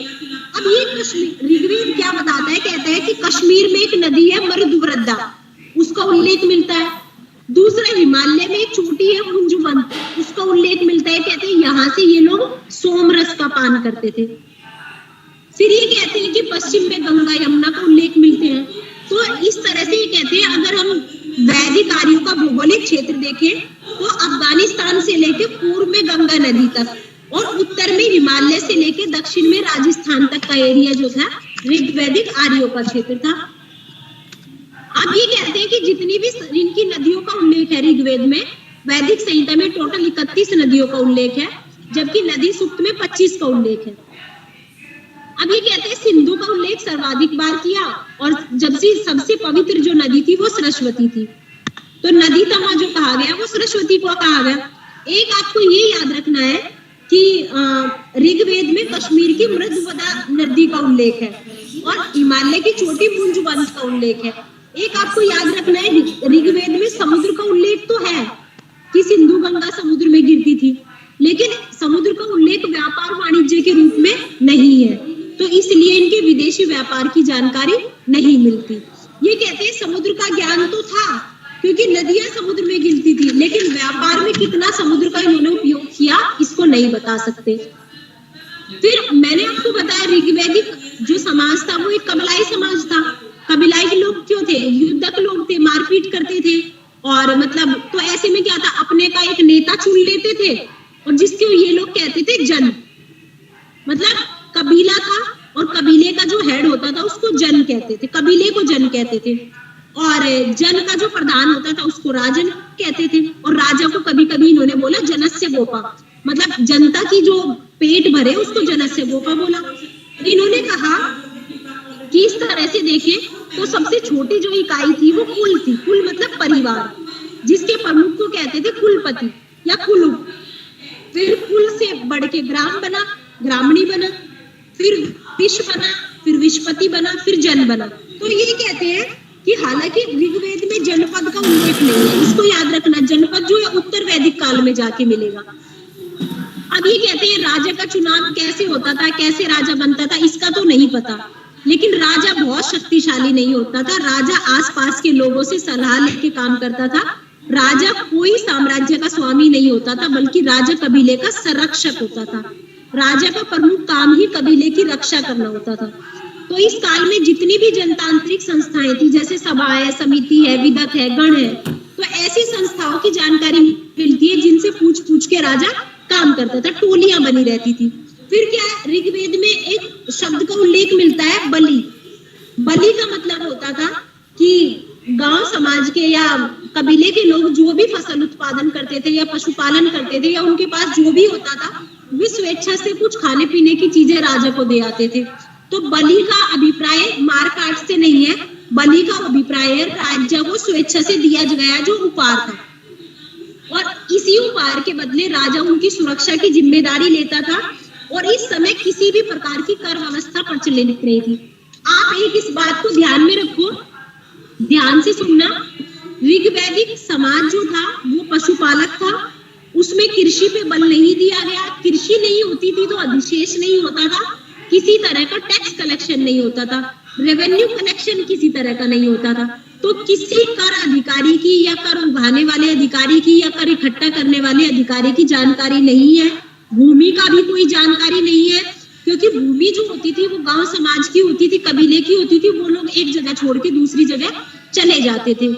अब ये कश्मीर, ऋग्वेद क्या बताता है, कहता है कि कश्मीर में एक नदी है मरुद्वरदा, उसका उल्लेख मिलता है। दूसरा हिमालय में एक चोटी है उंजुवंत, उसका उल्लेख मिलता है, कहते हैं यहाँ से ये लोग सोमरस का पान करते थे। फिर ये कहते हैं कि पश्चिम में गंगा यमुना का उल्लेख मिलते हैं। तो इस तरह से ये कहते हैं अगर हम वैदिक आर्यों का भौगोलिक क्षेत्र देखें तो अफगानिस्तान से लेके पूर्व में गंगा नदी तक और उत्तर में हिमालय से लेके दक्षिण में राजस्थान तक का एरिया जो था ऋग्वैदिक आर्यों का क्षेत्र था। अब ये कहते हैं कि जितनी भी इनकी नदियों का उल्लेख है ऋग्वेद में, वैदिक संहिता में टोटल 31 नदियों का उल्लेख है, जबकि नदी सूक्त में 25 का उल्लेख है। अब ये कहते हैं सिंधु का उल्लेख सर्वाधिक बार किया और जबकि सबसे पवित्र जो नदी थी वो सरस्वती थी। तो नदी तमा जो कहा गया वो सरस्वती को कहा गया। एक आपको ये याद रखना है कि ऋग्वेद में कश्मीर की मृदुवदा नदी का उल्लेख है और हिमालय की छोटी मुंजवंत का उल्लेख है। एक आपको याद रखना है ऋग्वेद में समुद्र का उल्लेख तो है कि सिंधु गंगा समुद्र में गिरती थी, लेकिन समुद्र का उल्लेख व्यापार वाणिज्य के रूप में नहीं है, तो इसलिए इनके विदेशी व्यापार की जानकारी नहीं मिलती। ये कहते हैं समुद्र का ज्ञान तो था क्योंकि नदियां समुद्र में गिरती थी, लेकिन व्यापार में कितना समुद्र का इन्होंने उपयोग किया इसको नहीं बता सकते। फिर मैंने आपको बताया ऋग्वैदिक जो समाज था वो एक कबीलाई समाज था। कबीलाई के लोग क्यों थे, युद्धक लोग थे, मारपीट करते थे और मतलब तो ऐसे में क्या था, अपने का एक नेता चुन लेते थे और जिसको ये लोग कहते थे जन, मतलब कबीला था और कबीले का जो हेड होता था उसको जन कहते थे, कबीले को जन कहते थे और जन का जो प्रधान होता था उसको राजन कहते थे और राजा को कभी कभी इन्होंने बोला जनस्य गोपा, मतलब जनता की जो पेट भरे उसको जनस्य गोपा बोला। इन्होंने कहा कि इस तरह से देखें तो सबसे छोटी जो इकाई थी वो कुल थी, कुल मतलब परिवार, जिसके प्रमुख को कहते थे कुलपति या कुलु। फिर कुल से बढ़ के ग्राम बना, ग्रामणी बना, फिर विश्व बना, फिर विश्वपति बना, फिर जन बना। तो ये कहते हैं कि हालांकि ऋग्वेद में जनपद का उल्लेख नहीं है, इसको याद रखना, जनपद जो है उत्तर वैदिक काल में जाके मिलेगा। अब ये कहते हैं राजा का चुनाव कैसे होता था, कैसे राजा बनता था, इसका तो नहीं पता, लेकिन राजा बहुत शक्तिशाली नहीं होता था। राजा आसपास के लोगों से सलाह लेके काम करता था। राजा कोई साम्राज्य का स्वामी नहीं होता था, बल्कि राजा कबीले का संरक्षक होता था। राजा का प्रमुख काम ही कबीले की रक्षा करना होता था। तो इस काल में जितनी भी जनतांत्रिक संस्थाएं थी, जैसे सभा है, समिति है, विदत है, गण है, तो ऐसी संस्थाओं की जानकारी मिलती है जिनसे पूछ पूछ के राजा काम करता था, टोलियां बनी रहती थी। फिर क्या है, ऋग्वेद में एक शब्द का उल्लेख मिलता है बलि। बलि का मतलब होता था कि गांव समाज के या कबीले के लोग जो भी फसल उत्पादन करते थे या पशुपालन करते थे या उनके पास जो भी होता था वे स्वेच्छा से कुछ खाने पीने की चीजें राजा को दे आते थे। तो बलि का अभिप्राय मार काट से नहीं है, बलि का अभिप्राय है राज्य को स्वेच्छा से दिया गया जो उपहार था और इसी उपहार के बदले राजा उनकी सुरक्षा की जिम्मेदारी लेता था और इस समय किसी भी प्रकार की कर व्यवस्था प्रचलित नहीं थी। आप एक इस बात को ध्यान में रखो, ध्यान से सुनना, ऋग्वैदिक समाज जो था वो पशुपालक था, उसमें कृषि पे बल नहीं दिया गया। कृषि नहीं होती थी तो अधिशेष नहीं होता था, किसी तरह का टैक्स कलेक्शन नहीं होता था, रेवेन्यू कलेक्शन किसी तरह का नहीं होता था। तो किसी कर अधिकारी की या कर उगाने वाले अधिकारी की या कर इकट्ठा करने वाले अधिकारी की जानकारी नहीं है। भूमि का भी कोई जानकारी नहीं है, क्योंकि भूमि जो होती थी वो गांव समाज की होती थी, कबीले की होती थी। वो लोग एक जगह छोड़ के दूसरी जगह चले जाते थे,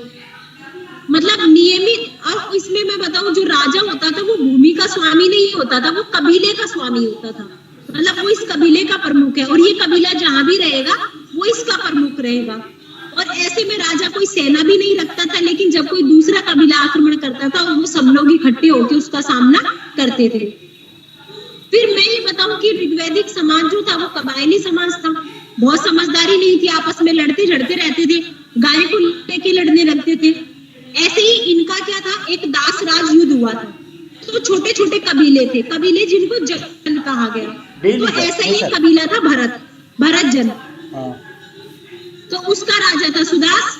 मतलब नियमित। और इसमें मैं बताऊं, जो राजा होता था वो भूमि का स्वामी नहीं होता था, वो कबीले का स्वामी होता था, मतलब वो इस कबीले का प्रमुख है और ये कबीला जहां भी रहेगा वो इसका प्रमुख रहेगा। और ऐसे में राजा कोई सेना भी नहीं रखता था, लेकिन जब कोई दूसरा कबीला आक्रमण करता था वो सब लोग इकट्ठे होकर उसका सामना करते थे। फिर मैं ये बताऊं कि ऋग्वैदिक समाज जो था वो कबायली समाज था, बहुत समझदारी नहीं थी, आपस में लड़ते झड़ते रहते थे, गाय को लेके लड़ने लगते थे। ऐसे ही इनका क्या था, एक दास राज युद्ध हुआ था, तो छोटे छोटे कबीले थे, कबीले जिनको जन कहा गया, तो ऐसा ही एक कबीला था भरत जन। तो उसका राजा था सुदास।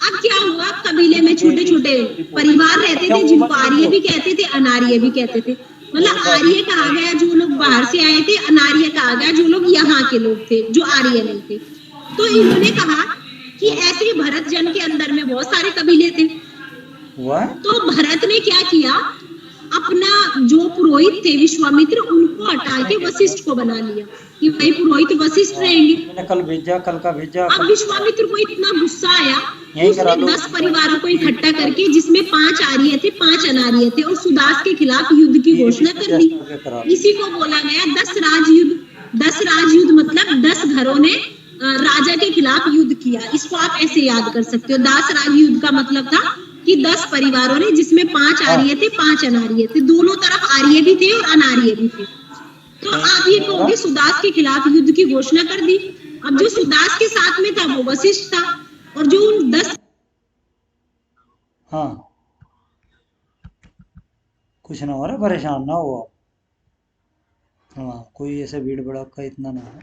अब क्या हुआ, कबीले में छोटे छोटे परिवार रहते थे, जिनको आर्य भी कहते थे, अनार्य भी कहते थे। मतलब आर्य कहा गया जो लोग बाहर से आए थे, अनार्य कहा गया जो लोग यहाँ के लोग थे, जो आर्य नहीं थे। तो इन्होंने कहा कि ऐसे ही भरत जन के अंदर में बहुत सारे कबीले थे। तो भरत ने क्या किया, अपना जो पुरोहित थे विश्वामित्र, उनको हटा के वशिष्ठ को बना लिया कि भाई पुरोहित वशिष्ठ रहेंगे। मैंने कल का भेजा। अब विश्वामित्र को इतना गुस्सा आया, उसने 10 परिवारों को इकट्ठा करके, जिसमें 5 आर्य थे 5 अनार्य थे, और सुदास के खिलाफ युद्ध की घोषणा कर दी। इसी को बोला गया 10 राजयुद्ध। 10 राजयुद्ध मतलब 10 घरों ने राजा के खिलाफ युद्ध किया। इसको आप ऐसे याद कर सकते हो। 10 राजयुद्ध का मतलब था कि 10 परिवारों ने, जिसमें 5 आर्य थे 5 अनार्य थे, दोनों तरफ आर्य भी थे और अनार्य भी थे। तो आप ये कहोगे सुदास के खिलाफ युद्ध की घोषणा कर दी। अब जो सुदास के साथ में था वो वशिष्ठ था, और जो उन 10 कुछ ना हो रहा, परेशान ना हो। हाँ, कोई ऐसे भीड़ भड़का इतना ना हो।